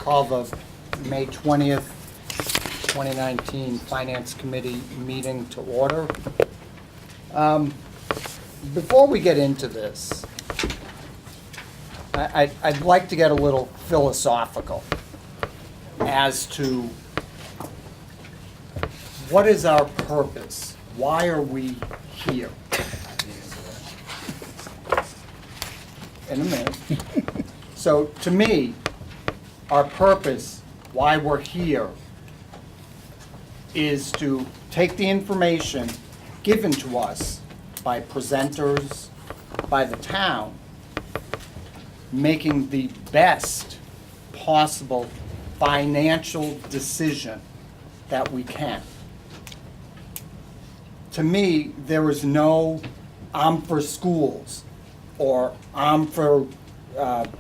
Call the May 20th, 2019 Finance Committee meeting to order. Before we get into this, I'd like to get a little philosophical as to what is our purpose? Why are we here? In a minute. So to me, our purpose, why we're here, is to take the information given to us by presenters, by the town, making the best possible financial decision that we can. To me, there is no, I'm for schools, or I'm for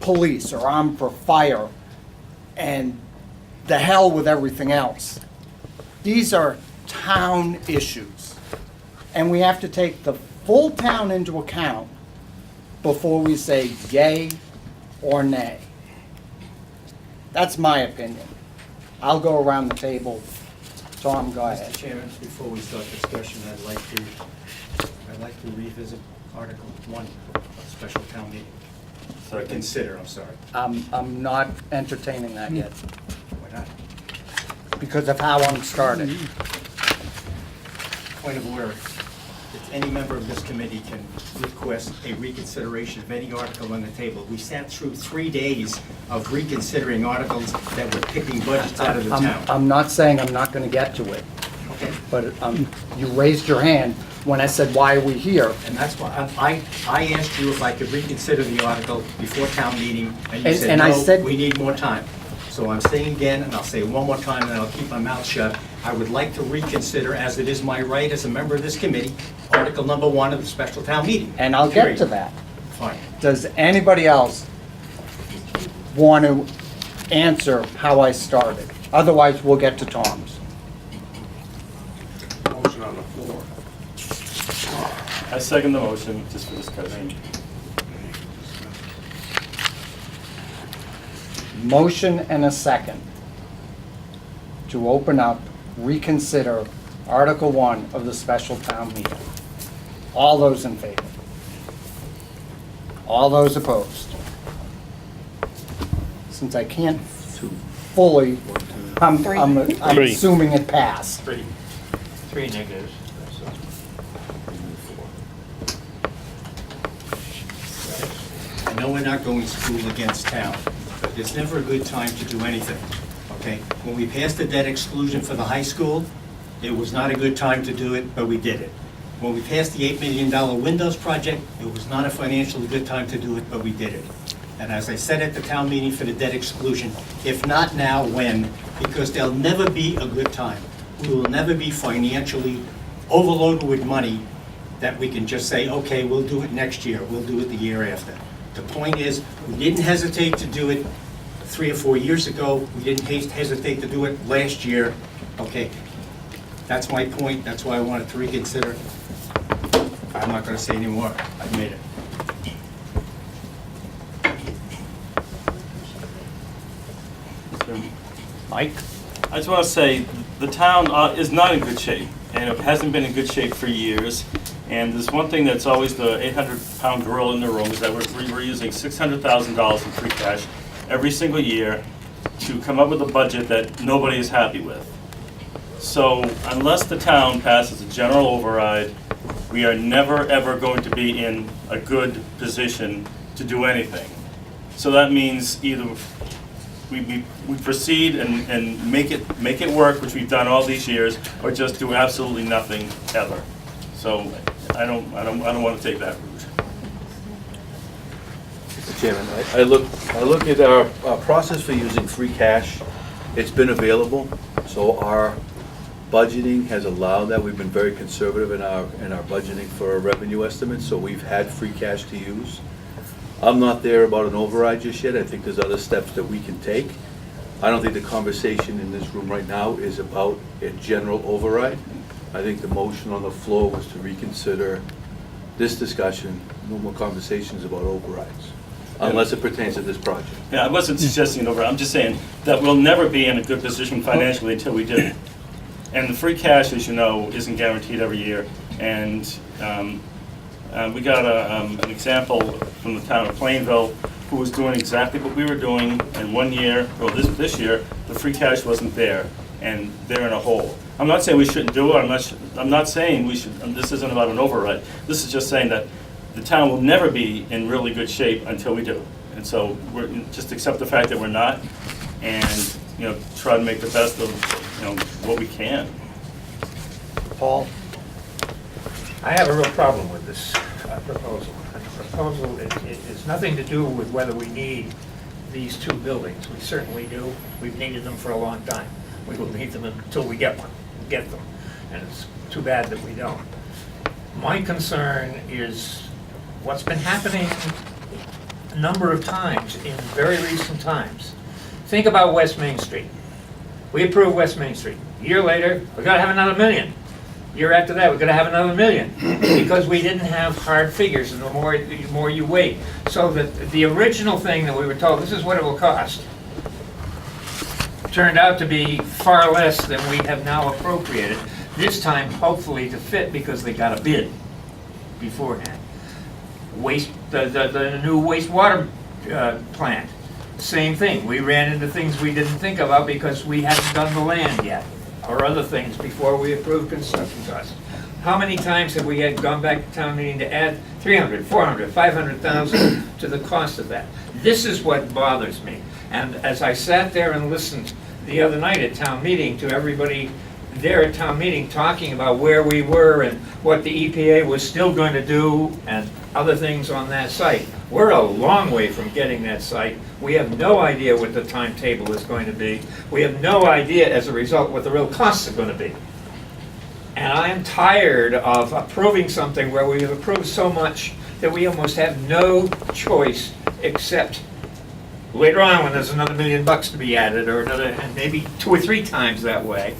police, or I'm for fire, and the hell with everything else. These are town issues, and we have to take the full town into account before we say yay or nay. That's my opinion. I'll go around the table. Tom, go ahead. Mr. Chairman, before we start discussion, I'd like to revisit Article 1 of special town meeting. Or consider, I'm sorry. I'm not entertaining that yet Why not? because of how I'm starting. Point of order. If any member of this committee can request a reconsideration of any article on the table. We sat through 3 days of reconsidering articles that were picking budgets out of the town. I'm not saying I'm not going to get to it, Okay. but you raised your hand when I said, why are we here? And that's why I asked you if I could reconsider the article before town meeting, and you said, And I no, said- we need more time. So I'm saying again, and I'll say it one more time, and then I'll keep my mouth shut. I would like to reconsider, as it is my right as a member of this committee, Article number 1 of the special town meeting. And I'll get Period. to that. Fine. Does anybody else want to answer how I started? Otherwise, we'll get to Tom's. Motion on the floor. I second the motion, just for discussion. Motion and a second to open up, reconsider Article 1 of the special town meeting. All those in favor? All those opposed? Since I can't fully, I'm Three. assuming it passed. Three negatives. I know we're not going school against town, but there's never a good time to do anything, okay? When we passed the debt exclusion for the high school, it was not a good time to do it, but we did it. When we passed the $8 million Windows project, it was not a financially good time to do it, but we did it. And as I said at the town meeting for the debt exclusion, if not now, when? Because there'll never be a good time. We will never be financially overloaded with money that we can just say, okay, we'll do it next year, we'll do it the year after. The point is, we didn't hesitate to do it 3 or 4 years ago, we didn't hesitate to do it last year, okay? That's my point, that's why I wanted to reconsider. I'm not gonna say any more, I've made it. Mike? I just want to say, the town is not in good shape, and it hasn't been in good shape for years. And there's one thing that's always the 800-pound gorilla in the room, is that we're using $600,000 in free cash every single year to come up with a budget that nobody is happy with. So unless the town passes a general override, we are never, ever going to be in a good position to do anything. So that means either we proceed and make it work, which we've done all these years, or just do absolutely nothing ever. So I don't want to take that route. Mr. Chairman, I look at our process for using free cash. It's been available, so our budgeting has allowed that. We've been very conservative in our budgeting for our revenue estimates, so we've had free cash to use. I'm not there about an override just yet. I think there's other steps that we can take. I don't think the conversation in this room right now is about a general override. I think the motion on the floor was to reconsider this discussion, no more conversations about overrides. unless it pertains to this project. Yeah, I wasn't suggesting it over, I'm just saying that we'll never be in a good position financially until we do. And the free cash, as you know, isn't guaranteed every year. And we got an example from the town of Plainville who was doing exactly what we were doing, and one year, well, this year, the free cash wasn't there, and they're in a hole. I'm not saying we shouldn't do it, I'm not saying we should, this isn't about an override. This is just saying that the town will never be in really good shape until we do. And so we're, just accept the fact that we're not, and, you know, try to make the best of, you know, what we can. Paul? I have a real problem with this proposal. The proposal is nothing to do with whether we need these two buildings. We certainly do. We've needed them for a long time. We will need them until we get them. And it's too bad that we don't. My concern is what's been happening a number of times in very recent times. Think about West Main Street. We approved West Main Street. A year later, we gotta have another million. Year after that, we're gonna have another million, because we didn't have hard figures, and the more you wait. So that the original thing that we were told, this is what it will cost, turned out to be far less than we have now appropriated, this time hopefully to fit, because they got a bid beforehand. The new wastewater plant, same thing. We ran into things we didn't think about because we hadn't done the land yet, or other things before we approved construction costs. How many times have we had gone back to town meeting to add 300, 400, 500,000 to the cost of that? This is what bothers me. And as I sat there and listened the other night at town meeting to everybody there at town meeting talking about where we were and what the EPA was still going to do and other things on that site, we're a long way from getting that site. We have no idea what the timetable is going to be. We have no idea, as a result, what the real costs are going to be. And I am tired of approving something where we have approved so much that we almost have no choice except later on when there's another $1 million to be added, or another, and maybe 2 or 3 times that way.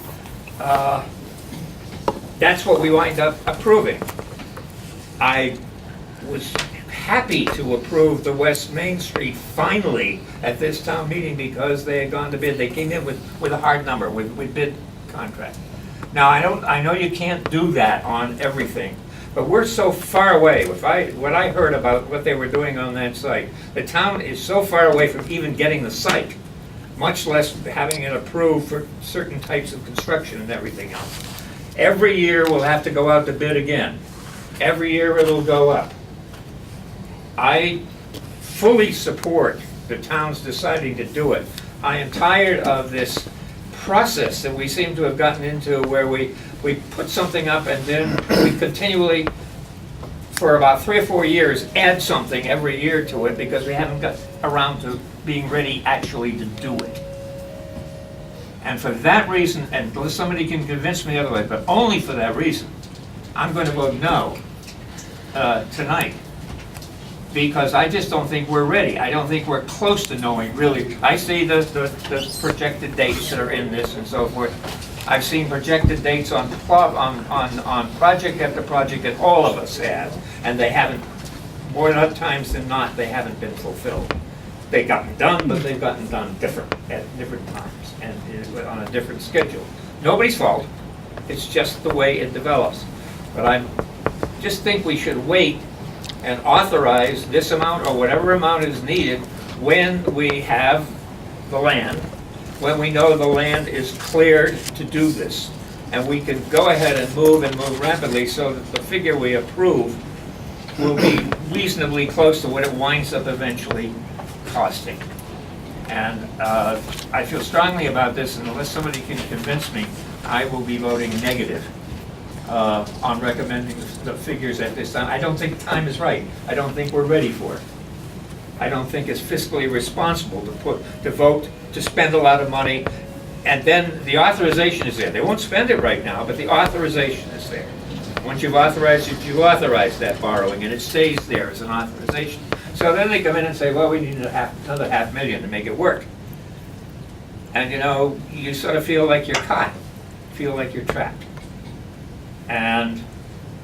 That's what we wind up approving. I was happy to approve the West Main Street finally at this town meeting because they had gone to bid. They came in with a hard number, with bid contract. Now, I know you can't do that on everything, but we're so far away. What I heard about what they were doing on that site, the town is so far away from even getting the site, much less having it approved for certain types of construction and everything else. Every year we'll have to go out to bid again. Every year it'll go up. I fully support the town's deciding to do it. I am tired of this process that we seem to have gotten into where we put something up and then we continually, for about 3 or 4 years, add something every year to it because we haven't got around to being ready actually to do it. And for that reason, and somebody can convince me otherwise, but only for that reason, I'm going to vote no tonight. Because I just don't think we're ready. I don't think we're close to knowing really. I see the projected dates that are in this and so forth. I've seen projected dates on project after project that all of us have, and they haven't, more times than not, they haven't been fulfilled. They've gotten done, but they've gotten done at different times and on a different schedule. Nobody's fault. It's just the way it develops. But I just think we should wait and authorize this amount or whatever amount is needed when we have the land, when we know the land is cleared to do this. And we can go ahead and move rapidly so that the figure we approve will be reasonably close to what it winds up eventually costing. And I feel strongly about this, and unless somebody can convince me, I will be voting negative on recommending the figures at this time. I don't think time is right. I don't think we're ready for it. I don't think it's fiscally responsible to vote to spend a lot of money, and then the authorization is there. They won't spend it right now, but the authorization is there. Once you've authorized it, you authorize that borrowing, and it stays there as an authorization. So then they come in and say, well, we need another $500,000 to make it work. And you sort of feel like you're caught, feel like you're trapped. And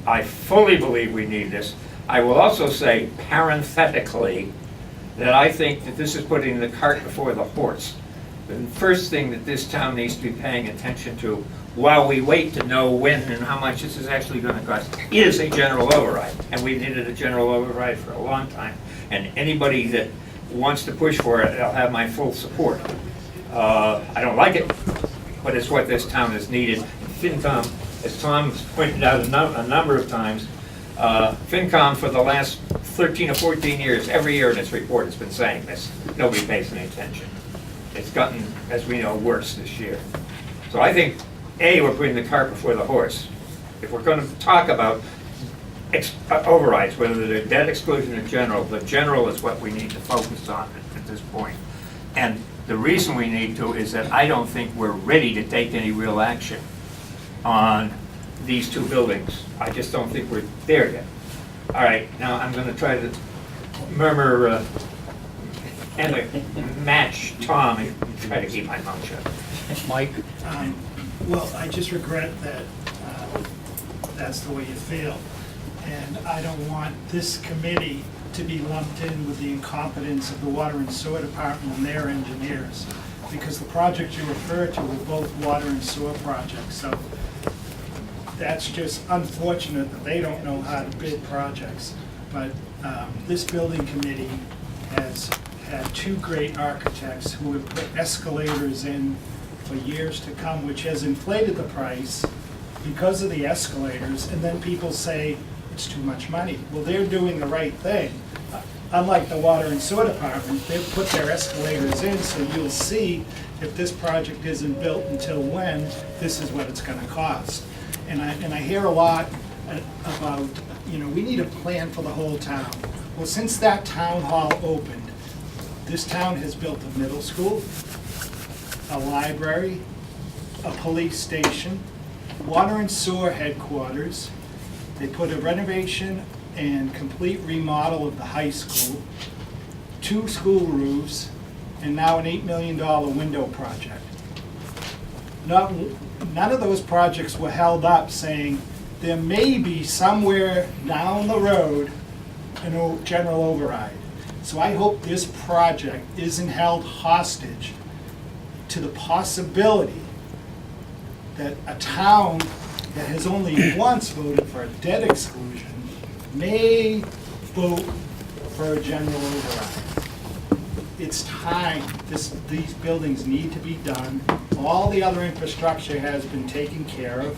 I fully believe we need this. I will also say, parenthetically, that I think that this is putting the cart before the horse. The first thing that this town needs to be paying attention to while we wait to know when and how much this is actually gonna cost is a general override. And we've needed a general override for a long time. And anybody that wants to push for it, they'll have my full support. I don't like it, but it's what this town has needed. FinCom, as Tom's pointed out a number of times, FinCom for the last 13 or 14 years, every year in its report has been saying this. Nobody pays any attention. It's gotten, as we know, worse this year. So I think, A, we're putting the cart before the horse. If we're going to talk about overrides, whether they're debt exclusion or general, the general is what we need to focus on at this point. And the reason we need to is that I don't think we're ready to take any real action on these two buildings. I just don't think we're there yet. All right, now I'm going to try to murmur and match Tom and try to keep my mouth shut. Mike? Well, I just regret that that's the way you feel. And I don't want this committee to be lumped in with the incompetence of the Water and Sewer Department and their engineers, because the projects you refer to were both water and sewer projects. So that's just unfortunate that they don't know how to bid projects. But this building committee has had two great architects who have put escalators in for years to come, which has inflated the price because of the escalators, and then people say it's too much money. Well, they're doing the right thing. Unlike the Water and Sewer Department, they've put their escalators in, so you'll see if this project isn't built until when, this is what it's gonna cost. And I hear a lot about, you know, we need a plan for the whole town. Well, since that town hall opened, this town has built a middle school, a library, a police station, water and sewer headquarters. They put a renovation and complete remodel of the high school, 2 school roofs, and now an $8 million window project. None of those projects were held up saying there may be somewhere down the road a general override. So I hope this project isn't held hostage to the possibility that a town that has only once voted for a debt exclusion may vote for a general override. It's time. These buildings need to be done. All the other infrastructure has been taken care of.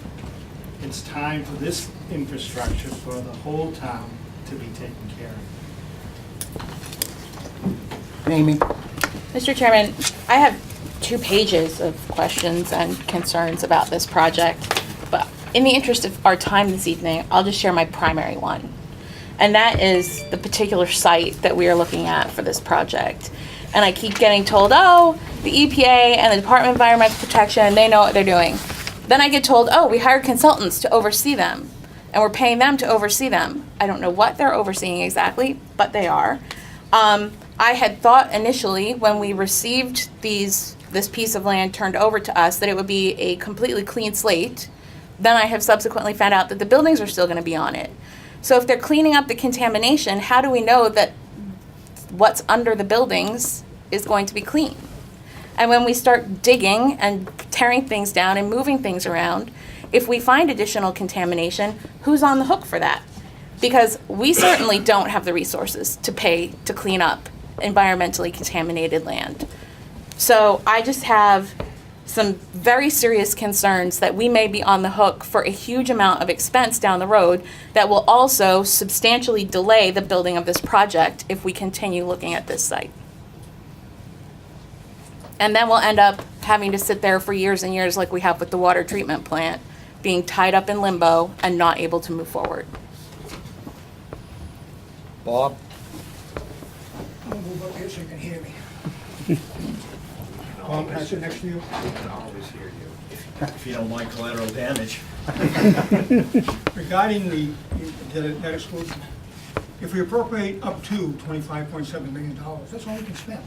It's time for this infrastructure for the whole town to be taken care of. Amy? Mr. Chairman, I have 2 pages of questions and concerns about this project, but in the interest of our time this evening, I'll just share my primary one. And that is the particular site that we are looking at for this project. And I keep getting told, oh, the EPA and the Department of Environmental Protection, they know what they're doing. Then I get told, oh, we hired consultants to oversee them, and we're paying them to oversee them. I don't know what they're overseeing exactly, but they are. I had thought initially when we received this piece of land turned over to us that it would be a completely clean slate. Then I have subsequently found out that the buildings are still going to be on it. So if they're cleaning up the contamination, how do we know that what's under the buildings is going to be clean? And when we start digging and tearing things down and moving things around, if we find additional contamination, who's on the hook for that? Because we certainly don't have the resources to pay to clean up environmentally contaminated land. So I just have some very serious concerns that we may be on the hook for a huge amount of expense down the road that will also substantially delay the building of this project if we continue looking at this site. And then we'll end up having to sit there for years and years like we have with the water treatment plant, being tied up in limbo and not able to move forward. Bob? I'm gonna move up here so you can hear me. Tom, can I sit next to you? I can always hear you. If you don't mind collateral damage. Regarding the debt exclusion, if we appropriate up to $25.7 million, that's all we can spend.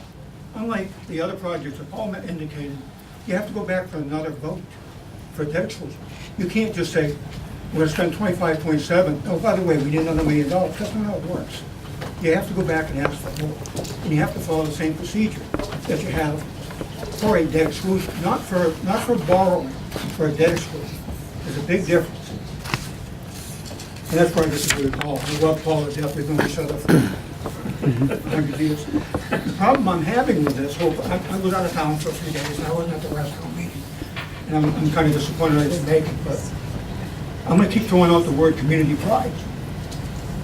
Unlike the other projects that Paul indicated, you have to go back for another vote for debt exclusion. You can't just say, we're gonna spend 25.7, oh, by the way, we need another $1 million. That's not how it works. you have to go back and ask for more. And you have to follow the same procedure that you have for a debt exclusion, not for borrowing, for a debt exclusion. There's a big difference. And that's why I disagree with Paul. I love Paul to death. We've known each other for 100 years. The problem I'm having with this whole, I was out of town for a few days, and I wasn't at the last town meeting. And I'm kind of disappointed I didn't make it, but I'm gonna keep throwing out the word community pride.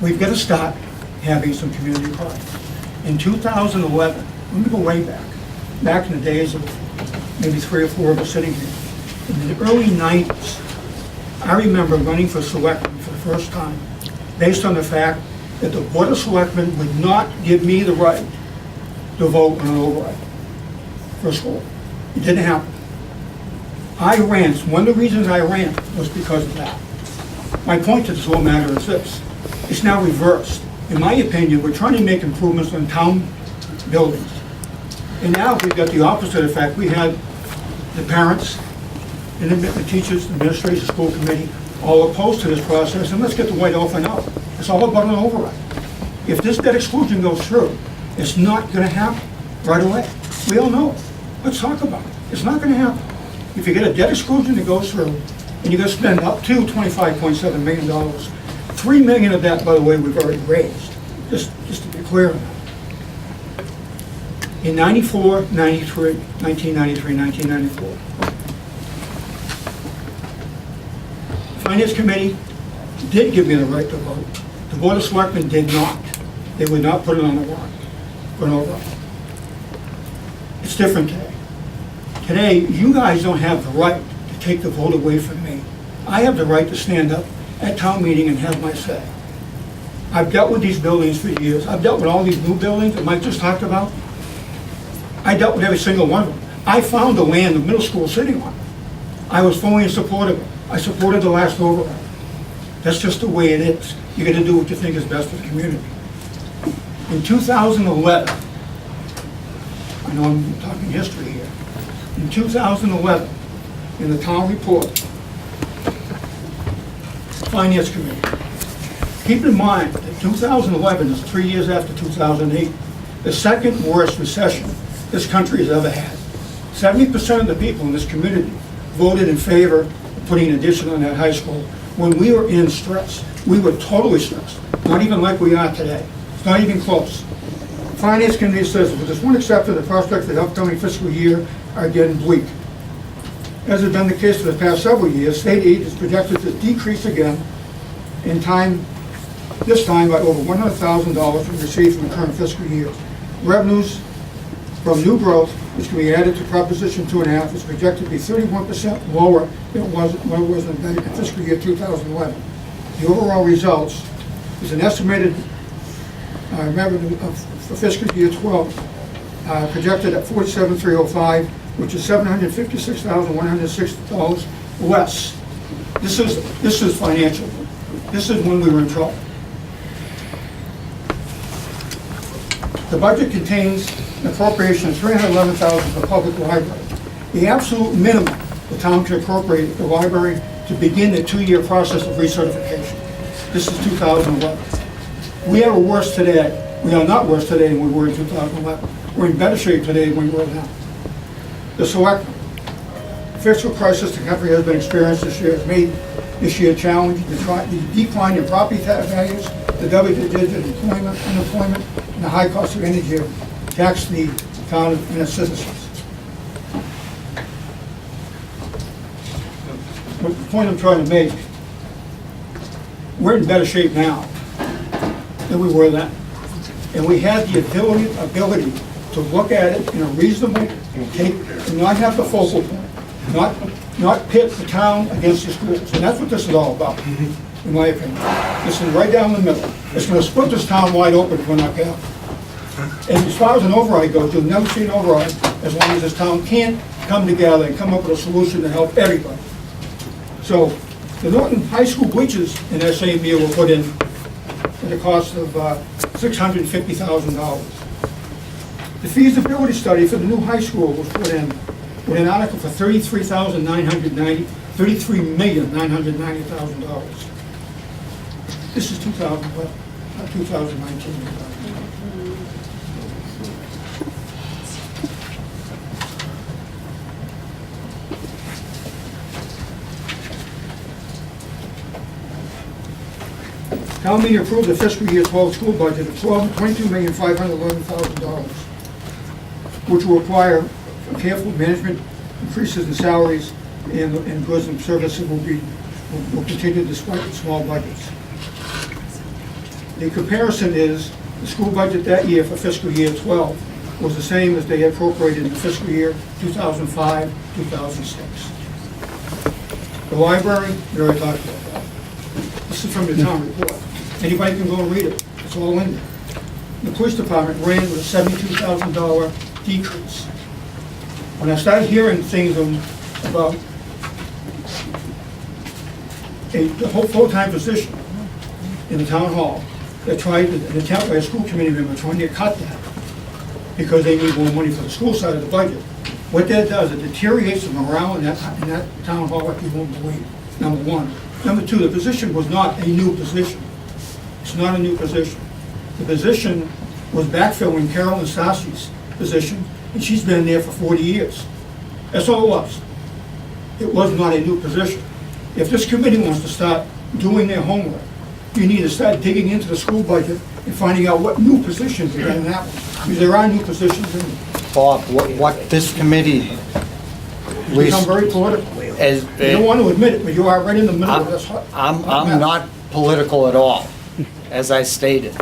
We've got to start having some community pride. In 2011, let me go way back in the days of maybe 3 or 4 of us sitting here. In the early 90s, I remember running for selectman for the first time, based on the fact that the Board of Selectmen would not give me the right to vote on an override for a school. It didn't happen. I ran, one of the reasons I ran was because of that. My point to this whole matter is this, it's now reversed. In my opinion, we're trying to make improvements on town buildings. And now we've got the opposite effect. We had the parents, and the teachers, the administration, the school committee, all opposed to this process, and let's get the white elephant out. It's all about an override. If this debt exclusion goes through, it's not gonna happen right away. We all know it. Let's talk about it. It's not gonna happen. If you get a debt exclusion that goes through, and you're gonna spend up to $25.7 million, $3 million of that, by the way, we've already raised, just to be clear on that. In 94, 93, 1993, 1994. Finance Committee did give me the right to vote. The Board of Selectmen did not. They would not put it on the warrant for an override. It's different today. Today, you guys don't have the right to take the vote away from me. I have the right to stand up at town meeting and have my say. I've dealt with these buildings for years. I've dealt with all these new buildings that Mike just talked about. I dealt with every single one of them. I found the land the middle school sitting on. I was fully in support of it. I supported the last override. That's just the way it is. You're gonna do what you think is best for the community. In 2011, I know I'm talking history here. In 2011, in the town report, Finance Committee, keep in mind that 2011 is 3 years after 2008, the second worst recession this country has ever had. 70% of the people in this community voted in favor of putting an addition on that high school when we were in stress. We were totally stressed, not even like we are today. It's not even close. Finance Committee says, with this one exception, the prospects for the upcoming fiscal year are getting bleak. As has been the case for the past several years, state aid is projected to decrease again in time, this time by over $100,000 from received from the current fiscal year. Revenues from new growth, which can be added to Proposition 2.5, is projected to be 31% lower than it was in fiscal year 2011. The overall results is an estimated revenue for fiscal year 12 projected at $47,305, which is $756,160 less. This is financial. This is when we were in trouble. The budget contains an appropriation of $311,000 for the public library. The absolute minimum the town can appropriate the library to begin the 2-year process of recertification. This is 2011. We are worse today. We are not worse today than we were in 2011. We're in better shape today than we were then. The fiscal crisis the country has been experienced this year has made this year challenging. The decline in property tax values, the double-digit unemployment, and the high cost of energy have taxed the town and its citizens. But the point I'm trying to make, we're in better shape now than we were then. And we had the ability to look at it in a reasonable, and not have the focal point, not pit the town against the schools. And that's what this is all about, in my opinion. This is right down the middle. It's going to split this town wide open if we're not careful. And as far as an override goes, you'll never see an override as long as this town can't come together and come up with a solution to help everybody. So the Norton High School bleachers in that same year were put in at a cost of $650,000. The feasibility study for the new high school was put in with an article for $33,990,000. This is 2011, not 2019. Town meeting approved the fiscal year 12 school budget of $22,511,000, which will require careful management, increases in salaries, and goods and services will continue despite the small budgets. The comparison is, the school budget that year for fiscal year 12 was the same as they had appropriated in fiscal year 2005, 2006. The library, we already talked about that. This is from the town report. Anybody can go and read it. It's all in there. The police department ran with a $72,000 decrease. When I started hearing things about a whole full-time position in the town hall, that tried, an attempt by a school committee member trying to cut that because they need more money for the school side of the budget. What that does, it deteriorates the morale in that town hall like you won't believe, number one. Number two, the position was not a new position. It's not a new position. The position was backfilling Carolyn Stassi's position, and she's been there for 40 years. That's all it was. It was not a new position. If this committee wants to start doing their homework, you need to start digging into the school budget and finding out what new positions are in that one. Because there are new positions in it. Bob, what this committee, at You become least, very political. as, You don't want to admit it, but you are right in the middle of this. I'm not political at all, as I stated.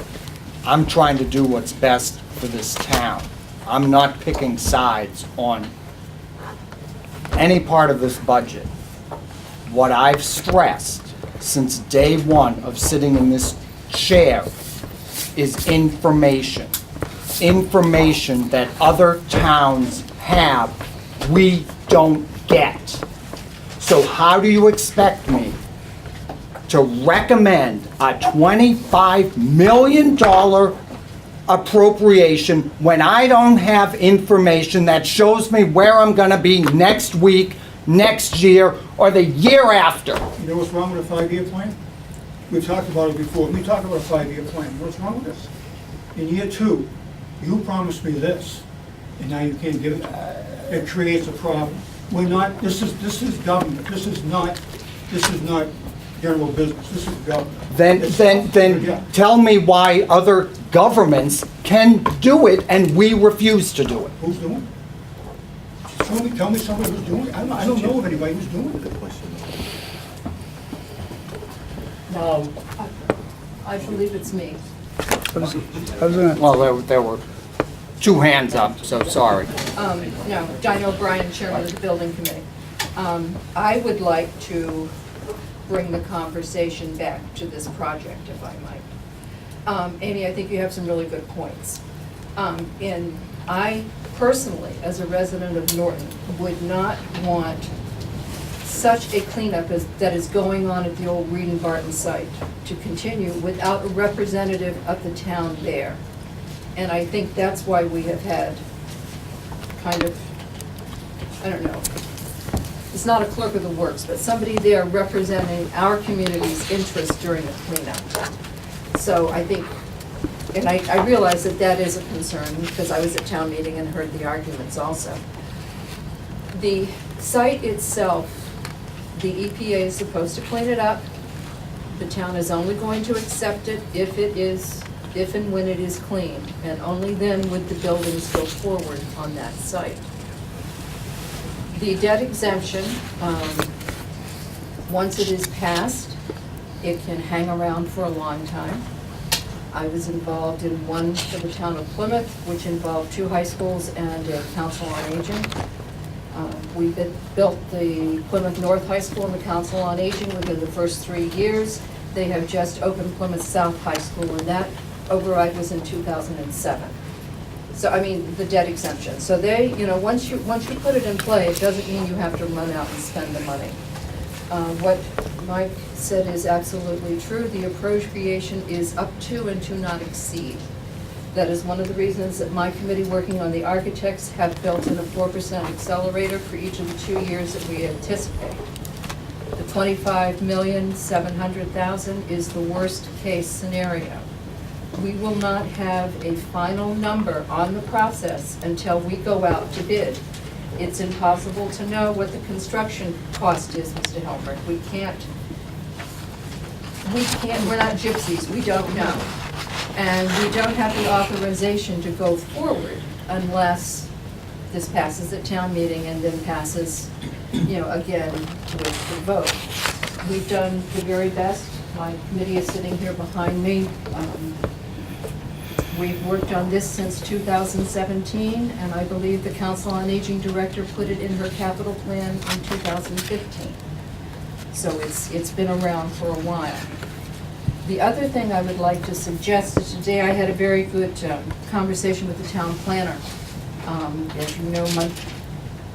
I'm trying to do what's best for this town. I'm not picking sides on any part of this budget. What I've stressed since day one of sitting in this chair is information. Information that other towns have, we don't get. So how do you expect me to recommend a $25 million appropriation when I don't have information that shows me where I'm gonna be next week, next year, or the year after? You know what's wrong with a 5-year plan? We've talked about it before. We talked about a 5-year plan. What's wrong with this? In year 2, you promised me this, and now you can't give it. It creates a problem. We're not, this is government. This is not general business. This is government. Then tell me why other governments can do it and we refuse to do it. Who's doing it? Tell me somebody who's doing it. I don't know of anybody who's doing it. I believe it's me. Well, there were 2 hands up, so sorry. No, Dinah O'Brien, Chairman of the Building Committee. I would like to bring the conversation back to this project, if I might. Amy, I think you have some really good points. And I personally, as a resident of Norton, would not want such a cleanup that is going on at the old Reed and Barton site to continue without a representative of the town there. And I think that's why we have had kind of, I don't know, it's not a clerk of the works, but somebody there representing our community's interests during the cleanup. So I think, and I realize that that is a concern because I was at town meeting and heard the arguments also. The site itself, the EPA is supposed to clean it up. The town is only going to accept it if and when it is clean, and only then would the buildings go forward on that site. The debt exemption, once it is passed, it can hang around for a long time. I was involved in one for the town of Plymouth, which involved 2 high schools and a council on aging. We built the Plymouth North High School and the Council on Aging within the first 3 years. They have just opened Plymouth South High School, and that override was in 2007. So, I mean, the debt exemption. So they, once you put it in play, it doesn't mean you have to run out and spend the money. What Mike said is absolutely true. The appropriation is up to and to not exceed. That is one of the reasons that my committee working on the architects have built in a 4% accelerator for each of the 2 years that we anticipate. The $25,700,000 is the worst case scenario. We will not have a final number on the process until we go out to bid. It's impossible to know what the construction cost is, Mr. Helmrich. We can't we can't, we're not gypsies, we don't know. And we don't have the authorization to go forward unless this passes at town meeting and then passes, again with the vote. We've done the very best. My committee is sitting here behind me. We've worked on this since 2017, and I believe the Council on Aging Director put it in her capital plan in 2015. So it's been around for a while. The other thing I would like to suggest is today I had a very good conversation with the town planner. As you know,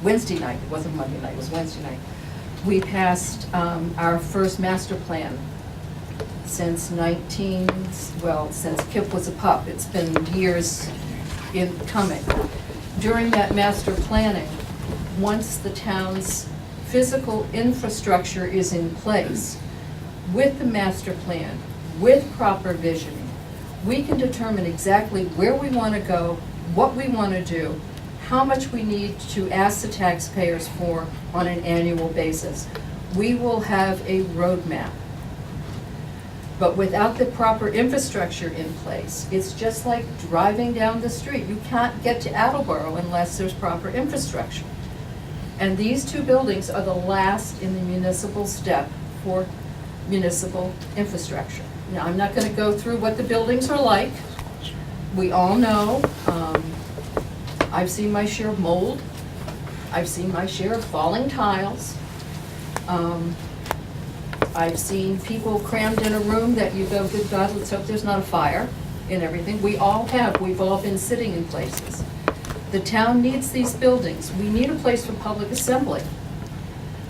Wednesday night, it wasn't Monday night, it was Wednesday night. We passed our first master plan since since Kip was a pup. It's been years in coming. During that master planning, once the town's physical infrastructure is in place, with the master plan, with proper visioning, we can determine exactly where we want to go, what we want to do, how much we need to ask the taxpayers for on an annual basis. We will have a roadmap. But without the proper infrastructure in place, it's just like driving down the street. You can't get to Attleboro unless there's proper infrastructure. And these two buildings are the last in the municipal step for municipal infrastructure. Now, I'm not going to go through what the buildings are like. We all know. I've seen my share of mold. I've seen my share of falling tiles. I've seen people crammed in a room that you go, good God, let's hope there's not a fire and everything. We all have. We've all been sitting in places. The town needs these buildings. We need a place for public assembly.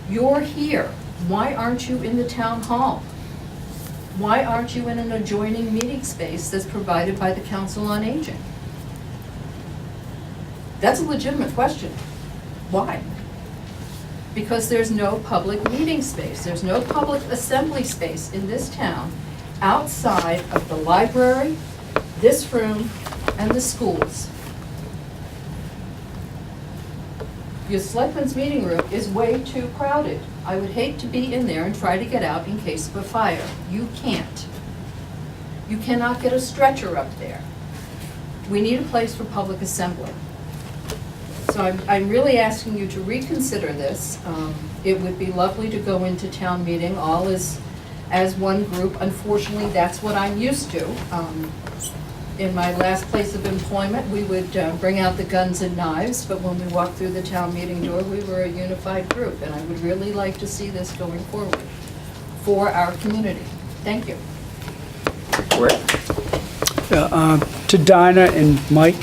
You're here. Why aren't you in the town hall? Why aren't you in an adjoining meeting space that's provided by the Council on Aging? That's a legitimate question. Why? Because there's no public meeting space. There's no public assembly space in this town outside of the library, this room, and the schools. Your selectmen's meeting room is way too crowded. I would hate to be in there and try to get out in case of a fire. You can't. You cannot get a stretcher up there. We need a place for public assembly. So I'm really asking you to reconsider this. It would be lovely to go into town meeting all as one group. Unfortunately, that's what I'm used to. In my last place of employment, we would bring out the guns and knives, but when we walked through the town meeting door, we were a unified group, and I would really like to see this going forward for our community. Thank you. To Dinah and Mike,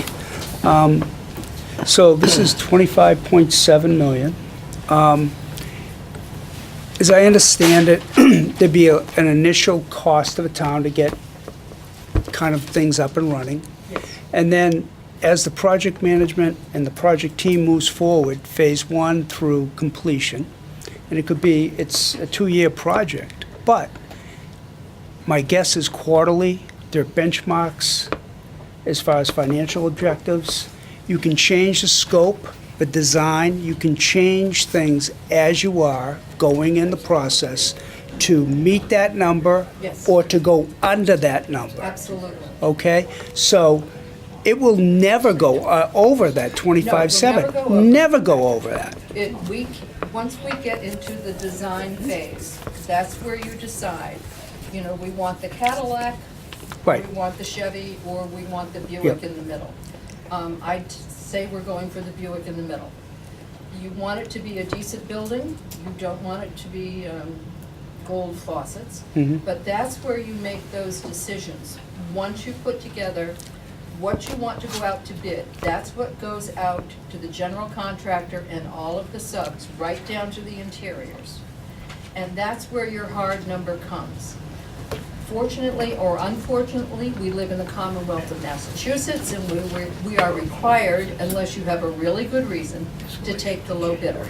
so this is 25.7 million. As I understand it, there'd be an initial cost to the town to get kind of things up and running. Yes. And then as the project management and the project team moves forward, phase one through completion, and it's a 2-year project, but my guess is quarterly, there are benchmarks as far as financial objectives. You can change the scope, the design, you can change things as you are going in the process to meet that number Yes. or to go under that number. Absolutely. Okay? So it will never go over that 25.7. No, it will never go over. Never go over that. Once we get into the design phase, that's where you decide, we want the Cadillac, Right. we want the Chevy, or we want the Buick Yep. in the middle. I'd say we're going for the Buick in the middle. You want it to be a decent building, you don't want it to be gold faucets, Mhm. but that's where you make those decisions. Once you put together what you want to go out to bid, that's what goes out to the general contractor and all of the subs, right down to the interiors. And that's where your hard number comes. Fortunately or unfortunately, we live in the Commonwealth of Massachusetts, and we are required, unless you have a really good reason, to take the low bidder.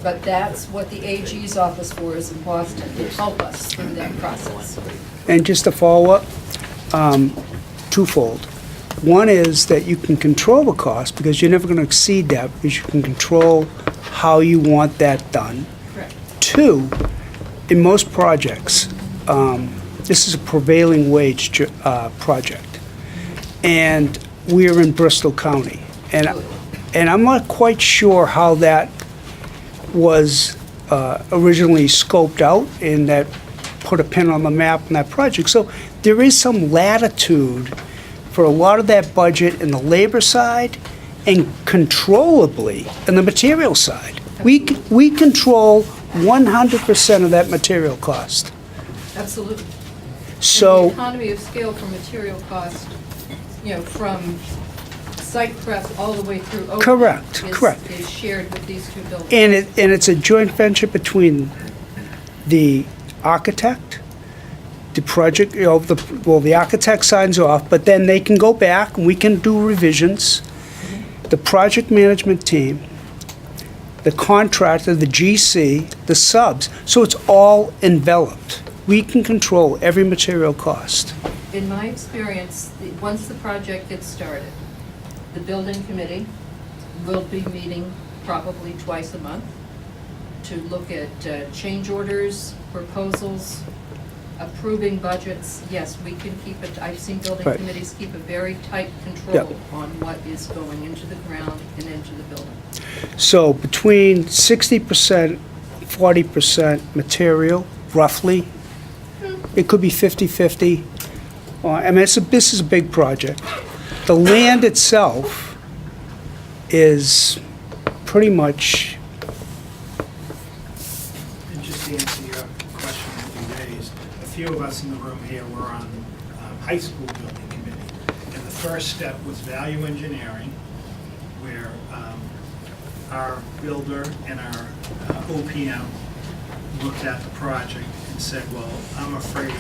But that's what the AG's office for is in Boston, to help us through that process. And just to follow up, twofold. One is that you can control the cost because you're never going to exceed that because you can control how you want that done. Correct. Two, in most projects, this is a prevailing wage project. And we're in Bristol County. And I'm not quite sure how that was originally scoped out and that put a pin on the map in that project. So there is some latitude for a lot of that budget in the labor side and controllably in the material side. We control 100% of that material cost. Absolutely. And the So, economy of scale for material cost, from site prep all the way through opening. Correct. Is shared with these two buildings. and it's a joint venture between the architect, the project, the architect signs off, but then they can go back and we can do revisions. The project management team, the contractor, the GC, the subs, so it's all enveloped. We can control every material cost. In my experience, once the project gets started, the building committee will be meeting probably twice a month to look at change orders, proposals, approving budgets. Yes, we can keep it, I've seen building Right. committees keep a very tight control Yep. on what is going into the ground and into the building. So between 60%, 40% material, roughly. It could be 50/50. I mean, this is a big project. The land itself is pretty much, And just to answer your question that you raised, a few of us in the room here were on high school building committee. And the first step was value engineering, where our builder and our OPM looked at the project and said, well, I'm afraid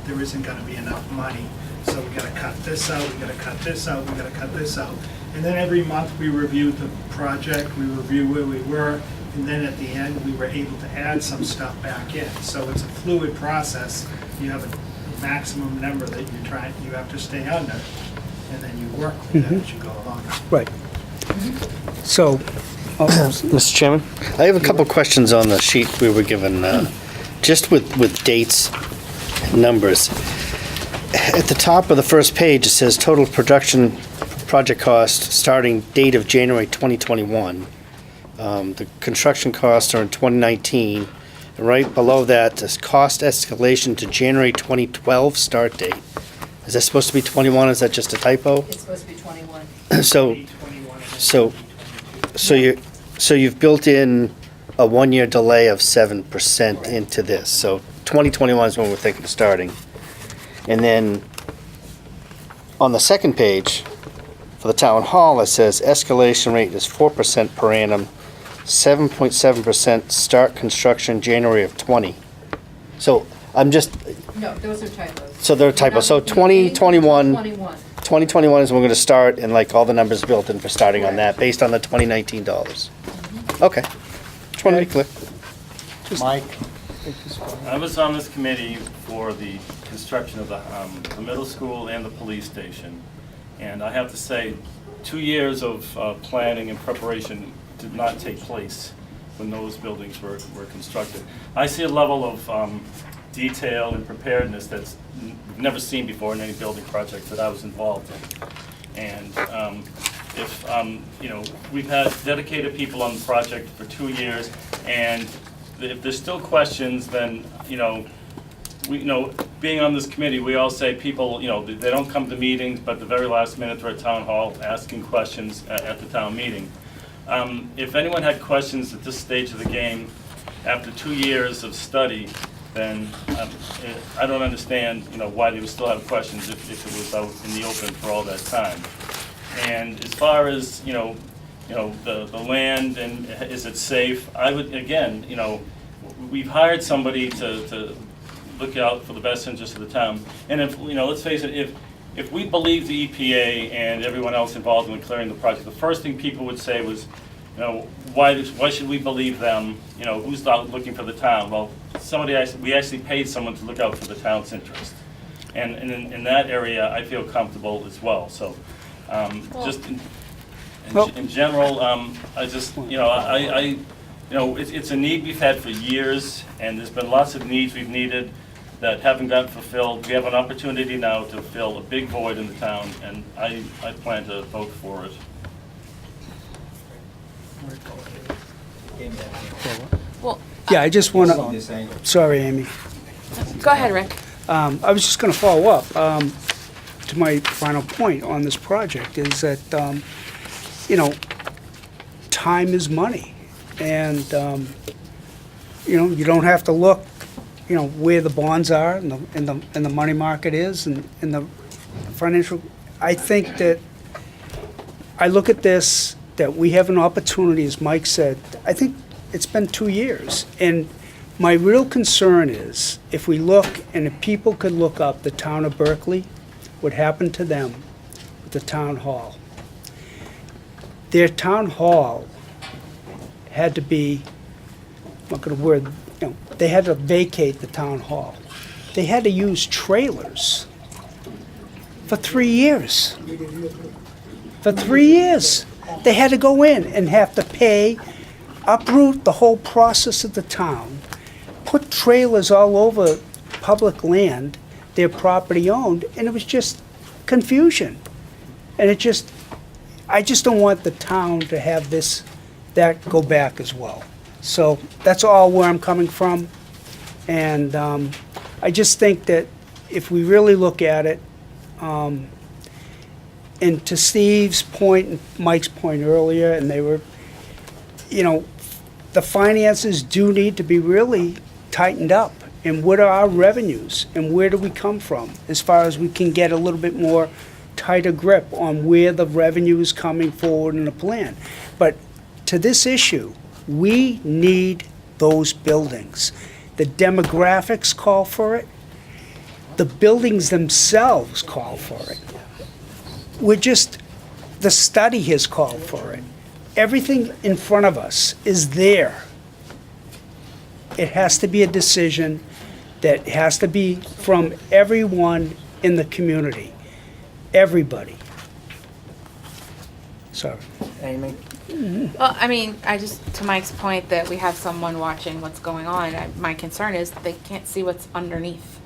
there isn't gonna be enough money, so we gotta cut this out, we gotta cut this out, we gotta cut this out. And then every month, we reviewed the project, we reviewed where we were, and then at the end, we were able to add some stuff back in. So it's a fluid process. You have a maximum number that you have to stay under, and then you work with that as you go along. right. So, Mr. Chairman, I have a couple questions on the sheet we were given, just with dates and numbers. At the top of the first page, it says total production project cost starting date of January 2021. The construction costs are in 2019. And right below that, this cost escalation to January 2012 start date. Is that supposed to be 21? Is that just a typo? It's supposed to be 21. So, 2021 and so- 2022. so you've built in a 1-year delay of 7% into this. So 2021 is when we're thinking of starting. And then on the second page, for the town hall, it says escalation rate is 4% per annum, 7.7% start construction January of 20. So I'm just, No, those are typos. so they're typos. So We're not looking at anything 2021, until 21. 2021 is when we're gonna start, and like all the numbers built in for starting on that, based on the 2019 dollars. Okay. Just want to be clear. Mike? I was on this committee for the construction of the middle school and the police station. And I have to say, 2 years of planning and preparation did not take place when those buildings were constructed. I see a level of detail and preparedness that's we've never seen before in any building project that I was involved in. And if, we've had dedicated people on the project for 2 years, and if there's still questions, then, being on this committee, we all say people, they don't come to meetings, but the very last minute they're at town hall asking questions at the town meeting. If anyone had questions at this stage of the game, after 2 years of study, then I don't understand, why they would still have questions if it was out in the open for all that time. And as far as, the land and is it safe, I would, again, we've hired somebody to look out for the best interest of the town. And if, let's face it, if we believe the EPA and everyone else involved in clearing the project, the first thing people would say was, why should we believe them? Who's out looking for the town? Well, we actually paid someone to look out for the town's interest. And in that area, I feel comfortable as well. So, just in general, I just, it's a need we've had for years, and there's been lots of needs we've needed. that haven't gotten fulfilled. We have an opportunity now to fill a big void in the town, and I plan to vote for it. Well, Yeah, I just want On to, this angle. sorry, Amy. go ahead, Rick. I was just going to follow up to my final point on this project is that, time is money. And, you don't have to look, where the bonds are and the money market is and the financial. I think that, I look at this, that we have an opportunity, as Mike said, I think it's been 2 years. And my real concern is, if we look, and if people could look up the town of Berkeley, what happened to them with the town hall. Their town hall had to be, I'm not gonna word, they had to vacate the town hall. They had to use trailers for 3 years. For 3 years. They had to go in and have to pay, uproot the whole process of the town, put trailers all over public land, their property owned, and it was just confusion. And I just don't want the town to have that go back as well. So that's all where I'm coming from. And I just think that if we really look at it, and to Steve's point and Mike's point earlier, and they were, the finances do need to be really tightened up. And what are our revenues? And where do we come from? As far as we can get a little bit more tighter grip on where the revenue is coming forward in the plan. But to this issue, we need those buildings. The demographics call for it. The buildings themselves call for it. The study has called for it. Everything in front of us is there. It has to be a decision that has to be from everyone in the community. Everybody. Sorry. Amy? Well, I mean, to Mike's point that we have someone watching what's going on, my concern is they can't see what's underneath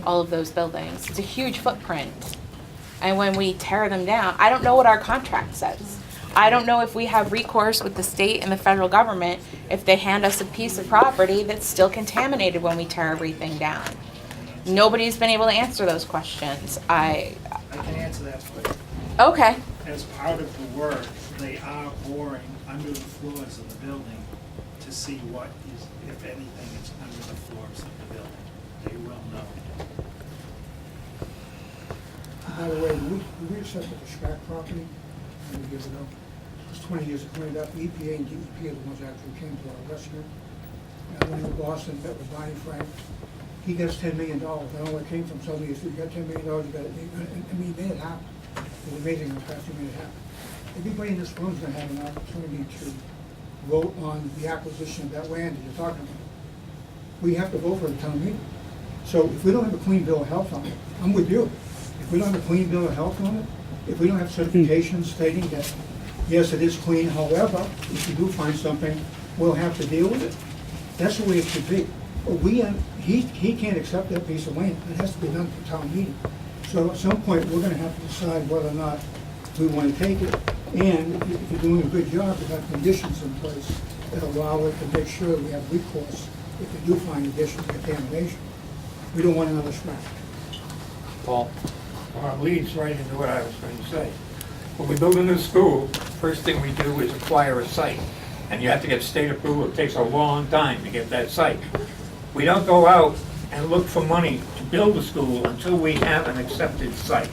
all of those buildings. It's a huge footprint. And when we tear them down, I don't know what our contract says. I don't know if we have recourse with the state and the federal government if they hand us a piece of property that's still contaminated when we tear everything down. Nobody's been able to answer those questions. I can answer that for you. Okay. As part of the work, they are boring under the floors of the building to see what is, if anything, is under the floors of the building. They will know. By the way, we accepted the Schrack property many years ago. It was 20 years ago, cleaned up. EPA and DEP are the ones that actually came to our rescue. I went to Boston, met with Barney Frank. He gets $10 million. I don't know where it came from. Suddenly he said, you got $10 million, you got it. I mean, he made it happen. It was amazing how fast he made it happen. Everybody in this room is going to have an opportunity to vote on the acquisition of that land that you're talking about. We have to vote for the town meeting. So if we don't have a clean bill of health on it, I'm with you. If we don't have a clean bill of health on it, if we don't have certifications stating that, yes, it is clean, however, if you do find something, we'll have to deal with it. That's the way it should be. But he can't accept that piece of land. It has to be done at the town meeting. So at some point, we're gonna have to decide whether or not we wanna take it. And if you're doing a good job, we have conditions in place that allow it to make sure we have recourse if we do find additional contamination. We don't want another Schrack. Paul? Well, it leads right into what I was going to say. When we build a new school, first thing we do is acquire a site. And you have to get state approval. It takes a long time to get that site. We don't go out and look for money to build a school until we have an accepted site.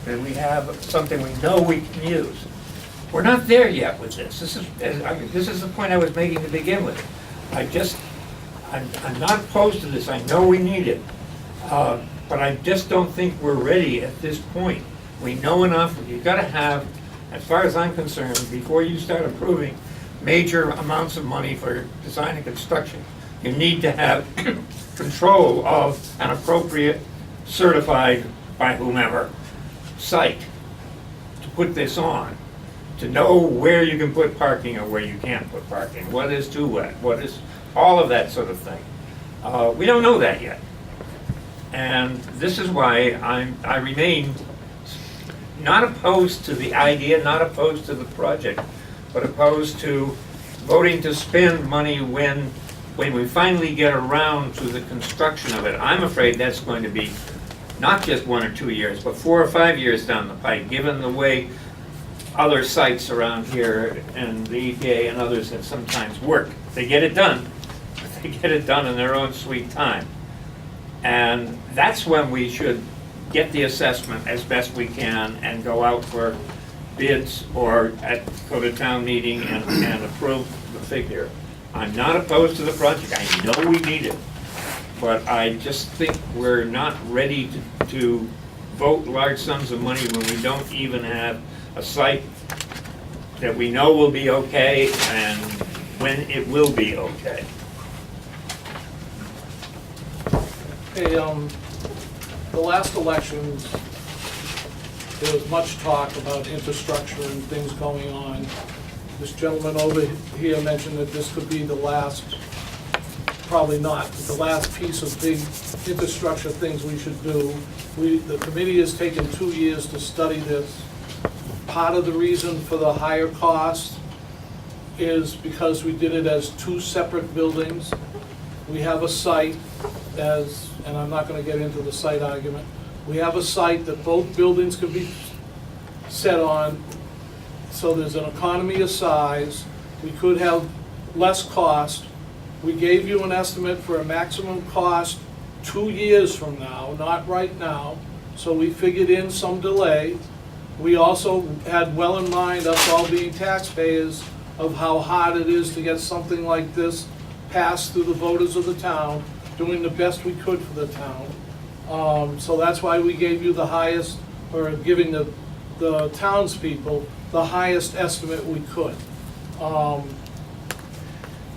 And we have something we know we can use. We're not there yet with this. This is the point I was making to begin with. I'm not opposed to this. I know we need it. But I just don't think we're ready at this point. We know enough. You've got to have, as far as I'm concerned, before you start approving major amounts of money for design and construction, you need to have control of an appropriate, certified by whomever, site to put this on, to know where you can put parking or where you can't put parking, what is too wet, what is, all of that sort of thing. We don't know that yet. And this is why I remain not opposed to the idea, not opposed to the project, but opposed to voting to spend money when we finally get around to the construction of it. I'm afraid that's going to be not just 1 or 2 years, but 4 or 5 years down the pike, given the way other sites around here and the EPA and others have sometimes worked. They get it done, but they get it done in their own sweet time. And that's when we should get the assessment as best we can and go out for bids or go to town meeting and approve the figure. I'm not opposed to the project. I know we need it. But I just think we're not ready to vote large sums of money when we don't even have a site that we know will be okay and when it will be okay. Hey, the last elections, there was much talk about infrastructure and things going on. This gentleman over here mentioned that this could be the last, probably not, but the last piece of big infrastructure things we should do. The committee has taken 2 years to study this. Part of the reason for the higher cost is because we did it as 2 separate buildings. We have a site as, and I'm not going to get into the site argument, we have a site that both buildings can be set on, so there's an economy of size. We could have less cost. We gave you an estimate for a maximum cost 2 years from now, not right now, so we figured in some delay. We also had well in mind, us all being taxpayers, of how hard it is to get something like this passed through the voters of the town, doing the best we could for the town. So that's why we gave you the highest, or giving the townspeople the highest estimate we could.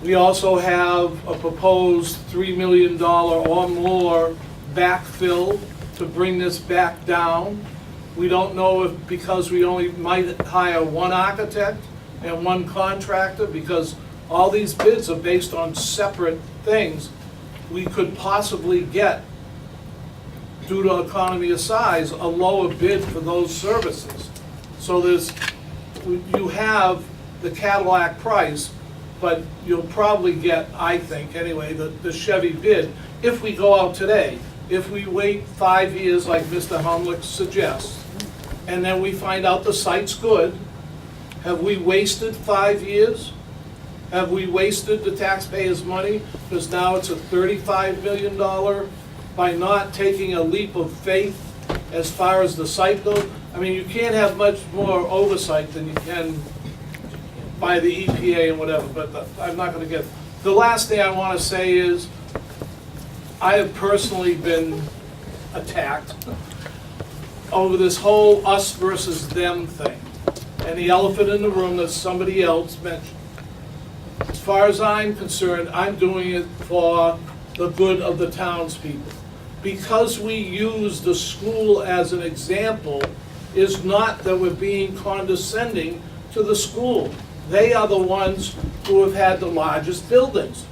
We also have a proposed $3 million or more backfill to bring this back down. We don't know if, because we only might hire 1 architect and 1 contractor, because all these bids are based on separate things, we could possibly get, due to economy of size, a lower bid for those services. So you have the Cadillac price, but you'll probably get, I think anyway, the Chevy bid if we go out today. If we wait 5 years like Mr. Humlick suggests, and then we find out the site's good, have we wasted 5 years? Have we wasted the taxpayers' money? Because now it's a $35 million by not taking a leap of faith as far as the site goes. I mean, you can't have much more oversight than you can by the EPA and whatever, but I'm not going to get. The last thing I want to say is, I have personally been attacked over this whole us versus them thing, and the elephant in the room that somebody else mentioned. As far as I'm concerned, I'm doing it for the good of the townspeople. Because we use the school as an example is not that we're being condescending to the school. They are the ones who have had the largest buildings.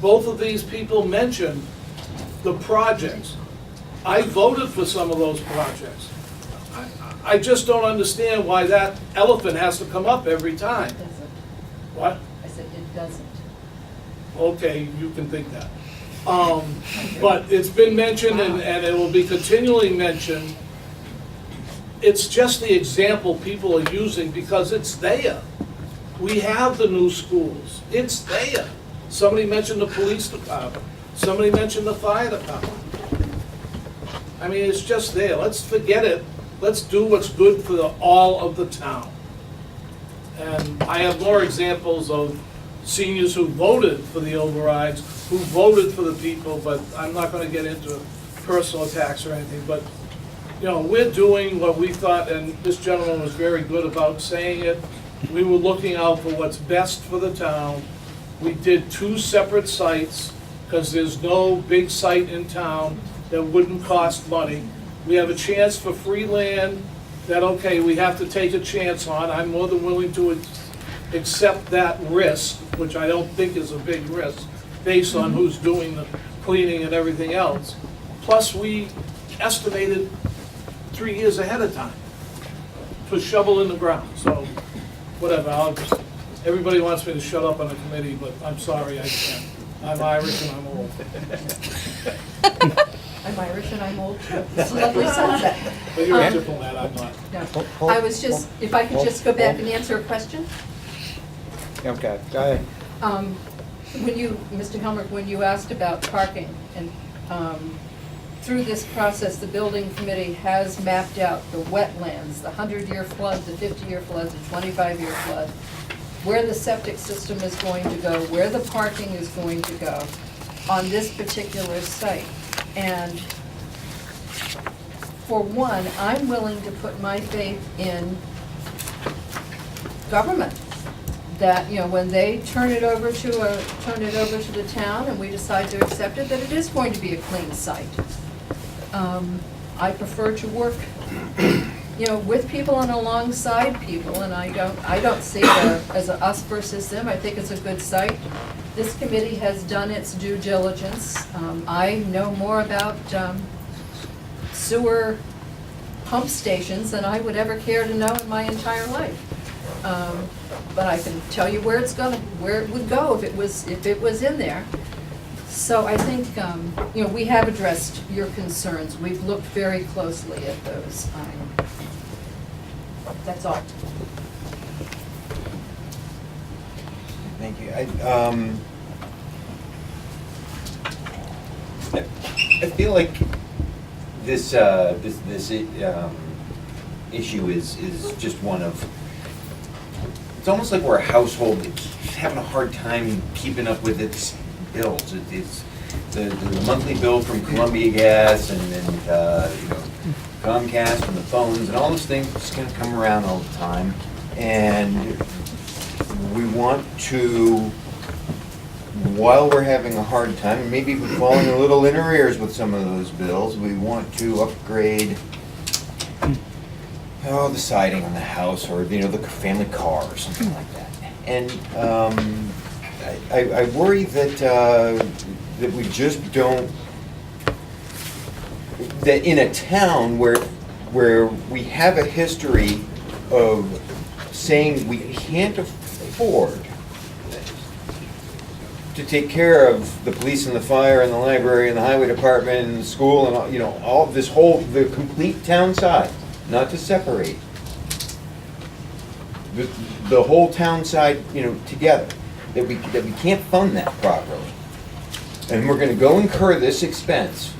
Both of these people mentioned the projects. I voted for some of those projects. I just don't understand why that elephant has to come up every time. It doesn't. What? I said it doesn't. Okay, you can think that. But it's been mentioned and it will be continually mentioned. It's just the example people are using because it's there. We have the new schools. It's there. Somebody mentioned the police department. Somebody mentioned the fire department. I mean, it's just there. Let's forget it. Let's do what's good for all of the town. And I have more examples of seniors who voted for the overrides, who voted for the people, but I'm not going to get into personal attacks or anything. But, you know, we're doing what we thought, and this gentleman was very good about saying it. We were looking out for what's best for the town. We did 2 separate sites, because there's no big site in town that wouldn't cost money. We have a chance for free land that, okay, we have to take a chance on. I'm more than willing to accept that risk, which I don't think is a big risk, based on who's doing the cleaning and everything else. plus we estimated 3 years ahead of time to shovel in the ground, so, whatever, everybody wants me to shut up on the committee, but I'm sorry, I can't. I'm Irish and I'm old. I'm Irish and I'm old too. It's a lovely sunset. But you're a diplomat, I'm not. No. I was just, if I could just go back and answer a question? Okay, go ahead. When you, Mr. Helmrich, when you asked about parking, and through this process, the building committee has mapped out the wetlands, the 100-year flood, the 50-year flood, the 25-year flood, where the septic system is going to go, where the parking is going to go on this particular site. And for one, I'm willing to put my faith in government. That, you know, when they turn it over to the town and we decide to accept it, that it is going to be a clean site. I prefer to work, you know, with people and alongside people, and I don't see it as a us versus them. I think it's a good site. This committee has done its due diligence. I know more about sewer pump stations than I would ever care to know in my entire life. But I can tell you where it would go if it was in there. So I think, you know, we have addressed your concerns. We've looked very closely at those. That's all. Thank you. I feel like this issue is just one of. It's almost like we're a household that's having a hard time keeping up with its bills. It's the monthly bill from Columbia Gas and you know, Comcast and the phones and all those things just kind of come around all the time. And we want to, while we're having a hard time, and maybe we're falling a little in arrears with some of those bills, we want to upgrade the siding on the house, or you know, the family car or something like that. And I worry that we just don't, that in a town where we have a history of saying we can't afford to take care of the police and the fire and the library and the highway department and the school and all, you know, all this whole, the complete town side, not to separate the whole town side, you know, together, that we can't fund that properly. And we're gonna go incur this expense.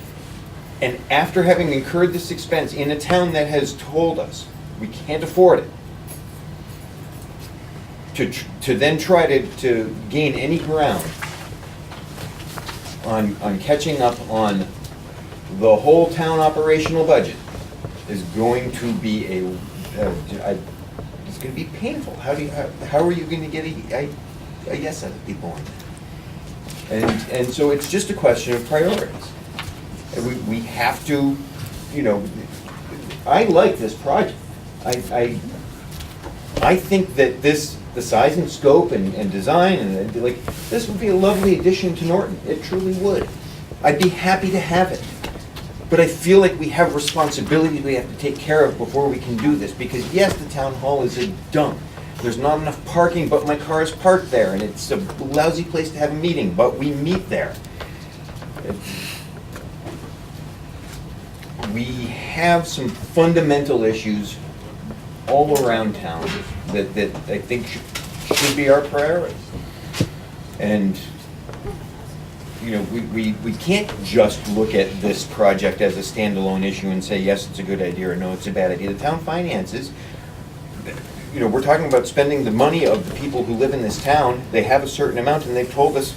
And after having incurred this expense in a town that has told us we can't afford it, to then try to gain any ground on catching up on the whole town operational budget is going to be it's going to be painful. How are you going to get a yes out of people on that? And so it's just a question of priorities. And we have to, you know, I like this project. I think that the size and scope and design and like this would be a lovely addition to Norton. It truly would. I'd be happy to have it. But I feel like we have responsibilities we have to take care of before we can do this, because yes, the town hall is a dump. There's not enough parking, but my car is parked there, and it's a lousy place to have a meeting, but we meet there. We have some fundamental issues all around town that I think should be our priorities. And you know, we can't just look at this project as a standalone issue and say, yes, it's a good idea, or no, it's a bad idea. The town finances, you know, we're talking about spending the money of the people who live in this town. They have a certain amount, and they've told us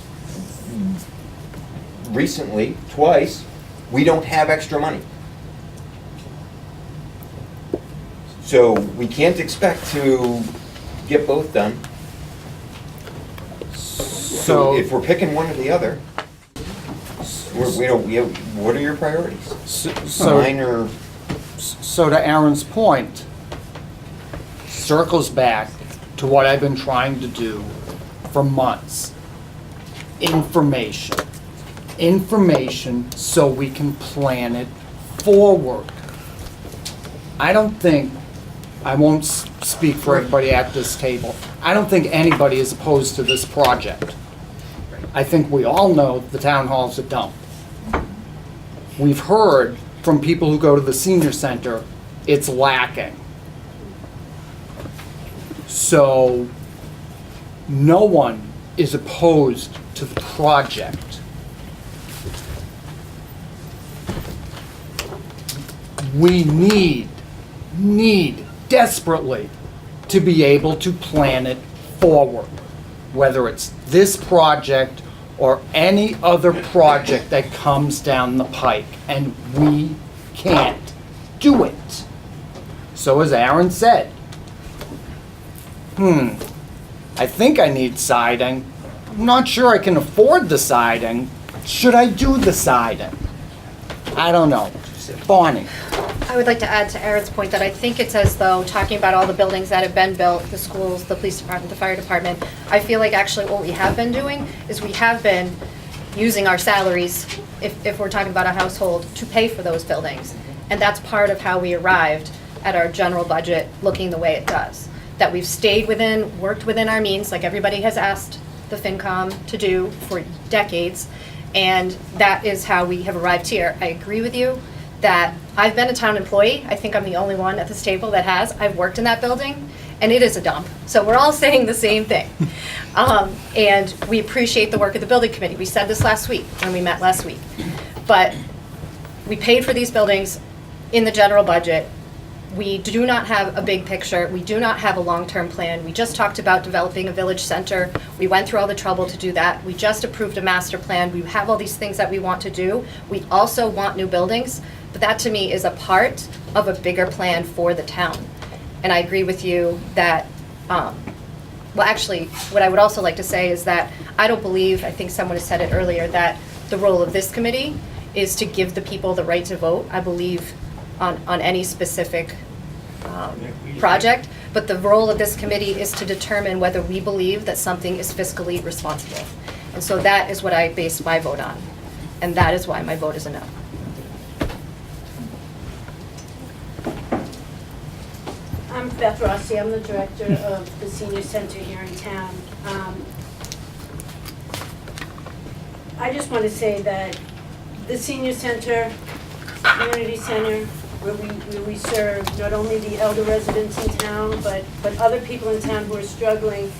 recently, twice, we don't have extra money. So we can't expect to get both done. So if we're picking one or the other, what are your priorities? Mine or... So to Aaron's point, circles back to what I've been trying to do for months. Information. information so we can plan it forward. I don't think, I won't speak for everybody at this table, I don't think anybody is opposed to this project. I think we all know the town hall's a dump. We've heard from people who go to the senior center, it's lacking. So, no one is opposed to the project. We need desperately to be able to plan it forward, whether it's this project or any other project that comes down the pike, and we can't do it. So as Aaron said, I think I need siding. I'm not sure I can afford the siding. Should I do the siding? I don't know. Bonnie? I would like to add to Aaron's point that I think it's as though, talking about all the buildings that have been built, the schools, the police department, the fire department, I feel like actually what we have been doing is we have been using our salaries, if we're talking about a household, to pay for those buildings. And that's part of how we arrived at our general budget looking the way it does. That we've stayed within, worked within our means, like everybody has asked the FinCom to do for decades, and that is how we have arrived here. I agree with you that I've been a town employee. I think I'm the only one at this table that has. I've worked in that building, and it is a dump. So we're all saying the same thing. And we appreciate the work of the building committee. We said this last week, when we met last week. But we paid for these buildings in the general budget. We do not have a big picture. We do not have a long-term plan. We just talked about developing a village center. We went through all the trouble to do that. We just approved a master plan. We have all these things that we want to do. We also want new buildings, but that to me is a part of a bigger plan for the town. And I agree with you that, well, actually, what I would also like to say is that I don't believe, I think someone has said it earlier, that the role of this committee is to give the people the right to vote. I believe on any specific project, but the role of this committee is to determine whether we believe that something is fiscally responsible. And so that is what I base my vote on, and that is why my vote is a no. I'm Beth Rossi, I'm the director of the senior center here in town. I just want to say that the senior center, community center, where we serve not only the elder residents in town, but other people in town who are struggling.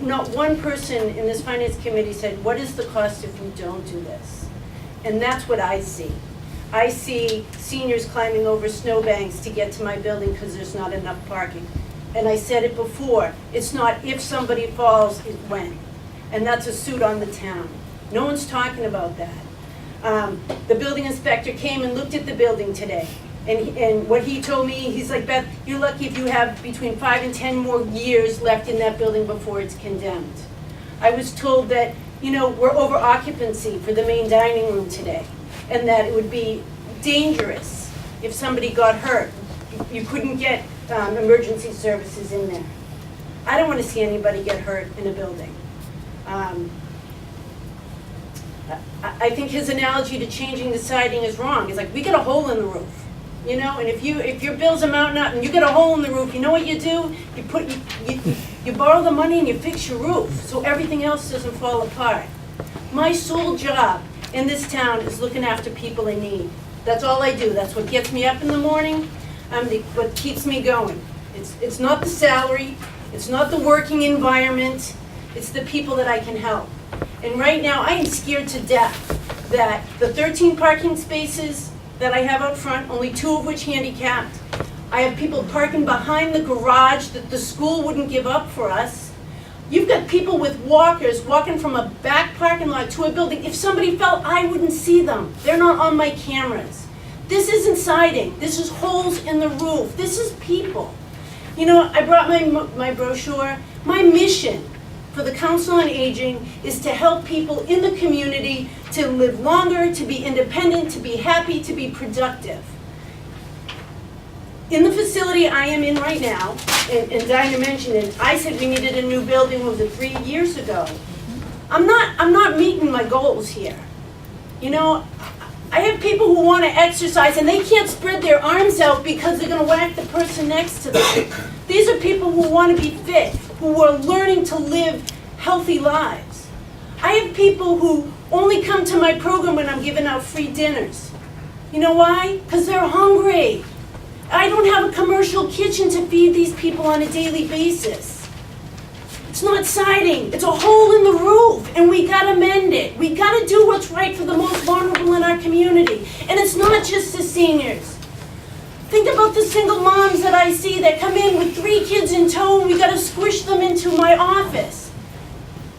Not one person in this finance committee said, what is the cost if we don't do this? And that's what I see. I see seniors climbing over snowbanks to get to my building because there's not enough parking. And I said it before, it's not if somebody falls, it's when. And that's a suit on the town. No one's talking about that. The building inspector came and looked at the building today. And what he told me, he's like, Beth, you're lucky if you have between 5 and 10 more years left in that building before it's condemned. I was told that, you know, we're over occupancy for the main dining room today, and that it would be dangerous if somebody got hurt. You couldn't get emergency services in there. I don't want to see anybody get hurt in a building. I think his analogy to changing the siding is wrong. It's like, we got a hole in the roof, you know, and if your bills are mounting up and you get a hole in the roof, you know what you do? You borrow the money and you fix your roof so everything else doesn't fall apart. My sole job in this town is looking after people in need. That's all I do. That's what gets me up in the morning, what keeps me going. It's not the salary, it's not the working environment, it's the people that I can help. And right now, I am scared to death that the 13 parking spaces that I have out front, only 2 of which handicapped, I have people parking behind the garage that the school wouldn't give up for us. You've got people with walkers walking from a back parking lot to a building. If somebody fell, I wouldn't see them. They're not on my cameras. This isn't siding. This is holes in the roof. This is people. You know, I brought my brochure. My mission for the Council on Aging is to help people in the community to live longer, to be independent, to be happy, to be productive. In the facility I am in right now, and Dinah mentioned it, I said we needed a new building, was it 3 years ago? I'm not meeting my goals here. You know, I have people who want to exercise and they can't spread their arms out because they're going to whack the person next to them. These are people who want to be fit, who are learning to live healthy lives. I have people who only come to my program when I'm giving out free dinners. You know why? Because they're hungry. I don't have a commercial kitchen to feed these people on a daily basis. It's not siding, it's a hole in the roof, and we gotta mend it. We gotta do what's right for the most vulnerable in our community. And it's not just the seniors. Think about the single moms that I see that come in with 3 kids in tow and we gotta squish them into my office.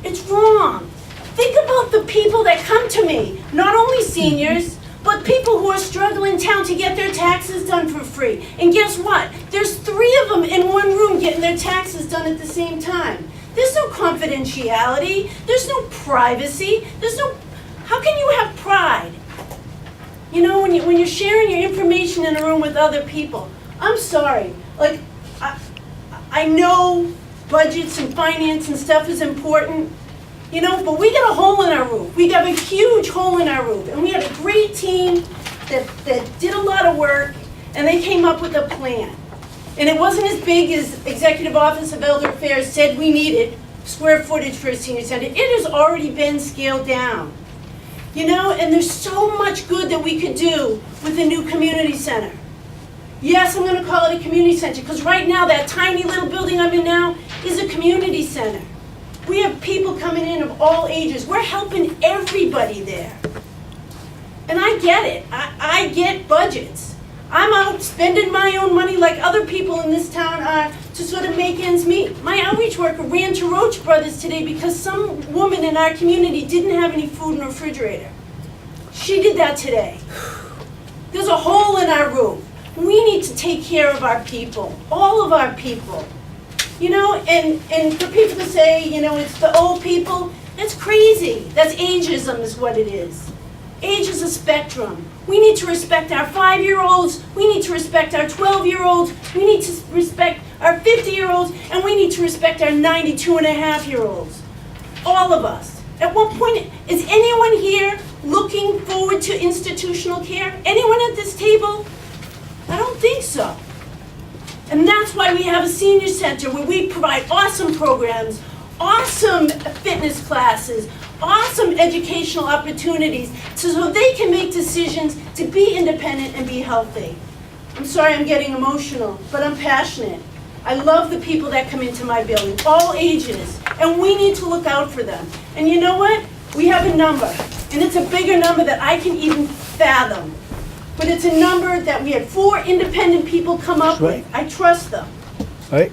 It's wrong. Think about the people that come to me, not only seniors, but people who are struggling in town to get their taxes done for free. And guess what? There's 3 of them in one room getting their taxes done at the same time. There's no confidentiality. There's no privacy. How can you have pride? You know, when you're sharing your information in a room with other people. I'm sorry. Like, I know budgets and finance and stuff is important, you know, but we got a hole in our roof. We got a huge hole in our roof. And we had a great team that did a lot of work, and they came up with a plan. And it wasn't as big as Executive Office of Elder Affairs said we needed square footage for a senior center. It has already been scaled down. You know, and there's so much good that we could do with a new community center. Yes, I'm gonna call it a community center, because right now, that tiny little building I'm in now is a community center. We have people coming in of all ages. We're helping everybody there. And I get it. I get budgets. I'm out spending my own money like other people in this town are to sort of make ends meet. My outreach worker ran to Roach Brothers today because some woman in our community didn't have any food in the refrigerator. She did that today. There's a hole in our roof. We need to take care of our people, all of our people. You know, and for people to say, you know, it's the old people, that's crazy. That's ageism is what it is. Age is a spectrum. We need to respect our 5-year-olds, we need to respect our 12-year-olds, we need to respect our 50-year-olds, and we need to respect our 92-and-a-half-year-olds. All of us. At what point, is anyone here looking forward to institutional care? Anyone at this table? I don't think so. And that's why we have a senior center where we provide awesome programs, awesome fitness classes, awesome educational opportunities so they can make decisions to be independent and be healthy. I'm sorry I'm getting emotional, but I'm passionate. I love the people that come into my building, all ages, and we need to look out for them. And you know what? We have a number, and it's a bigger number that I can even fathom. But it's a number that we had 4 independent people come up with. I trust them. Right?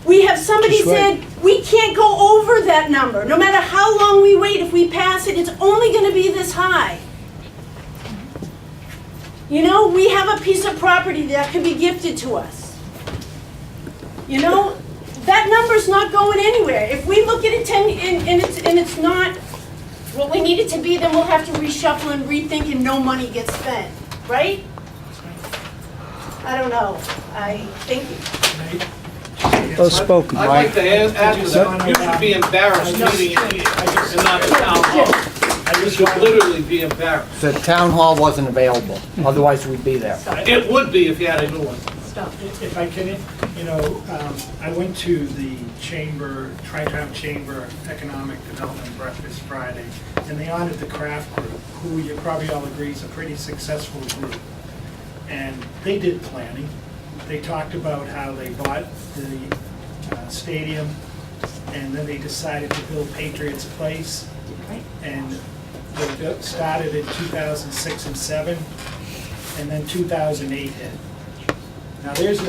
We have somebody That's right. said, we can't go over that number. No matter how long we wait, if we pass it, it's only gonna be this high. You know, we have a piece of property that could be gifted to us. You know, that number's not going anywhere. If we look at it and it's not what we need it to be, then we'll have to reshuffle and rethink and no money gets spent, right? I don't know. I think. Well spoken. I'd like to add to that, you should be embarrassed meeting in here and not the town hall. You should literally be embarrassed. The town hall wasn't available, otherwise we'd be there. It would be if you had a new one. Stop. If I can, you know, I went to the Chamber, Tri-Town Chamber Economic Development Breakfast Friday, and they honored the Craft Group, who you probably all agree is a pretty successful group. And they did planning. They talked about how they bought the stadium, and then they decided to build Patriots Place. And they started in 2006 and 7, and then 2008 hit. Now there's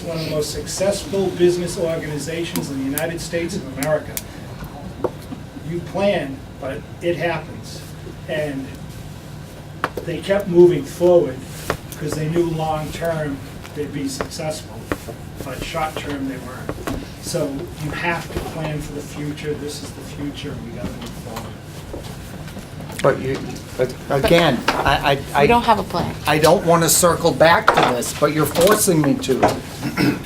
one of the most successful business organizations in the United States of America. You plan, but it happens. And they kept moving forward because they knew long-term they'd be successful, but short-term they weren't. So you have to plan for the future. This is the future, and we gotta move forward. But you, again, We don't have a plan. I don't want to circle back to this, but you're forcing me to.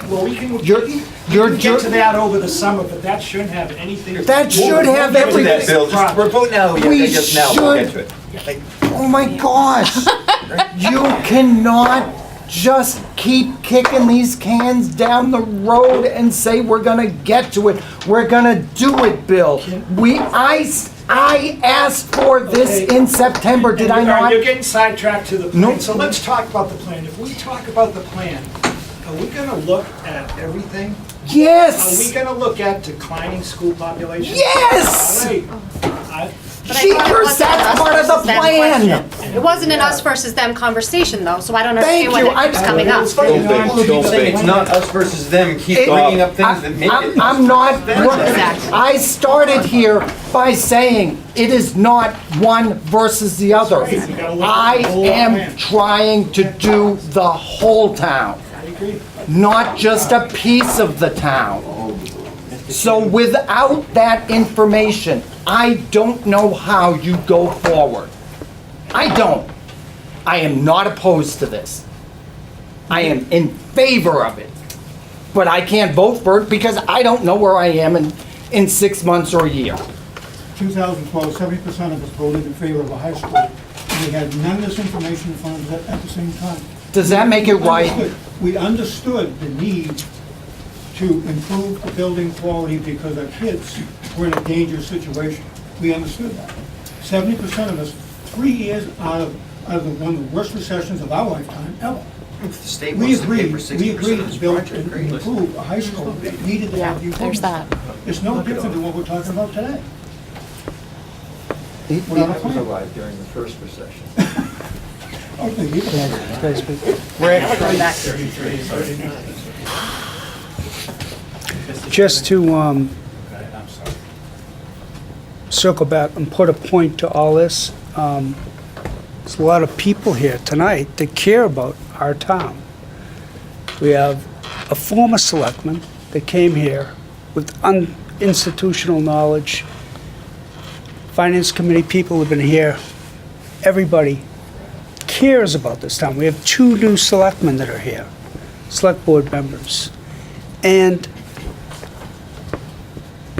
Well, we can You're get to that over the summer, but that shouldn't have anything. That should have Get to that, everything. Bill, just we're voting now, We just now, we'll get should- to it. Oh my gosh. You cannot just keep kicking these cans down the road and say we're gonna get to it. We're gonna do it, Bill. I asked for this Okay. in September, did I All right, not? You're getting sidetracked to the plan, No. so let's talk about the plan. If we talk about the plan, are we gonna look at everything? Are we Yes! gonna look at declining school population? Yes! All right. But I thought it Jeepers, wasn't an that's us part of the versus them plan! question. It wasn't an us versus them conversation though, so I don't Thank understand when you. it keeps I- coming up. Don't bait, don't bait. It's not us versus them, keep bringing up things that make it. I'm not, Exactly. I started here by saying it is not one versus the other. Right, you gotta look at I the whole am plan. trying to do the whole town, I agree. not just a piece of the town. So without that information, I don't know how you go forward. I don't. I am not opposed to this. I am in favor of it. But I can't vote for it because I don't know where I am in 6 months or a year. 2012, 70% of us voted in favor of a high school. We had none of this information in front of us at the same time. Does that make it right? We understood the need to improve the building quality because our kids were in a dangerous situation. We understood that. 70% of us, 3 years out of one of the worst recessions of our lifetime ever. If the state We wants to pay agreed, for we 60% agreed of this to build project, and great. improve a high school that needed to Yeah, have the there's improvements. that. It's no different than what we're talking about today. He- Without a plan. alive during the first recession. Okay, you can have it. Just to circle back and put a point to all this, there's a lot of people here tonight that care about our town. We have a former selectman that came here with institutional knowledge. Finance committee people have been here. Everybody cares about this town. We have 2 new selectmen that are here, select board members. And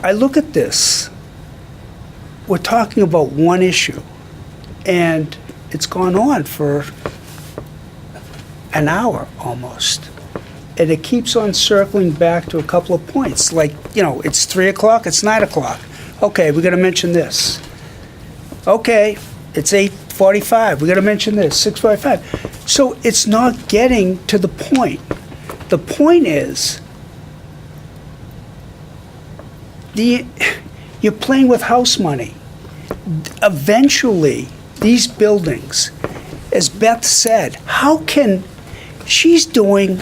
I look at this, we're talking about one issue, and it's gone on for an hour almost. And it keeps on circling back to a couple of points, like, it's 3 o'clock, it's 9 o'clock. Okay, we gotta mention this. Okay, it's 8:45, we gotta mention this, 6:45. So it's not getting to the point. The point is, you're playing with house money. Eventually, these buildings, as Beth said, she's doing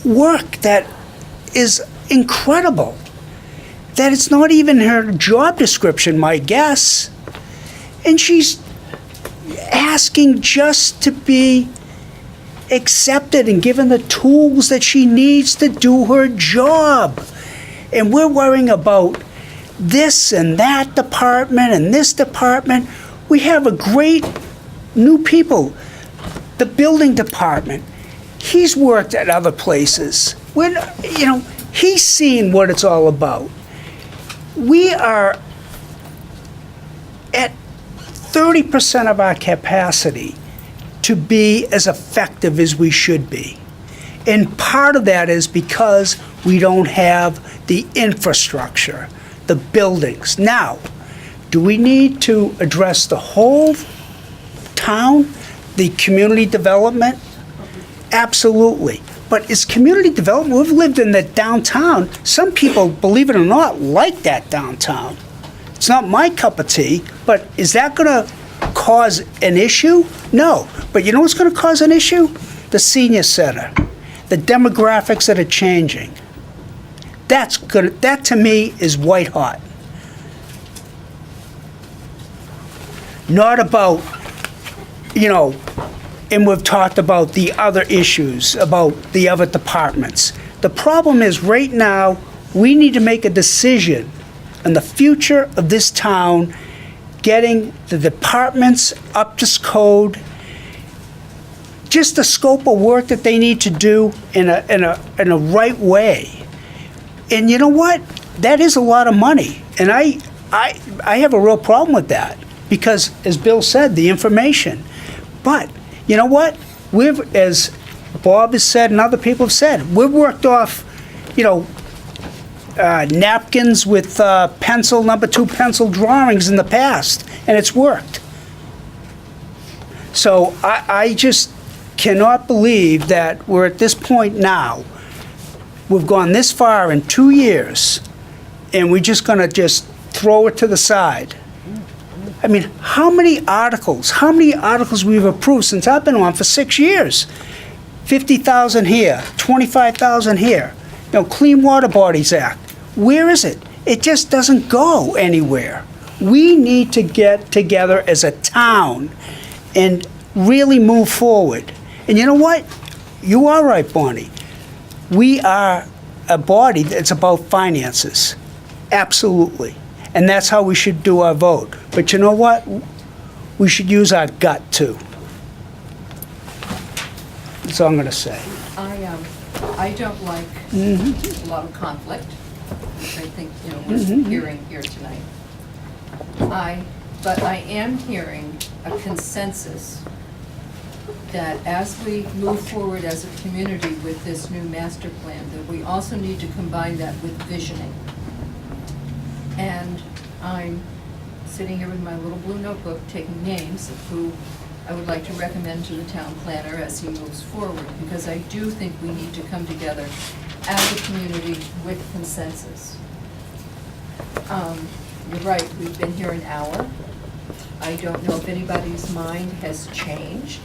work that is incredible, that it's not even her job description, my guess. And she's asking just to be accepted and given the tools that she needs to do her job. And we're worrying about this and that department and this department. We have a great new people. The building department, he's worked at other places. He's seen what it's all about. We are at 30% of our capacity to be as effective as we should be. And part of that is because we don't have the infrastructure, the buildings. Now, do we need to address the whole town, the community development? Absolutely. But it's community development. We've lived in the downtown. Some people, believe it or not, like that downtown. It's not my cup of tea, but is that going to cause an issue? No. But you know what's going to cause an issue? The senior center, the demographics that are changing. That to me is white hot. Not about, and we've talked about the other issues, about the other departments. The problem is right now, we need to make a decision on the future of this town, getting the departments up to code, just the scope of work that they need to do in a right way. And you know what? That is a lot of money. And I have a real problem with that because, as Bill said, the information. But you know what? We've, as Bob has said and other people have said, we've worked off, napkins with pencil, number 2 pencil drawings in the past, and it's worked. So I just cannot believe that we're at this point now. We've gone this far in 2 years, and we're just gonna just throw it to the side. I mean, how many articles we've approved since I've been on for 6 years? 50,000 here, 25,000 here. Clean Water Bodies Act. Where is it? It just doesn't go anywhere. We need to get together as a town and really move forward. And you know what? You are right, Bonnie. We are a body that's about finances. Absolutely. And that's how we should do our vote. But you know what? We should use our gut, too. That's all I'm going to say. I don't like a lot of conflict, which I think, we're hearing here tonight. But I am hearing a consensus that as we move forward as a community with this new master plan, that we also need to combine that with visioning. And I'm sitting here with my little blue notebook, taking names of who I would like to recommend to the town planner as he moves forward, because I do think we need to come together as a community with consensus. You're right, we've been here an hour. I don't know if anybody's mind has changed.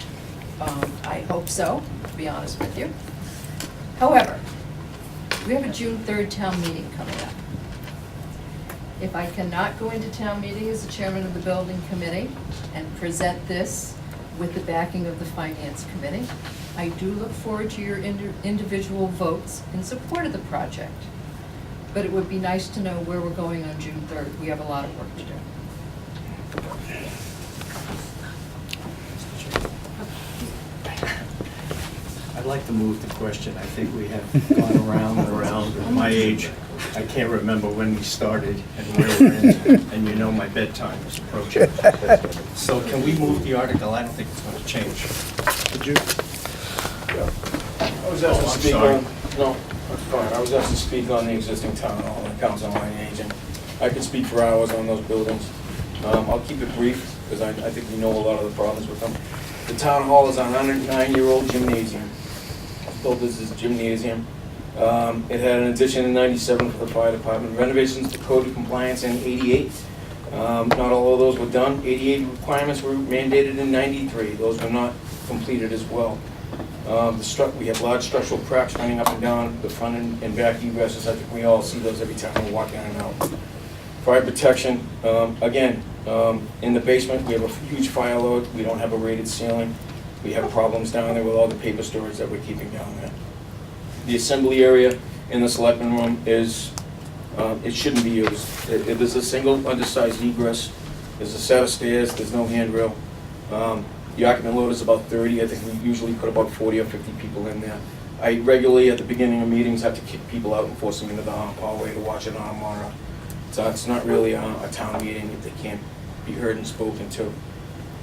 I hope so, to be honest with you. However, we have a June 3rd town meeting coming up. If I cannot go into town meeting as the chairman of the building committee and present this with the backing of the finance committee, I do look forward to your individual votes in support of the project. But it would be nice to know where we're going on June 3rd. We have a lot of work to do. I'd like to move the question. I think we have gone around and around. At my age, I can't remember when we started and where we're in, and my bedtime is approaching. So can we move the article? I don't think it's going to change. Could you? I was asked to I'm speak sorry. on, no, that's fine. I was asked to speak on the existing town hall and council on aging. I could speak for hours on those buildings. I'll keep it brief, because I think we know a lot of the problems with them. The town hall is a 109-year-old gymnasium. Built as a gymnasium. It had an addition in '97 for the fire department. Renovations to code of compliance in '88. Not all of those were done. 88 requirements were mandated in '93. Those were not completed as well. We have large structural cracks running up and down the front and back egresses. I think we all see those every time we walk in and out. Fire protection, again, in the basement, we have a huge fire load. We don't have a rated ceiling. We have problems down there with all the paper storage that we're keeping down there. The assembly area in the selectman room is, it shouldn't be used. There's a single undersized egress. There's a set of stairs. There's no handrail. The occupant load is about 30. I think we usually put about 40 or 50 people in there. I regularly, at the beginning of meetings, have to kick people out and force them into the hallway to watch it on a monitor. So it's not really a town meeting if they can't be heard and spoken to.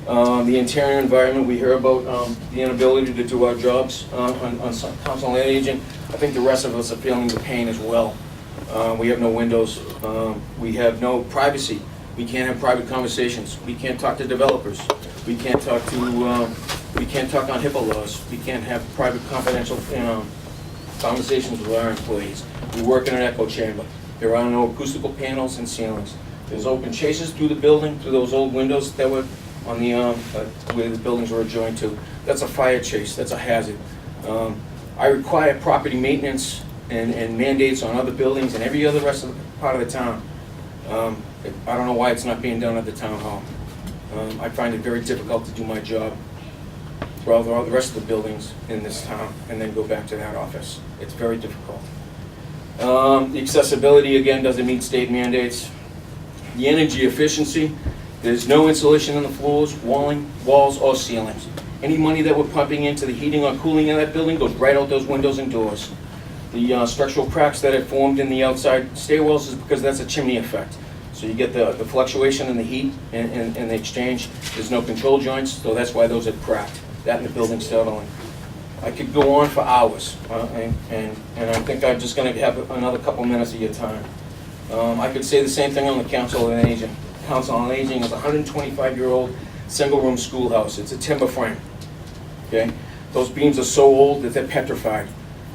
The interior environment, we hear about the inability to do our jobs on council on aging. I think the rest of us are feeling the pain as well. We have no windows. We have no privacy. We can't have private conversations. We can't talk to developers. We can't talk on HIPAA laws. We can't have private confidential conversations with our employees. We work in an echo chamber. There are no acoustical panels and ceilings. There's open chases through the building, through those old windows that were on the, where the buildings were adjoined to. That's a fire chase, that's a hazard. I require property maintenance and mandates on other buildings and every other rest of the part of the town. I don't know why it's not being done at the town hall. I find it very difficult to do my job throughout all the rest of the buildings in this town and then go back to that office. It's very difficult. The accessibility, again, doesn't meet state mandates. The energy efficiency, There's no insulation in the floors, walls, or ceilings. Any money that we're pumping into the heating or cooling in that building goes right out those windows and doors. The structural cracks that have formed in the outside stairwells is because that's a chimney effect. So you get the fluctuation in the heat and the exchange. There's no control joints, so that's why those are cracked. That and the building settling. I could go on for hours, and I think I'm just gonna have another couple minutes of your time. I could say the same thing on the Council on Aging. Council on Aging is a 125-year-old single-room schoolhouse. It's a timber frame, okay? Those beams are so old that they're petrified.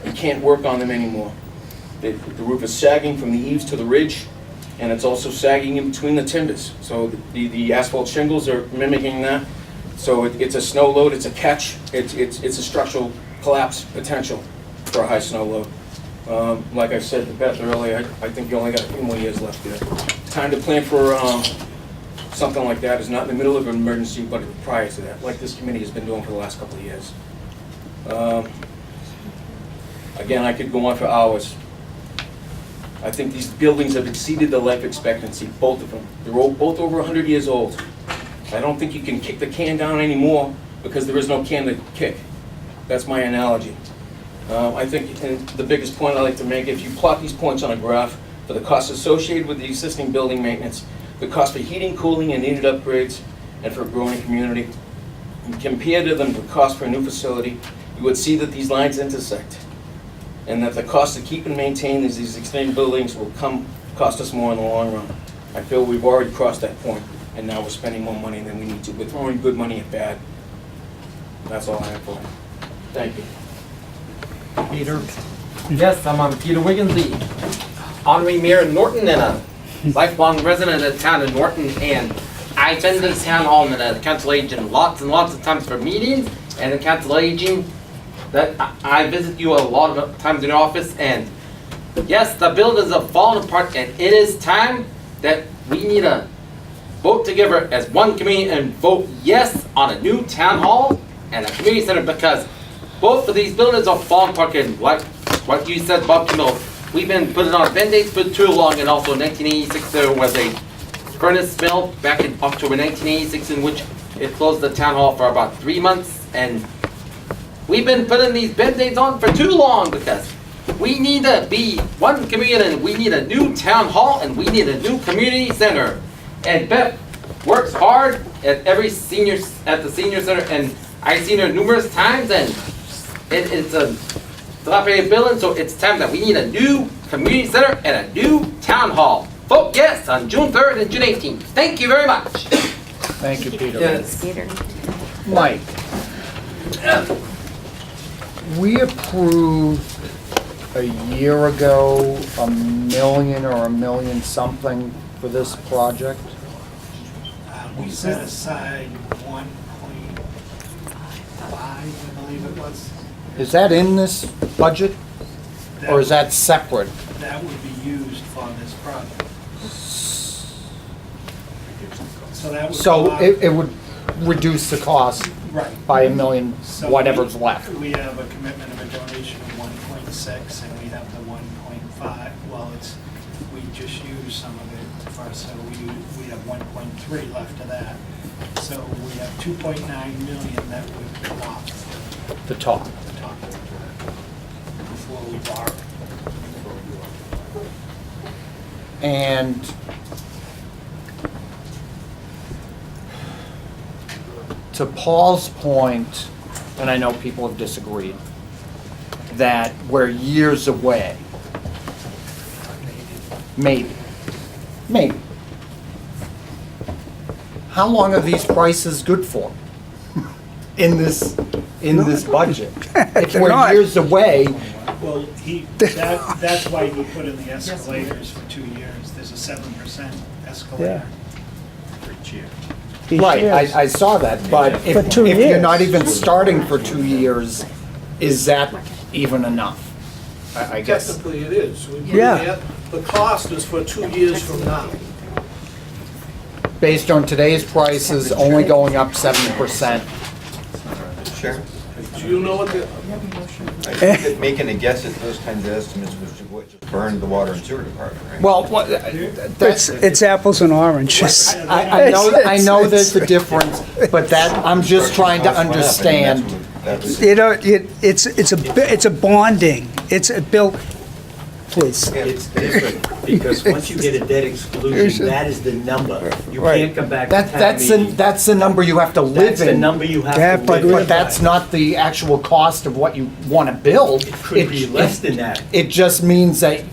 You can't work on them anymore. The roof is sagging from the eaves to the ridge, and it's also sagging in between the timbers. So the asphalt shingles are mimicking that. So it's a snow load, it's a catch, it's a structural collapse potential for a high snow load. Like I said to Beth earlier, I think you only got a few more years left there. Time to plan for something like that is not in the middle of an emergency, but prior to that, like this committee has been doing for the last couple of years. Again, I could go on for hours. I think these buildings have exceeded the life expectancy, both of them. They're both over 100 years old. I don't think you can kick the can down anymore because there is no can to kick. That's my analogy. I think the biggest point I'd like to make, if you plot these points on a graph for the costs associated with the existing building maintenance, the cost for heating, cooling, and needed upgrades, and for a growing community, and compare to them the cost for a new facility, you would see that these lines intersect, and that the cost to keep and maintain these existing buildings will cost us more in the long run. I feel we've already crossed that point, and now we're spending more money than we need to. We're throwing good money at bad. That's all I have for you. Thank you. Peter? Yes, I'm Peter Wiggins, the honorary mayor of Norton and a lifelong resident of the town of Norton. And I've been to the town hall and the council agent lots and lots of times for meetings, and the council aging that I visit you a lot of times in the office. And yes, the buildings are falling apart, and it is time that we need to vote together as one community and vote yes on a new town hall and a community center, because both of these buildings are falling apart. And like what you said, Bob Kimmel, we've been putting on Band-Aids for too long. And also in 1986 there was a furnace spill back in October 1986 in which it closed the town hall for about 3 months. And we've been putting these Band-Aids on for too long because we need to be one community, and we need a new town hall, and we need a new community center. And Beth works hard at the senior center, and I've seen her numerous times, and it's a dilapidated building, so it's time that we need a new community center and a new town hall. Vote yes on June 3rd and June 18th. Thank you very much. Thank you, Peter. Yes. Mike? We approved a year ago $1 million or $1 million something for this project. We set aside 1.5, I believe it was. Is that in this budget, or is that separate? That would be used for this project. So that would. So go out- it would reduce the cost Right. by $1 million, So whatever's left. We have a commitment of a donation of 1.6, and we have the 1.5. Well, we just used some of it for, so we have 1.3 left of that. So we have 2.9 million that would come off The top. the top before we borrow. And to Paul's point, and I know people have disagreed, that we're years away. Maybe. How long are these prices good for in this budget? If They're we're not. years away, Well, that's why we put in the escalators for 2 years. There's a 7% escalator for each year. These right, years. I saw that, but For if 2 you're years. not even starting for 2 years, is that even enough? I guess. Technically, it is. We put Yeah. The cost is for 2 years from now. Based on today's prices, only going up 7%. Sure. Do you know what the, I think that making a guess at those kinds of estimates was what just burned the water and sewer department, right? Well, It's apples and oranges. I know there's a difference, but I'm just trying to understand. You know, it's a bonding, it's a bill, please. It's different, because once you get a debt exclusion, that is the number. You can't come back to town meeting. That's the number you have to live in. That's the number you have to But live in. that's not the actual cost of what you want to build. It could be less than that. It just means that,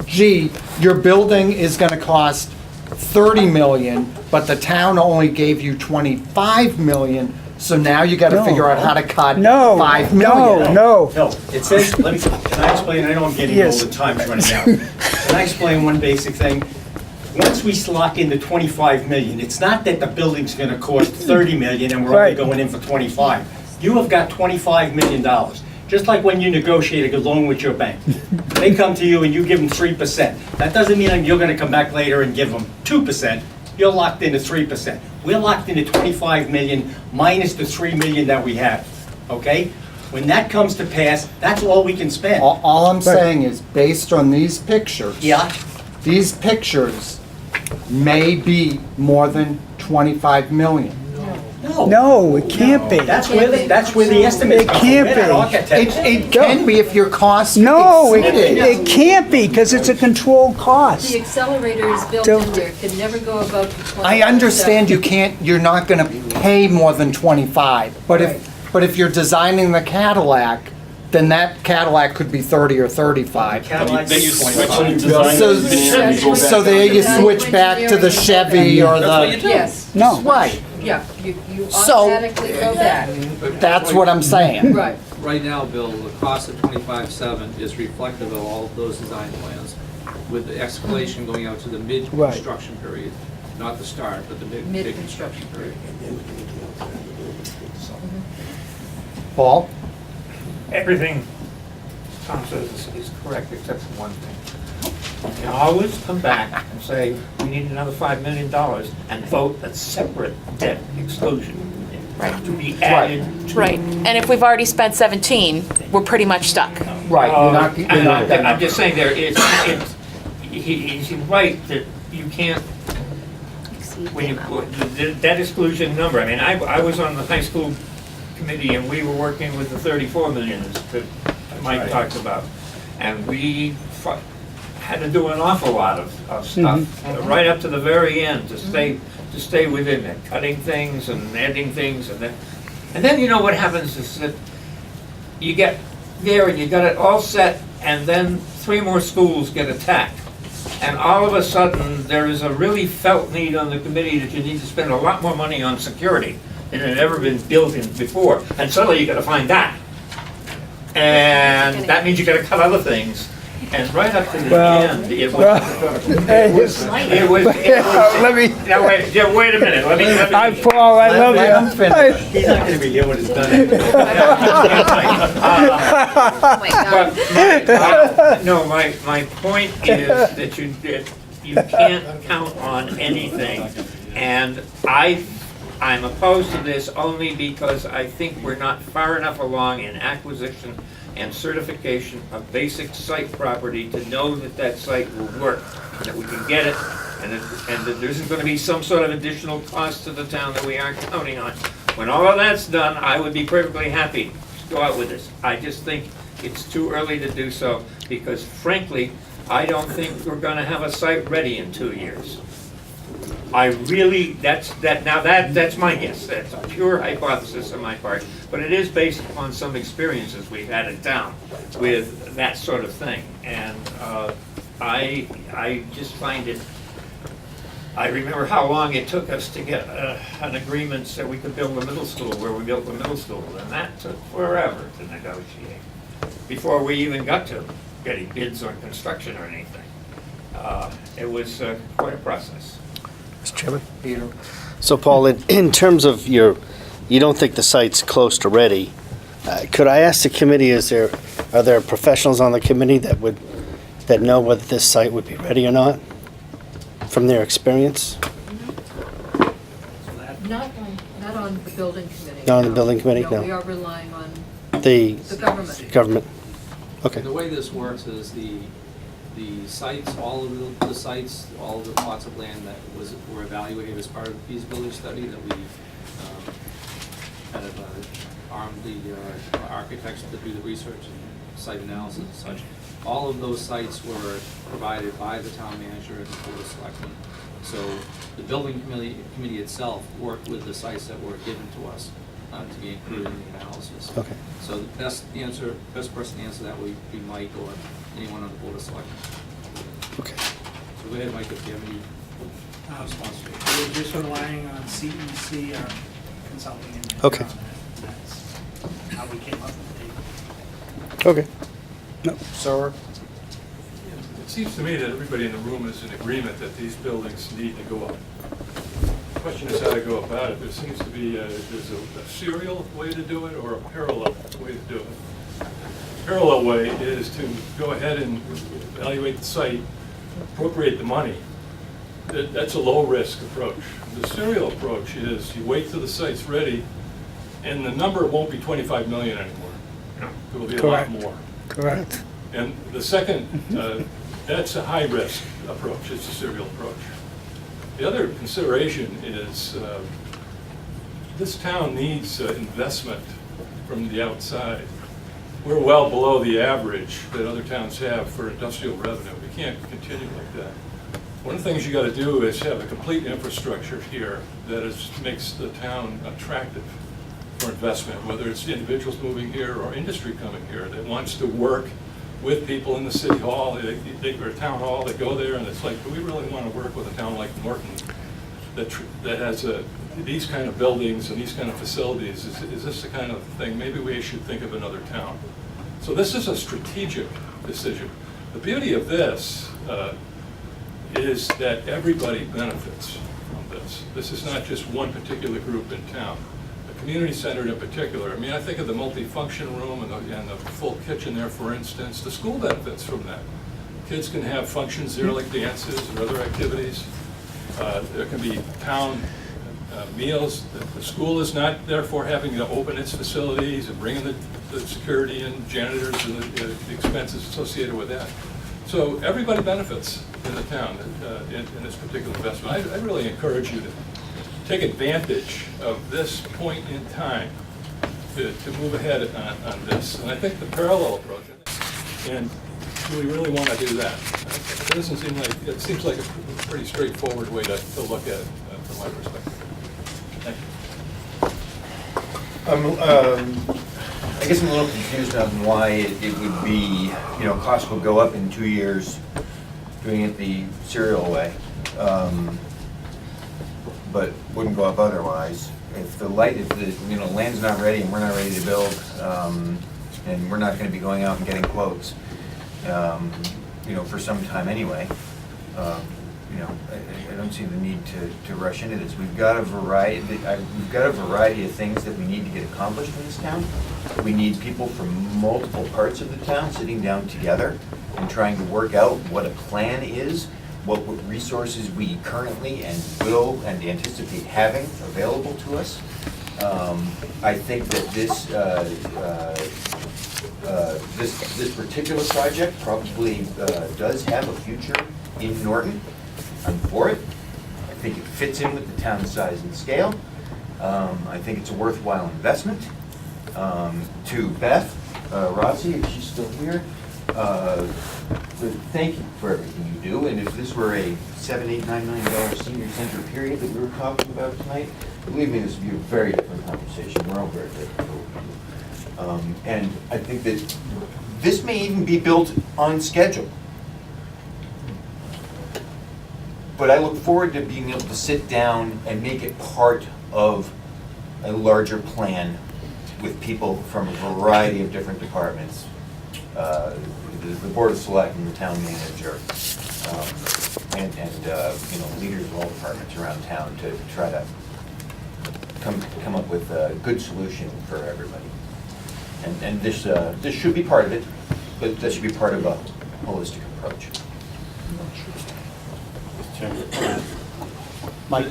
gee, your building is gonna cost 30 million, but the town only gave you 25 million, so now you gotta No. figure out how to cut No, 5 million. no. No, it says, can I explain? I know I'm getting old, Yes. the time's running out. Can I explain one basic thing? Once we lock in the 25 million, it's not that the building's gonna cost 30 million and we're only Right. going in for 25. You have got $25 million. Just like when you negotiate a loan with your bank. They come to you and you give them 3%. That doesn't mean you're gonna come back later and give them 2%. You're locked into 3%. We're locked into 25 million minus the 3 million that we have, okay? When that comes to pass, that's all we can spend. All I'm saying is, based on these pictures. Yeah? These pictures may be more than 25 million. No, it can't be. That's where the estimates It come from. can't We're not be. architects. It can be if your costs No, exceed it can't be, because it's a controlled cost. The accelerator is built in there, can never go above the 20. I understand you're not gonna pay more than 25, but if you're designing the Cadillac, then that Cadillac could be 30 or 35. Cadillac Then you is switch 25. and design So, it, and you go back so there you switch back to the Chevy or the, Yes, No. right, yeah, you So- automatically go back, that's what I'm saying. right. Right now, Bill, the cost of 25.7 is reflective of all of those design plans, with the escalation going out to the mid-construction period, not the start, but the mid-construction period. Paul? Everything Tom says is correct, except for one thing. You can always come back and say, we need another $5 million, and vote a separate debt exclusion to be added to. Right, and if we've already spent 17, we're pretty much stuck. Right, I'm just saying there, he's right that you can't, when you put the debt exclusion number, I mean, I was on the high school committee and we were working with the 34 million that Mike talked about. And we had to do an awful lot of stuff, right up to the very end to stay within it, cutting things and adding things and then you know what happens is that you get there and you got it all set and then 3 more schools get attacked. And all of a sudden, there is a really felt need on the committee that you need to spend a lot more money on security than had ever been built in before. And suddenly you gotta find that. And that means you gotta cut other things. And right up to the end, it was, Let me, now wait a minute, let me. Paul, I love you. He's not gonna be here when it's done. No, my point is that you can't count on anything. And I'm opposed to this only because I think we're not far enough along in acquisition and certification of basic site property to know that that site will work, that we can get it, and that there isn't gonna be some sort of additional cost to the town that we aren't counting on. When all of that's done, I would be perfectly happy to go out with this. I just think it's too early to do so, because frankly, I don't think we're gonna have a site ready in 2 years. I really, that's my guess, that's a pure hypothesis on my part, but it is based upon some experiences we've had in town with that sort of thing, and I just find it, I remember how long it took us to get an agreement so we could build a middle school where we built the middle school, and that took forever to negotiate, before we even got to getting bids on construction or anything. It was quite a process. Mr. Chairman? Peter. So Paul, in terms of you don't think the site's close to ready, could I ask the committee, are there professionals on the committee that know whether this site would be ready or not, from their experience? Not on the building committee. Not on the building committee, No, no. we are relying on The The government. government. Okay. And the way this works is the sites, all of the sites, all of the plots of land that were evaluated as part of the feasibility study that we kind of armed the architects to do the research and site analysis and such. All of those sites were provided by the town manager and the board of selectmen. So the building committee itself worked with the sites that were given to us to be included in the analysis. Okay. So the best person to answer that would be Mike or anyone on the board of selectmen. Okay. So go ahead, Mike, if you have any response to it. We're just relying on CEC, our consulting engineer. Okay. on that. That's how we came up with the date. Okay. Sir? It seems to me that everybody in the room is in agreement that these buildings need to go up. The question is how to go about it. There seems to be there's a serial way to do it or a parallel way to do it. The parallel way is to go ahead and evaluate the site, appropriate the money. That's a low-risk approach. The serial approach is you wait till the site's ready, and the number won't be 25 million anymore. It will be a lot Correct. more. Correct. And the second, that's a high-risk approach, it's a serial approach. The other consideration is this town needs investment from the outside. We're well below the average that other towns have for industrial revenue. We can't continue like that. One of the things you got to do is have a complete infrastructure here that makes the town attractive for investment, whether it's individuals moving here or industry coming here that wants to work with people in the city hall, or town hall, that go there and it's like, do we really want to work with a town like Norton that has these kind of buildings and these kind of facilities? Is this the kind of thing, maybe we should think of another town? So this is a strategic decision. The beauty of this is that everybody benefits from this. This is not just one particular group in town. Community centered in particular. I mean, I think of the multifunction room and the full kitchen there, for instance. The school benefits from that. Kids can have functions there like dances or other activities. There can be town meals. The school is not therefore having to open its facilities and bring in the security and janitors and the expenses associated with that. So everybody benefits in the town in this particular investment. I really encourage you to take advantage of this point in time to move ahead on this. And I think the parallel approach, and do we really want to do that? It doesn't seem like, it seems like a pretty straightforward way to look at it from my perspective. Thank you. I guess I'm a little confused on why it would be, costs would go up in 2 years doing it the serial way. But wouldn't go up otherwise. If the land's not ready and we're not ready to build, and we're not gonna be going out and getting quotes, for some time anyway, I don't see the need to rush into this. We've got a variety of things that we need to get accomplished in this town. We need people from multiple parts of the town sitting down together and trying to work out what a plan is, what resources we currently and will and anticipate having available to us. I think that this particular project probably does have a future in Norton. I'm for it. I think it fits in with the town size and scale. I think it's a worthwhile investment. To Beth Rossi, if she's still here, thank you for everything you do. And if this were a $7, $8, $9 million senior center period that we were talking about tonight, believe me, this would be a very different conversation. We're all very different. And I think that this may even be built on schedule. But I look forward to being able to sit down and make it part of a larger plan with people from a variety of different departments. The Board of Selectmen, the town manager, and leaders of all departments around town to try to come up with a good solution for everybody. And this should be part of it, but this should be part of a holistic approach. Mike?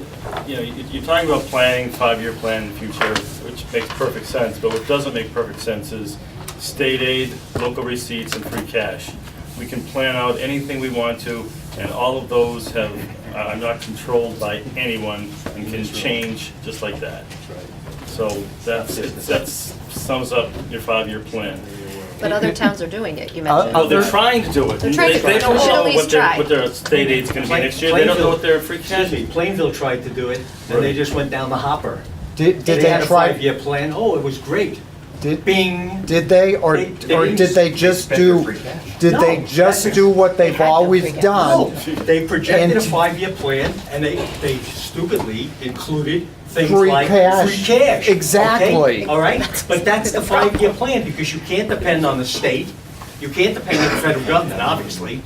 You know, you're talking about planning, 5-year plan in the future, which makes perfect sense, but what doesn't make perfect sense is state aid, local receipts, and free cash. We can plan out anything we want to, and all of those have, are not controlled by anyone and can change just like that. So that sums up your 5-year plan. But other towns are doing it, you mentioned. Well, they're trying to do it. They're trying to do it. They don't We should at know least what their state aid's gonna be next year. They don't know what their free cash. Excuse me, Plainville tried to do it, and they just went down the hopper. Did They they had a try, 5-year plan, oh, it was great. Bing. did they, or did they just do, did they No, just that's- do what they've always No, done? they projected a And- 5-year plan, and they stupidly included things Free like cash. free cash. okay? Exactly. All right, but that's the 5-year plan, because you can't depend on the state, you can't depend on the federal government, obviously,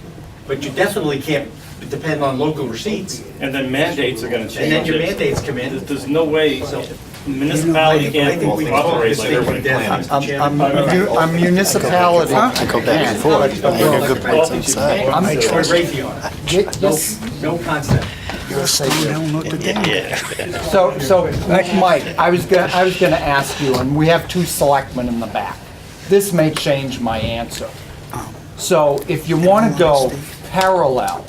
but you definitely can't depend on local receipts. And then mandates are gonna change. And then your it. mandates come in. There's no way, municipality can't operate like everybody plans. A municipality. I go back and forth. I hear good points inside. I'm Raytheon. Yes. No concept. So, Mike, I was gonna ask you, and we have 2 selectmen in the back. This may change my answer. So if you wanna go parallel,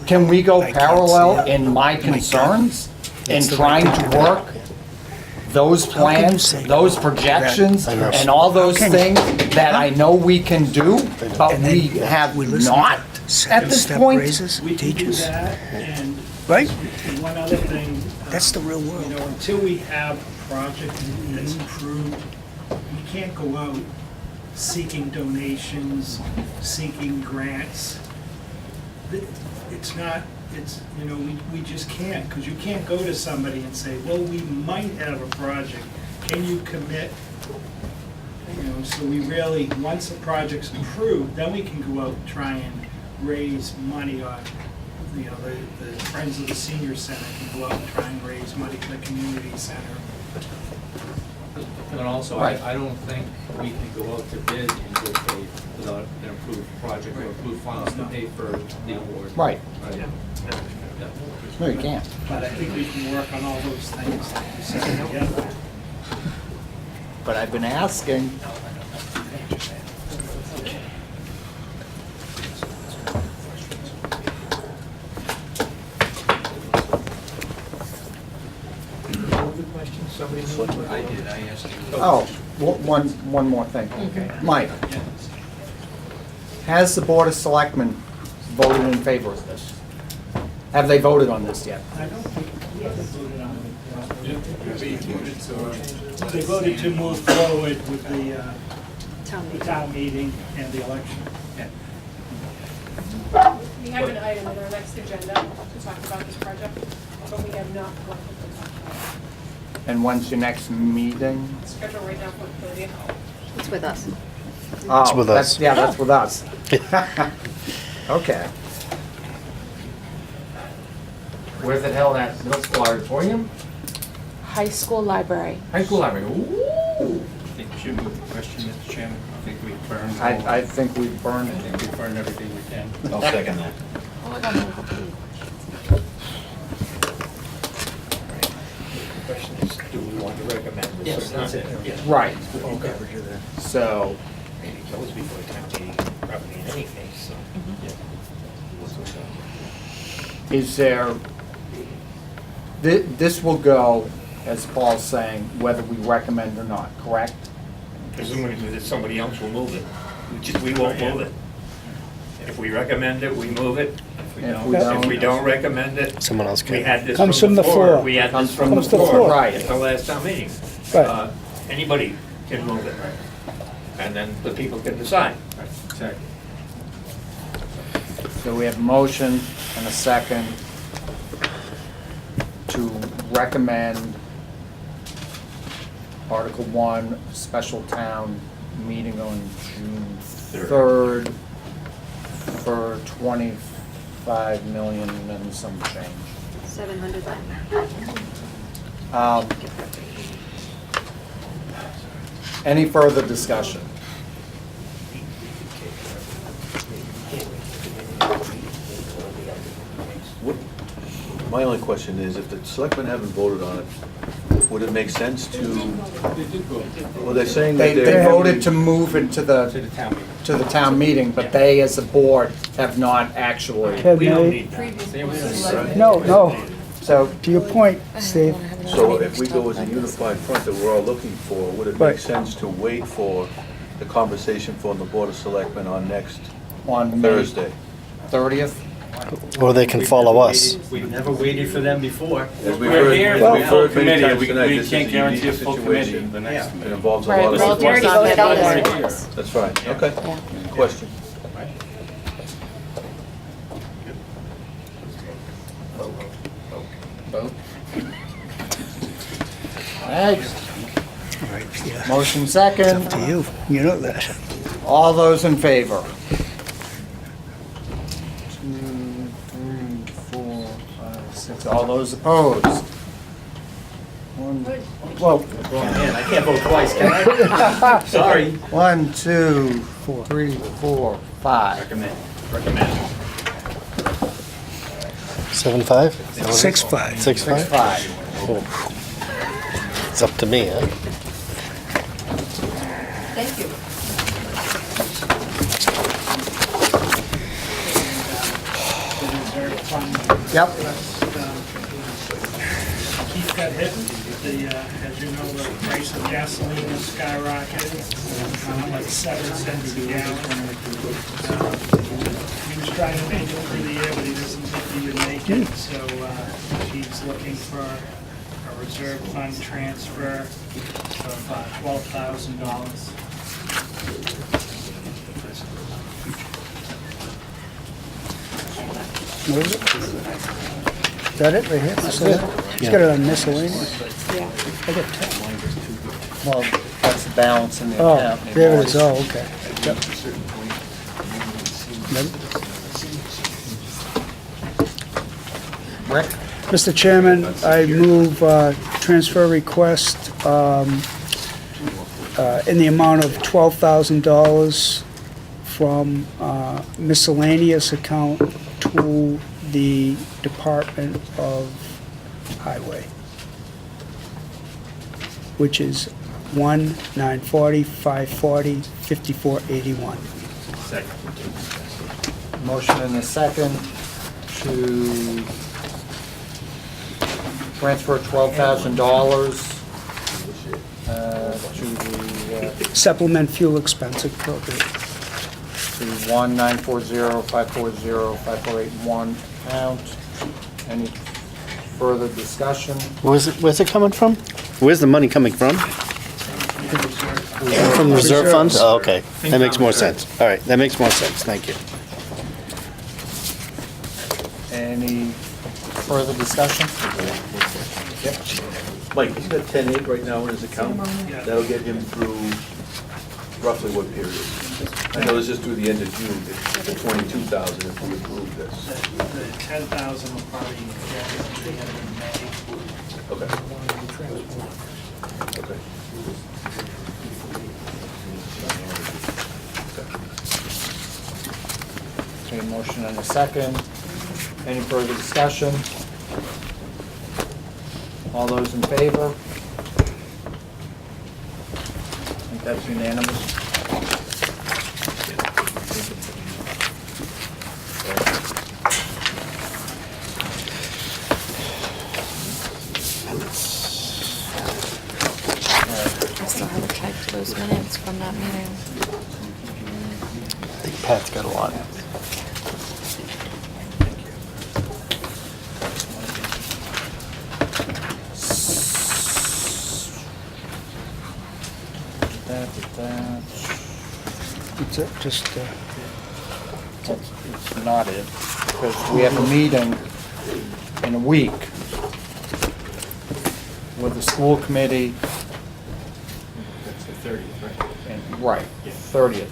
can we go parallel in my concerns in trying to work those plans, those projections, and all those things that I know we can do, but we have not at this point? We can do that, and Right? one other thing. That's the real world. You know, until we have a project that's approved, we can't go out seeking donations, seeking grants. It's not, you know, we just can't, because you can't go to somebody and say, well, we might have a project, can you commit? You know, so we really, once a project's approved, then we can go out and try and raise money on, you know, the Friends of the Senior Center can go out and try and raise money for the community center. And also, Right. I don't think we can go out to bid in good faith without an approved project or approved funds to pay for the award. Right. Right. Yeah. No, you can't. But I think we can work on all those things that you said together. But I've been asking. I did, I asked you. Oh, one more thing. Mike, has the Board of Selectmen voted in favor of this? Have they voted on this yet? I don't think they voted on it. They voted to move forward with the town meeting and the election. We have an item in our next agenda to talk about this project, but we have not collected the talk about And when's your next meeting? it. It's scheduled right now for the 30th. It's with us. Oh, It's with us. Yeah, that's with us. Okay. Where's it held at? Middle school auditorium? High school library. High school library? Ooh. I think we should move the question, Mr. Chairman. I think we've burned. I think we've burned I it. think we've burned everything we can. I'll second that. The question is, do we want to recommend this? Yes, that's it. Yeah. Right. Okay. So, Maybe it goes before town meeting, probably in any case, so. is there, this will go, as Paul's saying, whether we recommend or not, correct? Presumably that somebody else will move it. We won't move it. If we recommend it, we move it. If we don't recommend it, Someone else we can. had this Comes from from the before. floor. We had Comes this from from the before. floor. Right. At the last town meeting. Right. Anybody can move it. And then the people can decide. Exactly. So we have a motion and a second to recommend Article 1, special town meeting on June 3rd for 25 million and some change. 700. Any further discussion? My only question is, if the selectmen haven't voted on it, would it make sense to, well, they're saying that They they're. voted to move it to the town meeting, but they, as a board, have not actually. Kevin, We don't I- need that. No, So, to your point, Steve, So if we go as a unified front that we're all looking for, would it Right. make sense to wait for the conversation from the Board of Selectmen on next on May Thursday? 30th? Or they can follow us. We've never waited for them before. As we've We're heard- here, as we're we've full heard many committee, times we tonight, this is can't a guarantee a unique full committee situation. the next It meeting. involves a Right, lot we of. already voted on this. That's right, okay. Question. Right. Motion second. to you, you know that. All those in favor? 2, 3, 4, 5, 6. All those opposed? One, whoa. Oh, man, I can't vote twice, can I? Sorry. 1, 2, 3, 4, 5. Recommend. 7-5? 6-5. 6-5? 5. It's up to me, huh? Thank you. Yep. Keith got hit. As you know, the price of gasoline has skyrocketed, like 7 cents a gallon. He was trying to make it through the year, but he doesn't think he would make it, so he's looking for a reserve fund transfer of $12,000. What is it? Is that it right here? He's got it on miscellaneous. Yeah. I got 10. Well, that's the balance in the Oh, account. there it is, oh, okay. Yep. Rick? Mr. Chairman, I move transfer request in the amount of $12,000 from miscellaneous account to the Department of Highway, which is 1-940-540-5481. Second. Motion and a second to transfer $12,000 to the, Supplement fuel expense appropriate. to 1-940-540-5481 account. Any further discussion? Where's it coming from? Where's the money coming from? From the reserve funds? Oh, okay. That makes more sense. All right, that makes more sense. Thank you. Any further discussion? Mike, he's got 10.8 right now in his account. That'll get him through roughly what period? I know this is through the end of June, the 22,000 if we approve this. The 10,000 will probably get to the end of May. Okay. Okay. Okay, motion and a second. Any further discussion? All those in favor? I think that's unanimous. I still haven't typed those minutes from that meeting. I think Pat's got a lot. That's it, just, It's not it, because we have a meeting in a week with the school committee. That's the 30th, right? And, right, 30th.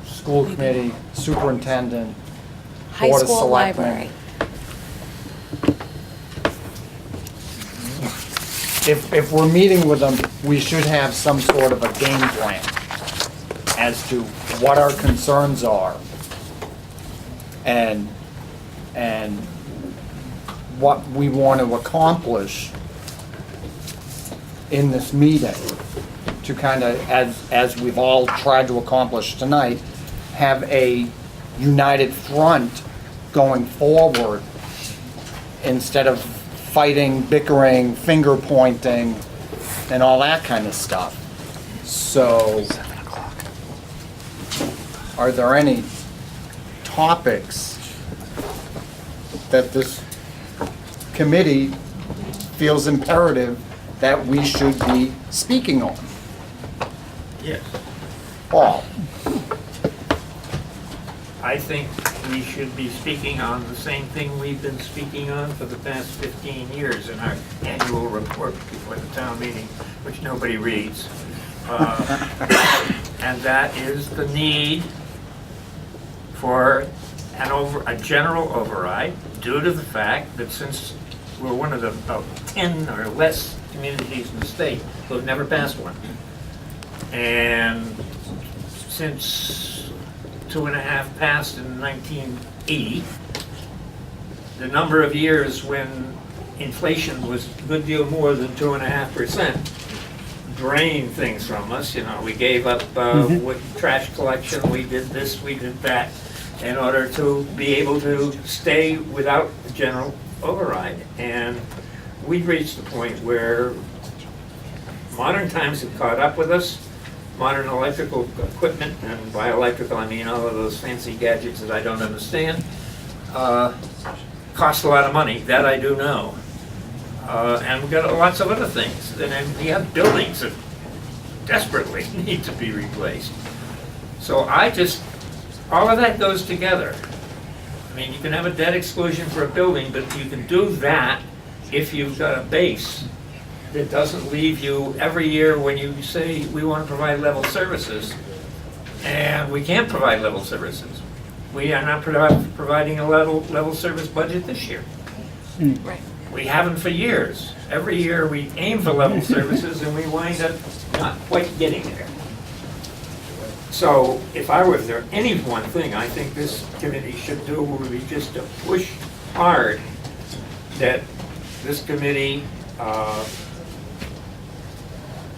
School committee, superintendent, High Board of school Selectmen. library. If we're meeting with them, we should have some sort of a game plan as to what our concerns are. And what we want to accomplish in this meeting, to kind of, as we've all tried to accomplish tonight, have a united front going forward instead of fighting, bickering, finger pointing, and all that kind of stuff. So, are there any topics that this committee feels imperative that we should be speaking on? Yes. Paul? I think we should be speaking on the same thing we've been speaking on for the past 15 years in our annual report before the town meeting, which nobody reads. And that is the need for a general override due to the fact that since we're one of the about 10 or less communities in the state who have never passed one. And since 2.5 passed in 1980, the number of years when inflation was a good deal more than 2.5% drained things from us. You know, we gave up with trash collection, we did this, we did that, in order to be able to stay without the general override. And we've reached the point where modern times have caught up with us. Modern electrical equipment, and by electrical I mean all of those fancy gadgets that I don't understand, cost a lot of money, that I do know. And we've got lots of other things. And then we have buildings that desperately need to be replaced. So all of that goes together. I mean, you can have a debt exclusion for a building, but you can do that if you've got a base that doesn't leave you every year when you say we want to provide level services, and we can't provide level services. We are not providing a level service budget this year. Right. We haven't for years. Every year we aim for level services and we wind up not quite getting there. So if there any one thing I think this committee should do would be just to push hard that this committee,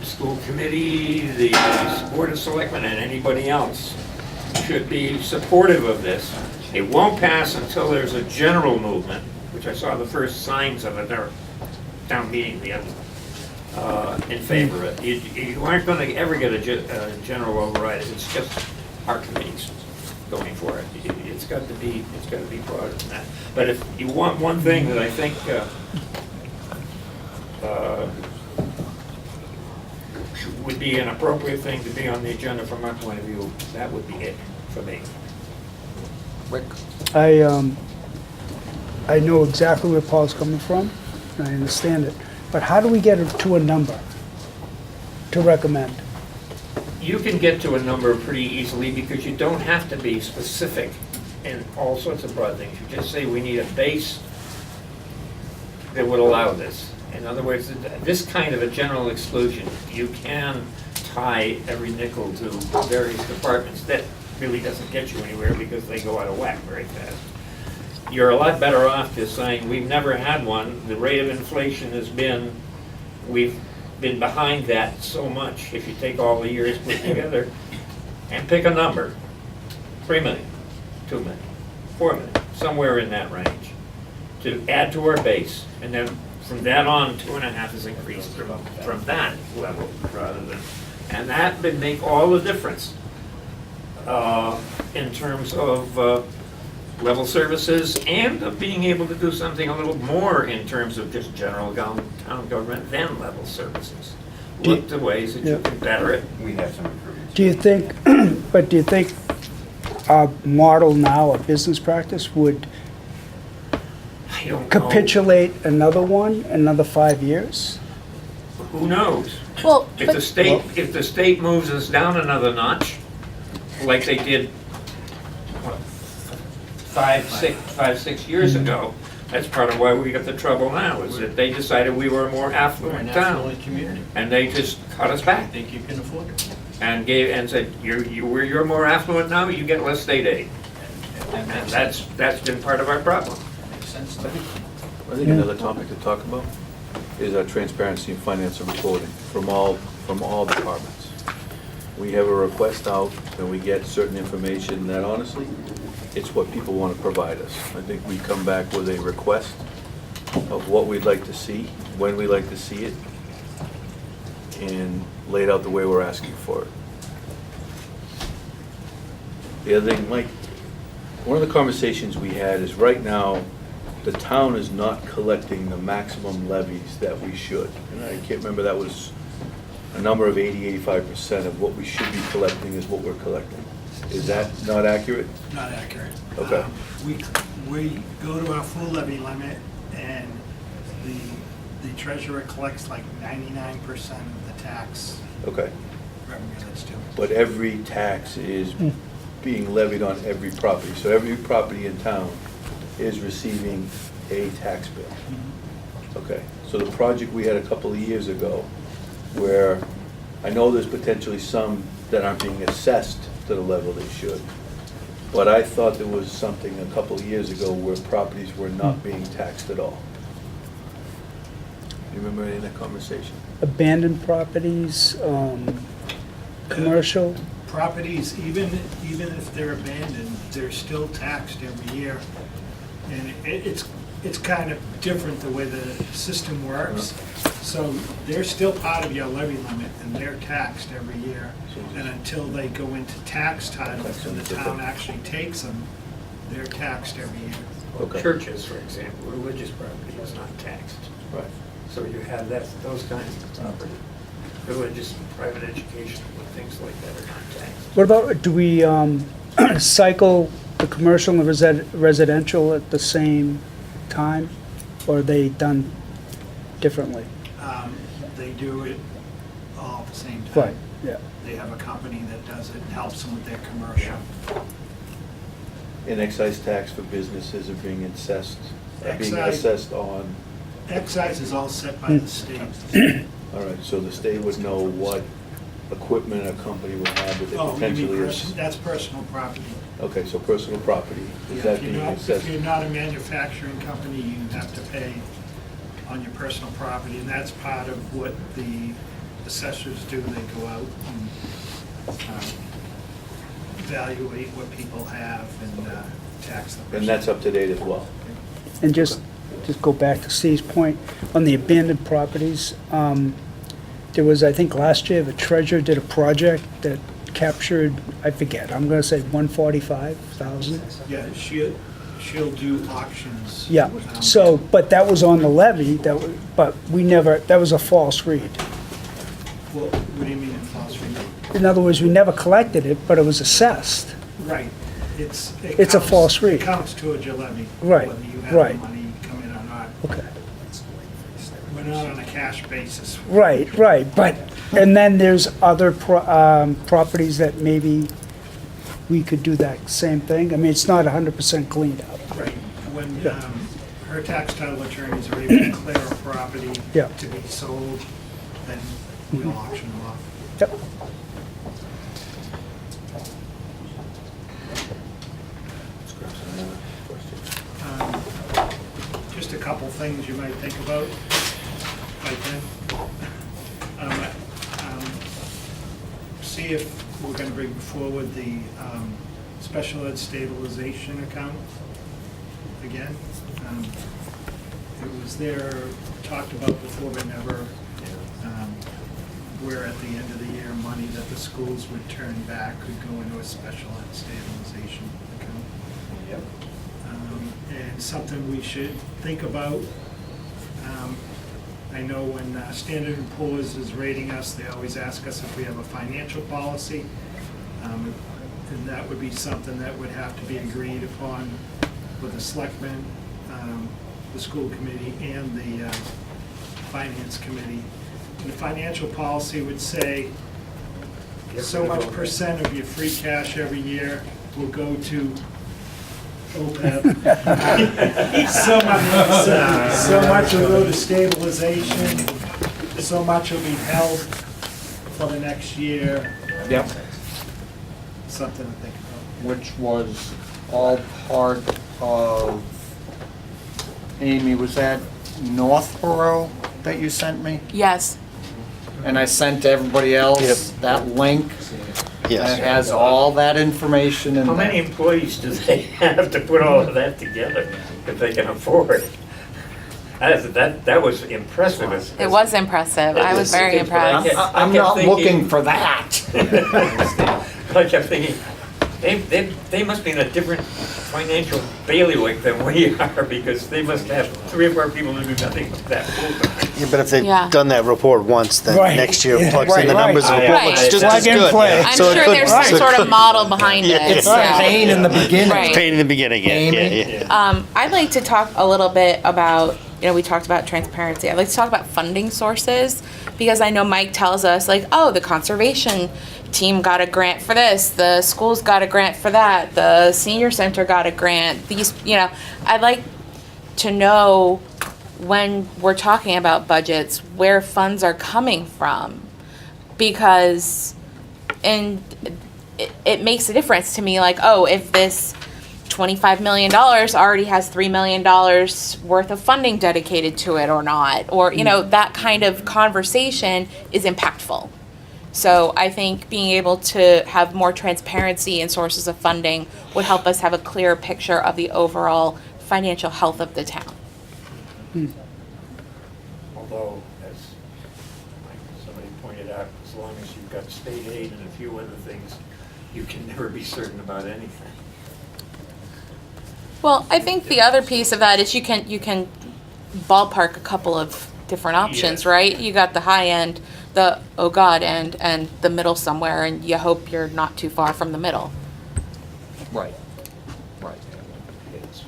school committee, the Board of Selectmen, and anybody else should be supportive of this. It won't pass until there's a general movement, which I saw the first signs of at our town meeting the other, in favor of it. You aren't going to ever get a general override if it's just our committees going for it. It's got to be broader than that. But if you want one thing that I think would be an appropriate thing to be on the agenda from my point of view, that would be it for me. Rick? I know exactly where Paul's coming from, and I understand it. But how do we get it to a number to recommend? You can get to a number pretty easily because you don't have to be specific in all sorts of broad things. You just say we need a base that would allow this. In other words, this kind of a general exclusion, you can tie every nickel to various departments. That really doesn't get you anywhere because they go out of whack very fast. You're a lot better off just saying, we've never had one. The rate of inflation has been, we've been behind that so much, if you take all the years put together, and pick a number. 3 million, 2 million, 4 million, somewhere in that range, to add to our base. And then from that on, 2.5 is increased from that level rather than, and that would make all the difference in terms of level services and of being able to do something a little more in terms of just general town government than level services. Look to ways that you can better it. We have some improvements. Do you think, but do you think our model now, our business practice, would I don't know. capitulate another 5 years? Who knows? Well, If the state moves us down another notch, like they did, what, 5-6 years ago, that's part of why we got the trouble now, is that they decided we were a more affluent town. community. And they just cut us back Think you can afford it. and said, you're more affluent now, you get less state aid. And that's been part of our problem. Makes sense to me. I think another topic to talk about is our transparency and financial reporting from all departments. We have a request out, and we get certain information that honestly, it's what people want to provide us. I think we come back with a request of what we'd like to see, when we'd like to see it, and laid out the way we're asking for it. The other thing, Mike, one of the conversations we had is right now, the town is not collecting the maximum levies that we should. And I can't remember, that was a number of 80-85% of what we should be collecting is what we're collecting. Is that not accurate? Not accurate. Okay. We go to our full levy limit, and the treasurer collects like 99% of the tax Okay. revenue that's due. But every tax is being levied on every property. So every property in town is receiving a tax bill. Okay, so the project we had a couple of years ago, where I know there's potentially some that aren't being assessed to the level they should, but I thought there was something a couple of years ago where properties were not being taxed at all. You remember any of that conversation? Abandoned properties, commercial. Properties, even if they're abandoned, they're still taxed every year. And it's kind of different the way the system works. So they're still part of your levy limit, and they're taxed every year. And until they go into tax titles and the town actually takes them, they're taxed every year. Okay. Churches, for example, religious property is not taxed. Right. So you have those kinds of property. Religious and private education, things like that are not taxed. What about, do we cycle the commercial and residential at the same time? Or are they done differently? They do it all at the same time. Right, yeah. They have a company that does it and helps them with their commercial. And excise tax for businesses are being assessed on? Excise is all set by the state. All right, so the state would know what equipment a company would have that they Oh, you mean potentially is. that's personal property. Okay, so personal property, is Yeah, that if you're being not- assessed? If you're not a manufacturing company, you have to pay on your personal property, and that's part of what the assessors do. They go out and evaluate what people have and tax them. And that's up to date as well? And just go back to Steve's point, on the abandoned properties, there was, I think last year, the treasurer did a project that captured, I forget, I'm gonna say 145,000. Yeah, she'll do auctions. Yeah, so, but that was on the levy, but we never, that was a false read. Well, what do you mean in false read? In other words, we never collected it, but it was assessed. Right. It's a counts- false read. It counts towards your levy. Right, Whether you have right. the money come in or not. Okay. We're not on a cash basis. Right, but, and then there's other properties that maybe we could do that same thing. I mean, it's not 100% cleaned up. Right. When her tax title attorneys are able to clear a property Yeah. to be sold, then we'll auction them off. Yep. Just a couple things you might think about, if I can. See if we're gonna bring forward the special ed stabilization account again. It was there, talked about before, but never, where at the end of the year, money that the schools would turn back could go into a special ed stabilization account. Yep. And something we should think about. I know when Standard & Poor's is rating us, they always ask us if we have a financial policy. And that would be something that would have to be agreed upon with the selectmen, the school committee, and the finance committee. And the financial policy would say, so much percent of your free cash every year will go to OPEB. So much will go to stabilization, so much will be held for the next year. Yep. Something to think about. Which was all part of Amy, was that Northborough that you sent me? Yes. And I sent to everybody else that link? Yes. That has all that information in How there. many employees do they have to put all of that together if they can afford it? That was impressive. It was impressive. I was very impressed. I'm not looking for that. I kept thinking, they must be in a different financial bailiwick than we are, because they must have 3 or 4 people who do nothing but that full-time. Yeah, but if they've Yeah. done that report once, then Right. next year Yeah. plugs in the Right. numbers of the Right. report looks Right. just Plug as and good. play. I'm So it sure could- there's some so it sort of could- model behind it. It's the pain in the beginning. Right. Pain in the beginning, yeah, Amy? yeah. I'd like to talk a little bit about, we talked about transparency. I'd like to talk about funding sources, because I know Mike tells us, like, oh, the conservation team got a grant for this, the schools got a grant for that, the senior center got a grant. These, I'd like to know, when we're talking about budgets, where funds are coming from, because it makes a difference to me, like, oh, if this $25 million already has $3 million worth of funding dedicated to it or not, or, that kind of conversation is impactful. So I think being able to have more transparency in sources of funding would help us have a clearer picture of the overall financial health of the town. Although, as somebody pointed out, as long as you've got state aid and a few other things, you can never be certain about anything. Well, I think the other piece of that is you can ballpark a couple of different options, Yes. right? You got the high end, the oh god end, and the middle somewhere, and you hope you're not too far from the middle. Right. Right. That's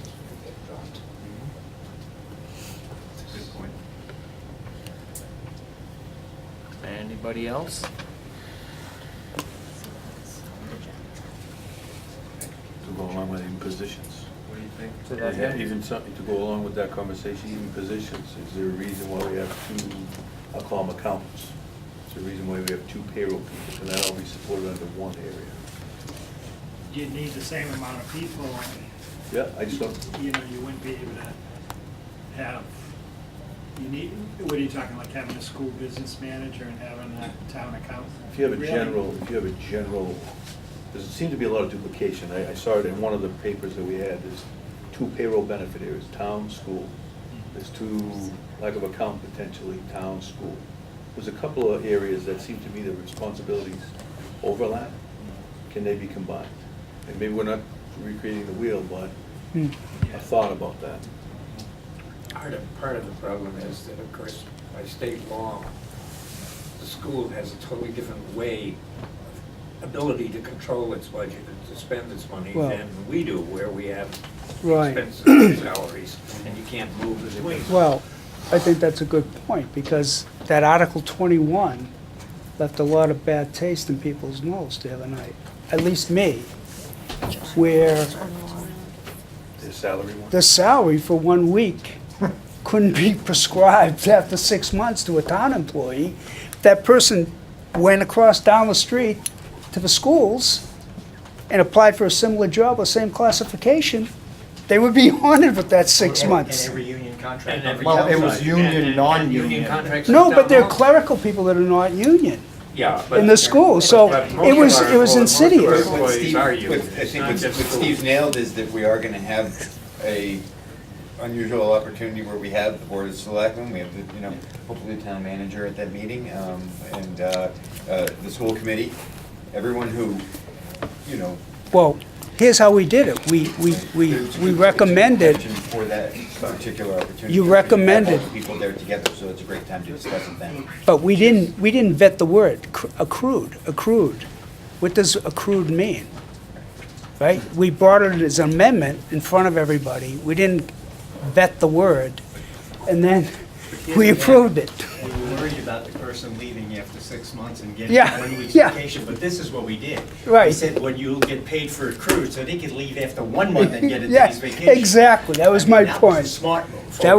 a good point. Anybody else? To go along with even positions. What do you think? Yeah, even something to go along with that conversation, even positions. Is there a reason why we have 2, I'll call them accountants? Is there a reason why we have 2 payroll people? Can that all be supported under one area? You need the same amount of people, Yeah, I just don't, you wouldn't be able to have, what are you talking, like having a school business manager and having a town accountant? if you have a Really? general, there seems to be a lot of duplication. I saw it in one of the papers that we had. There's 2 payroll benefit areas, town, school. There's 2, lack of account potentially, town, school. There's a couple of areas that seem to me the responsibilities overlap. Can they be combined? And maybe we're not recreating the wheel, but a thought about that. Part of the problem is that, of course, by state law, the school has a totally different ability to control its budget and to spend its money Well- than we do, where we have Right. expenses and salaries, and you can't move between. Well, I think that's a good point, because that Article 21 left a lot of bad taste in people's mouths the other night, at least me, where Their salary one. the salary for 1 week couldn't be prescribed after 6 months to a town employee. That person went across down the street to the schools and applied for a similar job or same classification, they would be honored with that 6 months. And every union contract. And every Well, it town was side. union, And non-union. union contracts. No, with but town they're hall. clerical people that are not union Yeah, but. in the schools, so but most it of was, our it was employees- most of our insidious. employees are union. I It's think not what just schools. Steve's nailed is that we are gonna have a unusual opportunity where we have the Board of Selectmen, we have the, hopefully the town manager at that meeting, and the school committee, everyone who, Well, here's how we did it. We recommended, for that particular opportunity. You recommended- All the people there together, so it's a great time to discuss it then. but we didn't vet the word, accrued. What does accrued mean? Right? We brought it as an amendment in front of everybody. We didn't vet the word, and then we approved it. We were worried about the person leaving after 6 months and getting Yeah, 1 week's yeah. vacation, but this is what we did. Right. We said, well, you'll get paid for accrued, so they could leave after 1 month and get a Yeah, day's vacation. exactly. That was my That was a point. smart move. That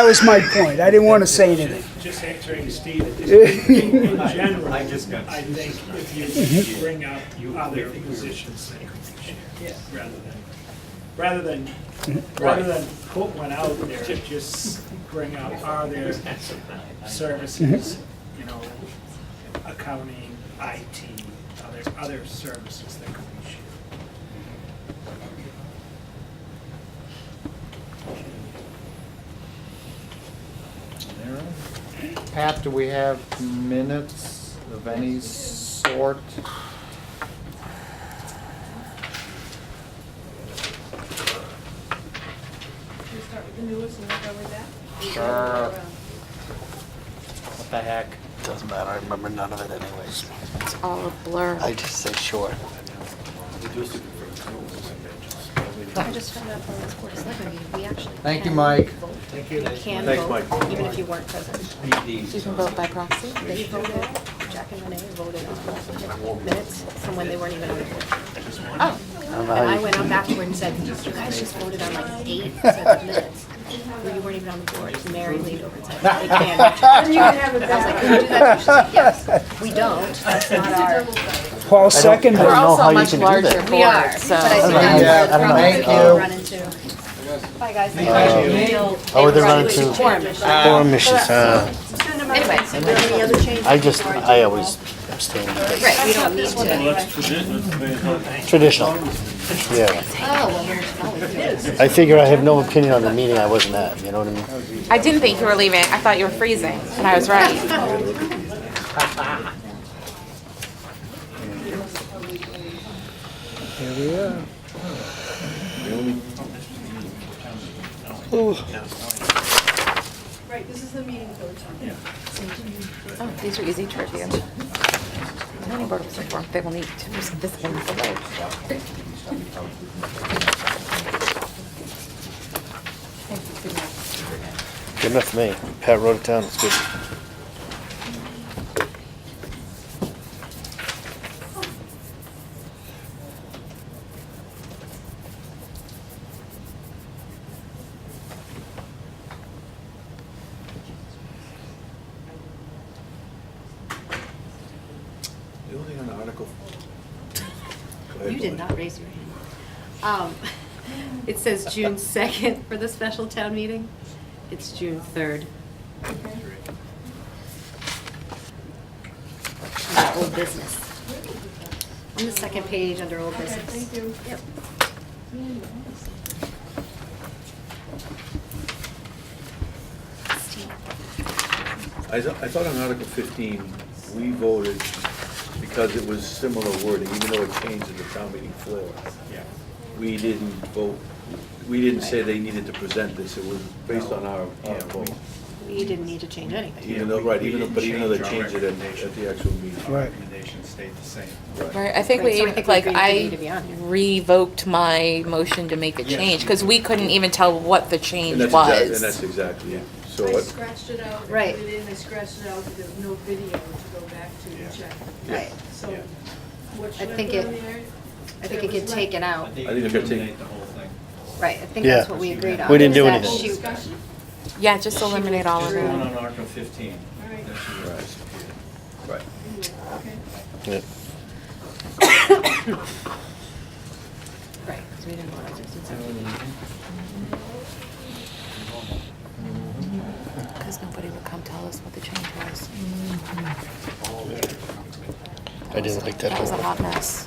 was my point. I didn't want to say anything. Just answering Steve, in general, I just got- I think if you bring up other positions, rather than rather than put one out there, just bring up, are there services, you know, accounting, IT, other services that could be shared. Pat, do we have minutes of any sort? Should we start with the newest and work our way back? Sure. What the heck? Doesn't matter, I remember none of it anyways. It's all a blur. I just say sure. I just found out from this Board of Selectmen meeting, we actually Thank you, can Mike. vote. Thank you. We can Thanks, vote, Mike. even if you weren't present. You can vote by proxy. They voted, Jack and Renee voted on minutes from when they weren't even on the board. Oh, And I went up afterward and said, you guys just voted on like 8 sets of minutes, where you weren't even on the board. And Mary leaned over and said, they can't. And you can have it I was like, back. can you do that? She said, yes, we don't, that's not our. Paul second. we're also a much larger We are, board, but so. I think Yeah, that's I don't know. probably Thank what we'll you. run into. Bye, guys. Oh, they're running to Quorum issues. quorum issues. Anyway, are there any other changes? I always abstain. Right, we don't need Well, to. that's tradition. Traditional, yeah. Oh, well, we're. I figure I have no opinion on the meeting I wasn't at, you know what I mean? I didn't think you were leaving. I thought you were freezing, and I was right. Here we are. Right, this is the meeting code. Oh, these are easy to review. Zoning board of reform, they will need to present this one below. Good enough for me. Pat wrote it down, it's good. The only thing on the article. Go ahead, You did Bonnie. not raise your hand. It says June 2nd for the special town meeting. It's June 3rd. Under old business. On the second page under old business. Thank you. Yep. I thought on Article 15, we voted because it was similar wording, even though it changed at the town meeting floor. Yeah. We didn't vote, we didn't say they needed to present this, it was based on our vote. We didn't need to change anything. Even though, right, even though, but even though they Our changed it recommendation. at the actual meeting. Right. Recommendation stayed the same. Right, I think Right, so I we, think we like, agreed they need to be I on here. revoked my motion to make a Yes, change, you because did. we couldn't even tell what the change And was. that's exactly it. So I what, scratched it out, I Right. put it in, I scratched it out, because there was no video to go back to and check. Right. So, Yeah. what I should I think put it- in there? I think That it was get left. taken out. I think it got taken. Eliminate the whole thing. Right, I think Yeah. that's what we agreed on. We didn't do That anything. she- Discussion? Yeah, just eliminate all of Just the one it. on Article 15. All right. That should have disappeared. right. Okay. Yeah. Right, because we didn't want to do something. Because nobody would come tell us what the change was. I didn't like that That was a whole, hot mess.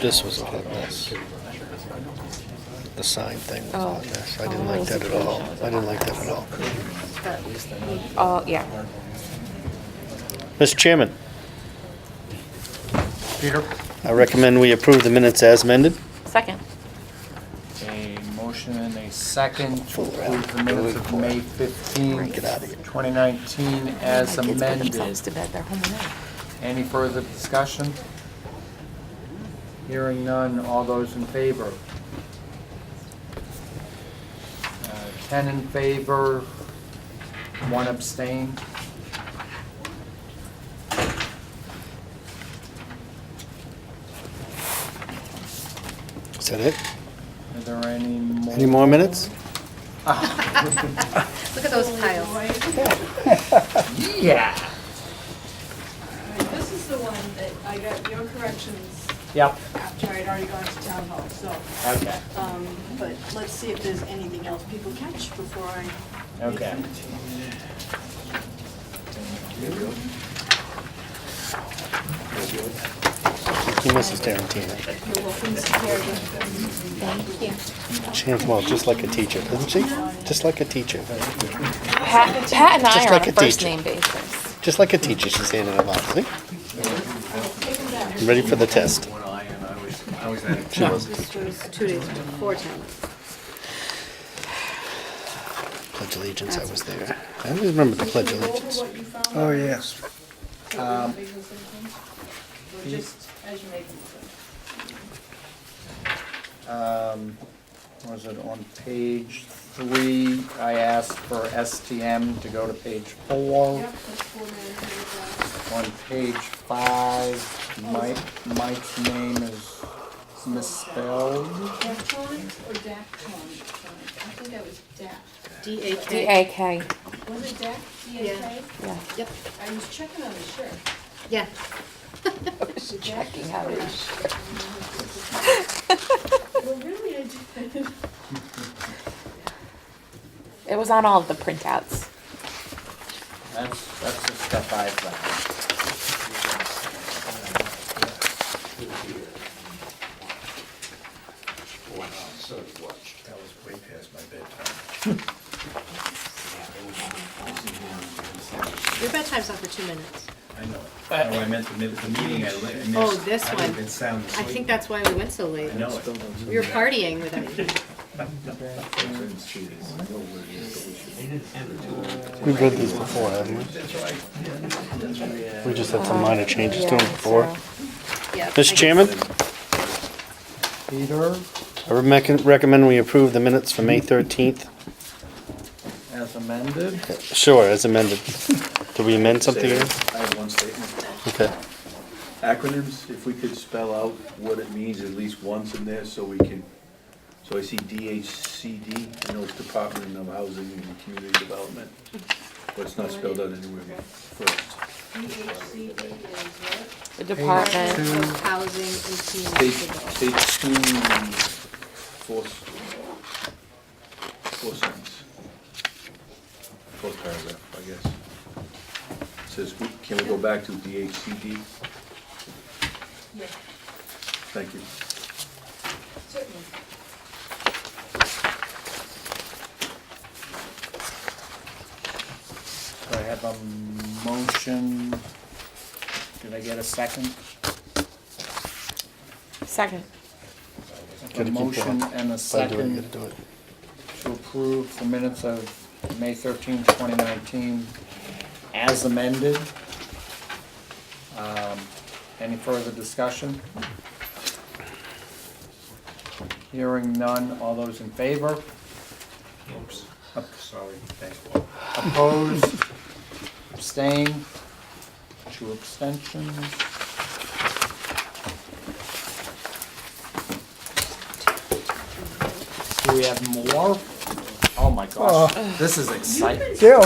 this was a hot mess. The sign thing was a hot Oh. mess. I didn't like that at all. I didn't like that at all. Oh, yeah. Mr. Chairman, Peter? I recommend we approve the minutes as amended. Second. A motion and a second to approve the minutes of May 15th, 2019 as My kids put amended. themselves to bed, they're home now. Any further discussion? Hearing none, all those in favor? 10 in favor, 1 abstain. Is that it? Are there any more? Any more minutes? Look at those piles. Yeah. All right, this is the one that I got your corrections Yep, after I'd already gone to town hall, so. okay, But let's see if there's anything else people catch before I. okay. Thank you, Mrs. Tarantino. You're welcome to care Thank you. She hands them out just like a teacher, doesn't she? Just like a teacher. Pat and I Just are like on a a first teacher. name basis. Just like a teacher, she's handing them out, see? I'm ready for the test. She was. This was 2 days before town. Pledge allegiance, I was there. I always remember the pledge allegiance. Oh, yes. Or just as you make them. Was it on page 3, I asked for STM to go to page 4. Yep, that's 4 minutes. On page 5, Mike's name is misspelled. Dactonic or dactonic? I think that was DAC. D-A-K. Was it DAC? D-A-K? Yeah. Yep. I was checking on the shirt. Yeah. Checking out his shirt. Well, really, I did. It was on all of the printouts. That's the stuff I found. That was way past my bedtime. Your bedtime's not for 2 minutes. I know. No, I meant the meeting I missed. Oh, this I one. haven't been sound I asleep. think that's why we went so late. I know it. We were partying with everything. We've read these before, haven't we? We just had some minor changes to them before. Yeah. Mr. Chairman, Peter, I recommend we approve the minutes for May 13th. as amended. Sure, as amended. Do we amend something here? I have one statement. Okay. Acronyms, if we could spell out what it means at least once in there so we can, so I see DHCD, I know it's Department of Housing and Community Development, but it's not spelled out anywhere first. DHCD is what? The Department Of Housing and Community State Development. 2, four sentence. Fourth paragraph, I guess. It says, can we go back to DHCD? Yeah, Thank you. certainly. So I have a motion. Did I get a second? second. A Gotta keep motion going. and a If I do it, you second gotta do it. to approve the minutes of May 13, 2019 as amended. Any further discussion? Hearing none, all those in favor? Oops, sorry, thanks, Paul. Opposed? Abstain? 2 abstentions. Do we have more? Oh my gosh, this is exciting. Gil,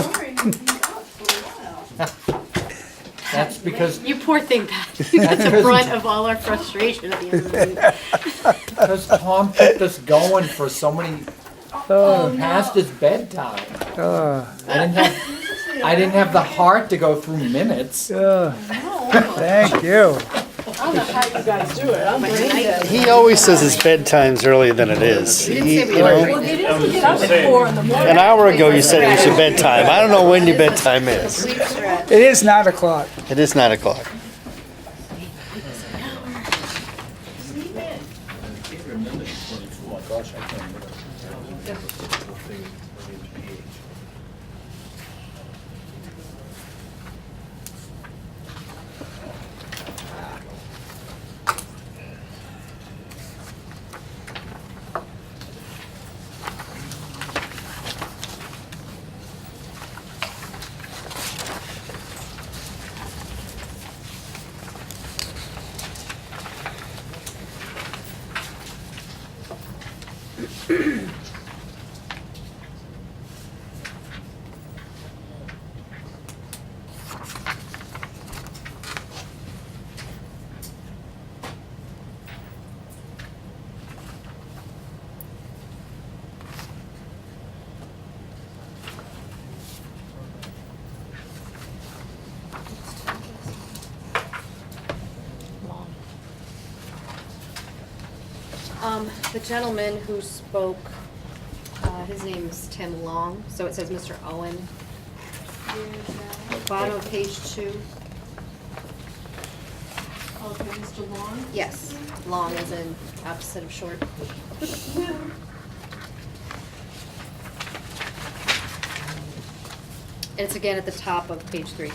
That's because, You poor thing, Pat. You got the brunt of all our frustration at the end of the meeting. because Tom kept us going for so many, past his bedtime. I didn't have the heart to go through minutes. thank you. I don't know how you guys do it, I'm brain dead. He always says his bedtime's earlier than it is. We didn't say we You were. know, Well, they didn't get up at 4 in the morning. an hour ago you said it was your bedtime. I don't know when your bedtime is. Sleeps are at. It is 9 o'clock. It is 9 o'clock. Oh my gosh, I can't remember. The gentleman who spoke, his name is Tim Long, so it says Mr. Owen. Bottom of page 2. Okay, Mr. Long? Yes, long as in opposite of short. And it's again at the top of page 3.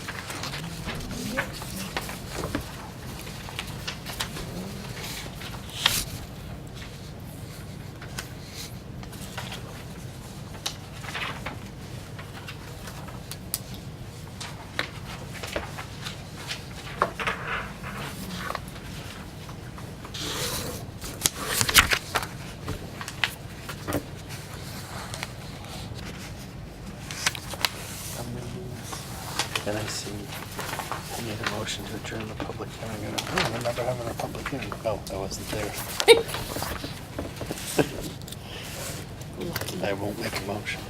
And I see I made a motion to adjourn the public hearing. And I don't remember having a public hearing. Oh, I wasn't there. I won't make a motion.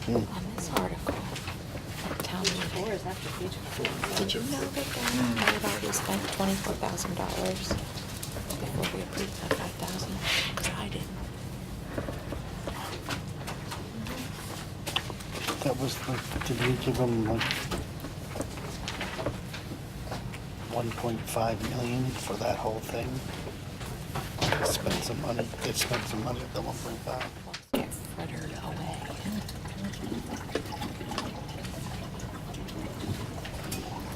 On this article, town meeting. Did you know that they had already spent $24,000 before we approved that 5,000? Because I didn't. That was like, did we give them like 1.5 million for that whole thing? They spent some money at the 1.5. Get frittered away.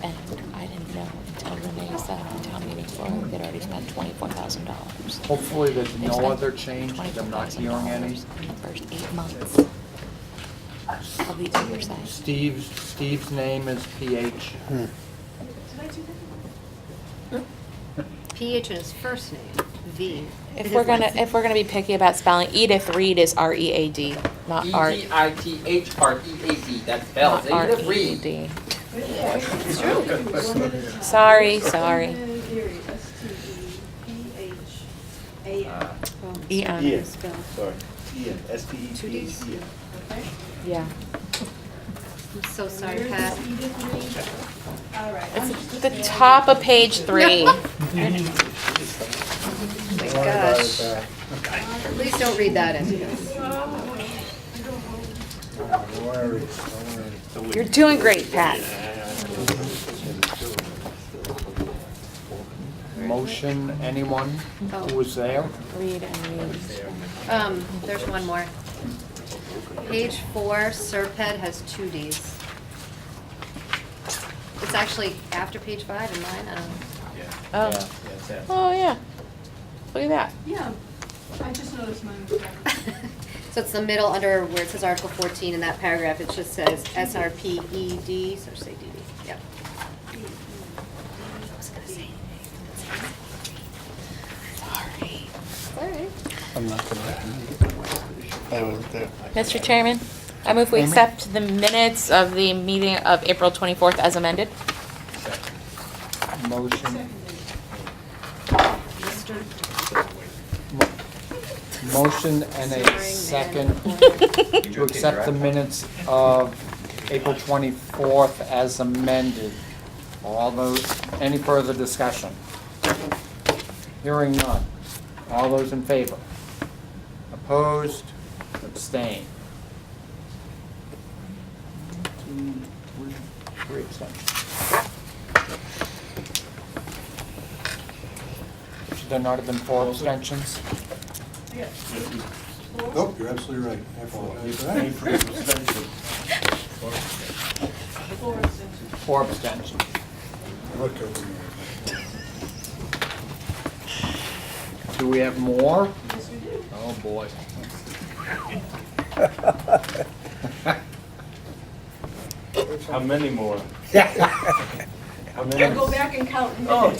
And I didn't know until Renee said on town meeting floor that they'd already spent $24,000. Hopefully there's They no spent other change. I'm not hearing any. $24,000 in the first 8 months of the oversight. Steve's name is PH. PH in his first name, V. If we're gonna be picky about spelling, Edith Reed is R-E-A-D, not R. E-D-I-T-H-R-E-A-D, that spells Not Edith Reed. R-E-A-D. It's true. Sorry. E-N. Ian, sorry. Ian, S-T-E-P-E-N. Two Ds. Yeah. I'm so sorry, Pat. All right. It's the top of page 3. Oh my gosh. Please don't read that into this. You're doing great, Pat. Motion, anyone who was there? Read and read. There's one more. Page 4, Serped has 2 Ds. It's actually after page 5 in mine. Oh. Oh, yeah. Look at that. Yeah, I just noticed mine was back. So it's the middle under where it says Article 14 in that paragraph, it just says SRPED, so say DD, yep. Sorry. Sorry. I'm not gonna. I wasn't there. Mr. Chairman, I move we accept the minutes of the meeting of April 24th as amended. Motion. Motion and a second to accept the minutes of April 24th as amended. All those, any further discussion? Hearing none. All those in favor? Opposed? Abstained? 2, 3 abstentions. Should there not have been 4 abstentions? Oh, you're absolutely right. I apologize for that. 4 abstentions. Look over there. Do we have more? Oh, boy. How many more? I'll go back and count. Oh,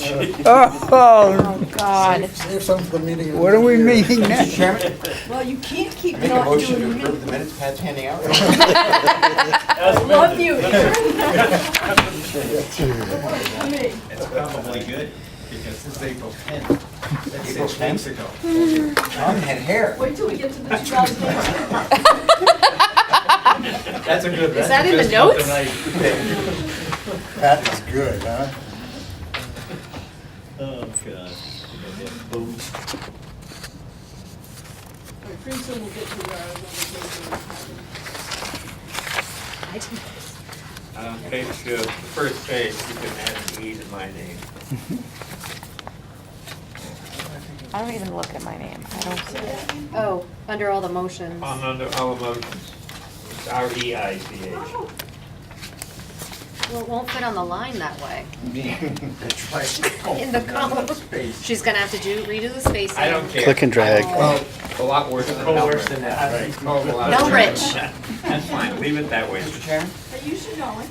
Oh, God. Save some for the meeting. what are we meeting next? Chairman, Well, you can't keep make a not motion to doing approve minutes. the minutes Pat's handing out. Love you. It's probably good, because this is April 10th. That's April 6 weeks ago. Tom had hair. Wait till we get to the 2018. That's a good. Is that in the notes? Pat is good, huh? Oh, God. Booze. Pretty soon we'll get to Page two, the first page, you can add an E to my name. I don't even look at my name. I don't see it. Oh, under all the motions. Under all emotions. It's REICH. Well, it won't fit on the line that way. That's right. In the column. She's gonna have to redo the spacing. I don't care. Click and drag. Well, a lot worse than that. Oh, worse than that, right. No, Rich. That's fine, leave it that way. Mr. Chairman? But you should know it.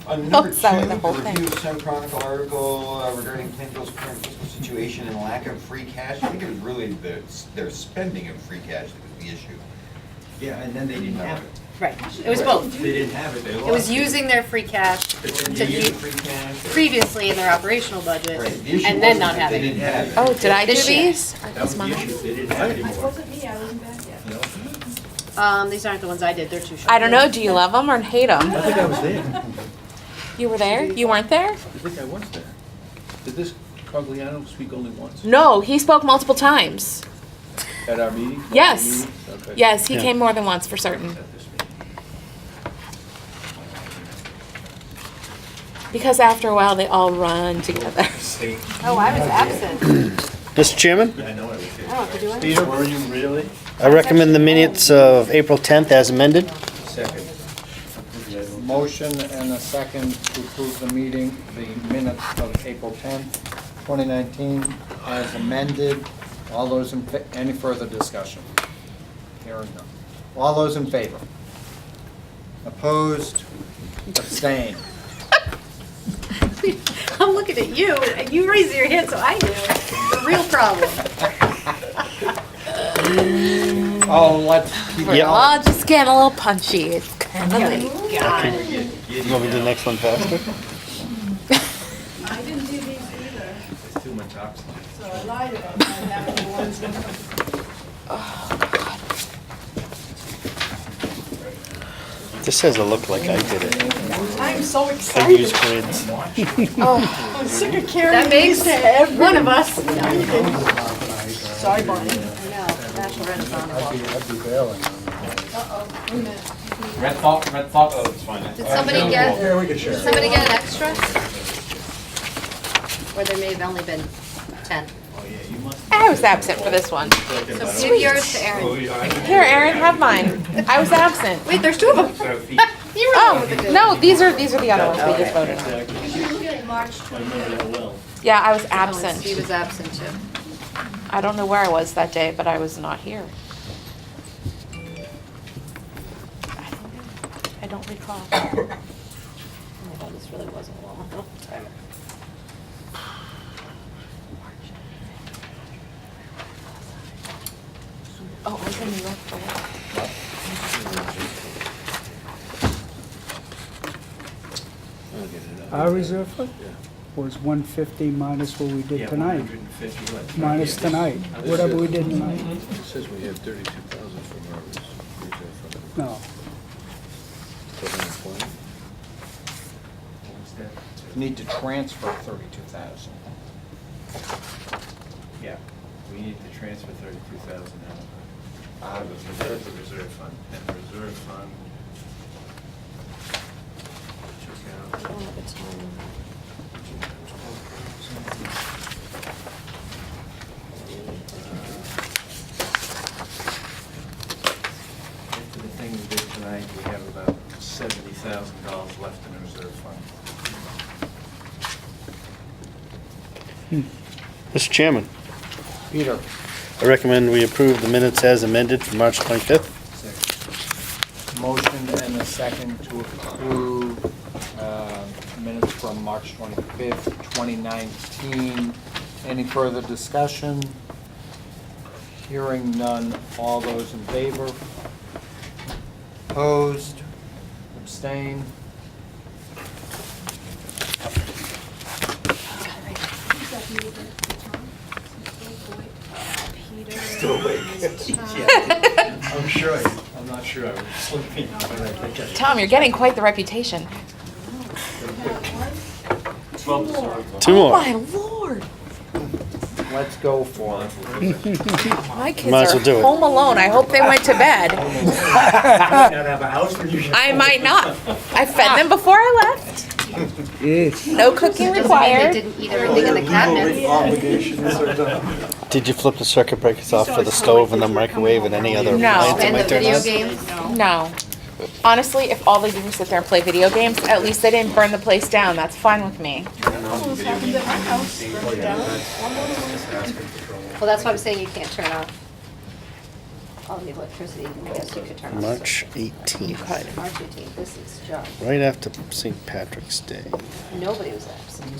On number Oops, that was two, the the whole review thing. of Sun Chronicle article regarding Plainville's current fiscal situation and lack of free cash. I think it was really their spending of free cash that was the issue. Yeah, and then they didn't have it. Right, it was both. They didn't have it, they lost It was using their free cash But then to you use keep the free cash. previously in their operational budget, Right, the issue and then wasn't not that they having didn't it. have it. Oh, did I do This year. these? Are That these was the mine? issue, they didn't have it It anymore. wasn't me, I wasn't back yet. No? These aren't the ones I did, they're too short. I don't know. Do you love them or hate them? I think I was there. You were there? You weren't there? I think I was there. Did this Cogliano speak only once No, he spoke multiple times. at our meeting? Yes. Okay. Yes, he Yeah. came more than once for certain. At this meeting. Because after a while, they all run together. Oh, I was absent. Mr. Chairman, I know it was good. I don't have to do anything. Peter, were you really? I recommend the minutes of April 10th as amended. Second. Motion and a second to approve the meeting, the minutes of April 10th, 2019, as amended. All those in, any further discussion? Hearing none. All those in favor? Opposed? Abstained? I'm looking at you, and you raised your hand, so I knew. It's a real problem. Oh, let's keep We're Yep. all just getting a little punchy. It's kind of late. You want me to do the next one faster? I didn't do these either, There's too much oxygen. so I lied about not having the ones with. This has a look like I did it. I'm so I excited. use grids. I'm sick of carrying That makes these to every. one of us. Sorry, Bonnie. I know, National Renaissance. I'd be bailing on that. Uh-oh, wait a minute. Red Fox, Red Fox. Oh, it's fine. Did somebody get, Yeah, we could share. did somebody get an extra? Or there may have only been 10. Oh, yeah, you must. I was absent for this one. Talking So about give yours to Aaron. Here, Aaron, have mine. I was absent. Wait, there's two of them. You were the one with the Oh, good. no, these are the other ones we just voted on. March I remember that well. Yeah, I was Oh, and absent. Steve was absent too. I don't know where I was that day, but I was not here. I don't recall. Oh my God, this really wasn't a long time. Oh, I was in New York for work. I'll get it out. Our reserve fund Yeah. was 150 minus what we Yeah, did tonight, 150 left. minus tonight, whatever we did tonight. It says we have 32,000 from our reserve fund. No, 720. Need to transfer 32,000. Yeah, we need to transfer 32,000 out of the reserve fund, and the reserve fund. Check out. After the thing we did tonight, we have about $70,000 left in the reserve fund. Mr. Chairman, Peter, I recommend we approve the minutes as amended for March 25th. motion and a second to approve minutes from March 25th, 2019. Any further discussion? Hearing none. All those in favor? Opposed? Abstain? Still awake. I'm sure, I'm not sure, I was sleeping. Tom, you're getting quite the reputation. 12 to serve. Two Oh more. my lord. Let's go for it. My kids Might as are well do it. home alone. I hope they went to bed. Not have a house when you. I might not. I fed them before I left. Yes. No cooking Doesn't mean they required. didn't eat everything in the cabinet. Obligations are done. Did you flip the circuit breakers off for the stove and the microwave and any other No. appliance that And the might turn video on? games? No. Honestly, if all they do is sit there and play video games, at least they didn't burn the place down. That's fine with me. Almost happened at my house, burned down. Well, that's why I'm saying you can't turn off all the electricity. I guess you could turn off. March You 18th, could. March 18th, this is John. right after St. Patrick's Day. Nobody was absent.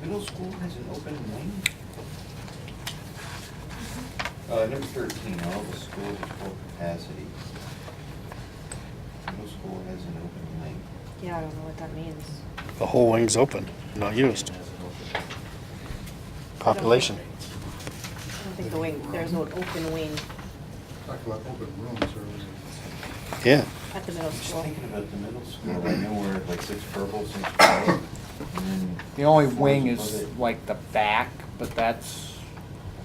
Middle school has an open wing? Number 13, all the schools at full capacity. Middle school has an open wing. Yeah, I don't know what that means. The whole wing's open, not used. Population. I don't think the wing, there's no open wing Talk about open rooms earlier. Yeah. at the middle Just school. thinking about the middle school, I know we're like 6 purple, 6 white. and then The only fours wing above is it. like the back, but that's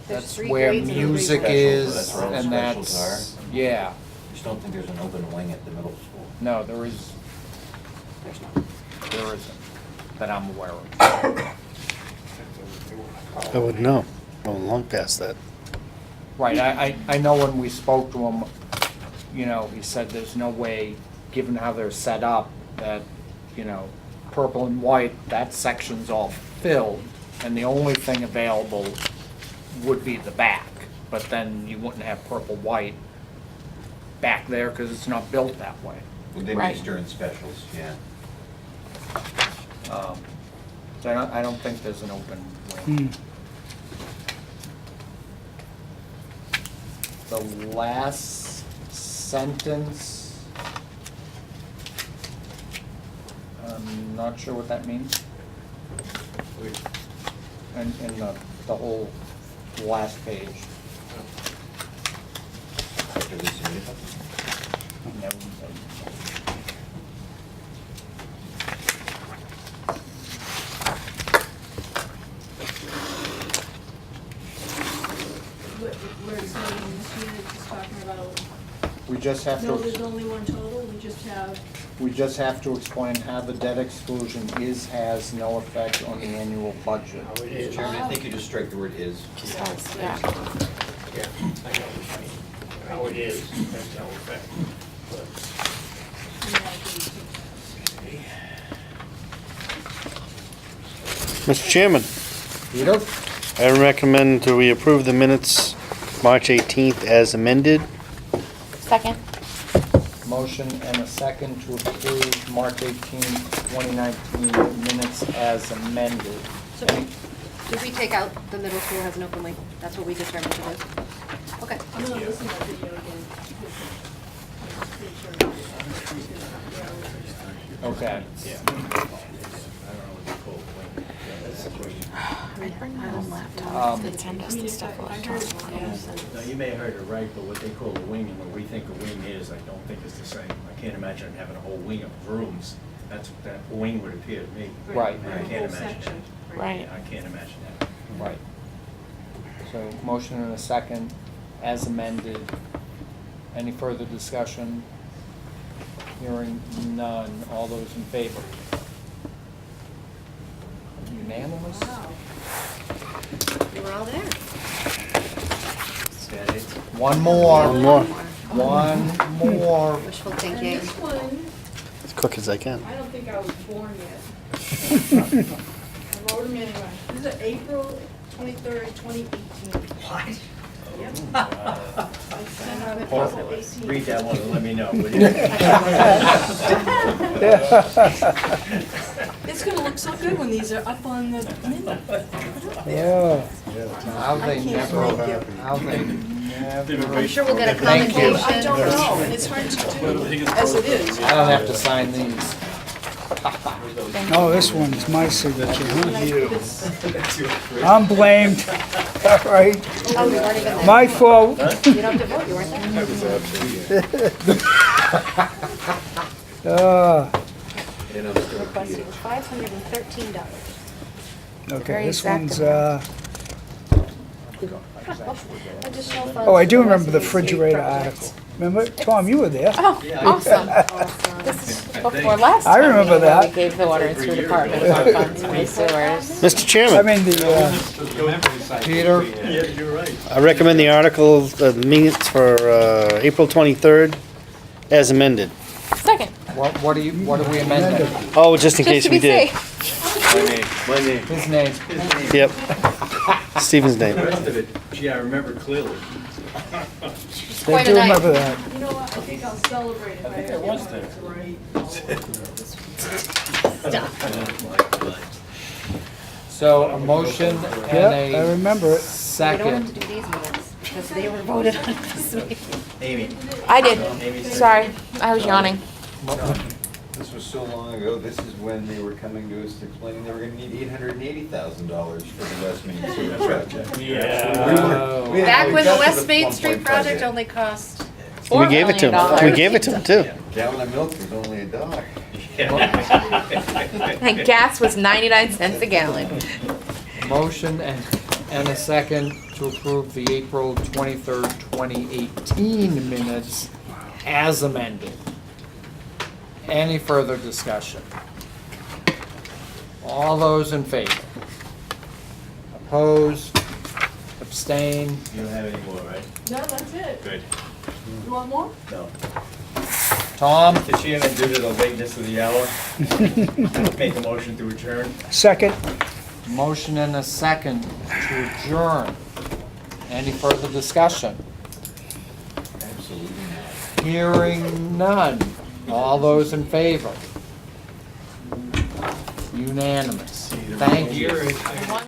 There's 3 where grades and a music grade. is, That's where all the and specials that's, are. yeah. I just don't think there's an open wing at the middle school. No, there is, There's not. there isn't, that I'm aware of. I wouldn't know. Oh, long past that. Right, I know when we spoke to him, you know, he said there's no way, given how they're set up, that, you know, purple and white, that section's all filled, and the only thing available would be the back, but then you wouldn't have purple, white back there, because it's not built that way. Well, they Right. mix during specials, yeah. So I don't think there's an open wing. The last sentence, I'm not sure what that means. In the whole last page. After this, you need it. Never- Where it's not in this unit, it's talking about, We just have no, there's to, only one total, we just have, to explain how the debt exclusion has no effect on the annual budget. Mr. Chairman, I think you just strike the word is. Says, yeah. Yeah, I know what you mean. How it is, that's no effect. Mr. Chairman, Peter? I recommend that we approve the minutes March 18th as amended. Second. Motion and a second to approve March 18th, 2019 minutes as amended. So, did we take out the middle school has an open wing? That's what we determined it is? Okay. I'm gonna listen to that video again. Okay. I'd bring my own laptop. They'd send us the stuff electronically. Now, you may have heard it right, but what they call a wing and what we think a wing is, I don't think it's the same. I can't imagine having a whole wing of rooms. That's what that wing would appear to me. Right. I can't imagine that. Right. I can't imagine that. Right. So motion and a second as amended. Any further discussion? Hearing none. All those in favor? Unanimous? You were all there. One more. One more. One more. Wishful And thinking. this one, As quick as I can. I don't think I was born yet. I wrote them anyway. This is April 23rd, 2018. What? Yep. I sent out a Horrible. 18. Read that one and let me know, will you? It's gonna look so good when these are up on the minute. Yeah. How I they can't never, make it. how they never. I'm sure we'll get a Thank you. commendation. I don't know, and it's hard to do as it is. I don't have to sign these. Oh, this one's my signature, huh? I'm blamed. All right. Oh, you weren't even there. My fault. You don't have to vote, you weren't there. Requesting $513. Okay, Very this exact one's, Additional funds. oh, I do for remember the West Main Street refrigerator project. article. Remember? Tom, you were there. Oh, awesome. This is before last I time remember we that. gave the water and sewer department more funds for these sewers. Mr. I Chairman, mean, Peter, Yeah, you're right. I recommend the article, minutes for April 23rd as amended. Second. what are we amending? Oh, just in Just case to we be did. safe. My name. His name. Yep. Stephen's The name. rest of it, gee, I remember clearly. they Quite a do night. remember that. You know what, I think I'll celebrate if I think I ever was get there. this right. So a motion Yeah, and I a remember it. We don't have second. to do these minutes because they were voted on this meeting. Amy. I did. Sorry, I was yawning. This was so long ago, this is when they were coming to us explaining they were gonna need $880,000 for the West Main Street project. Oh. We had- Back we when got the to West Main Street 1.5 project yet. only cost. We gave it to him. $4 We million. gave it to him too. Gallon of milk was only $1. And gas was 99 cents a gallon. Motion and a second to approve the April 23rd, 2018 minutes as amended. Any further discussion? All those in favor? Opposed? Abstain? You don't have any more, right? No, that's it. Good. You want more? No. Tom? The chairman, due to the lateness of the hour, make a motion to adjourn. Second. Motion and a second to adjourn. Any further discussion? Absolutely not. Hearing none. All those in favor? Unanimous. Thank you.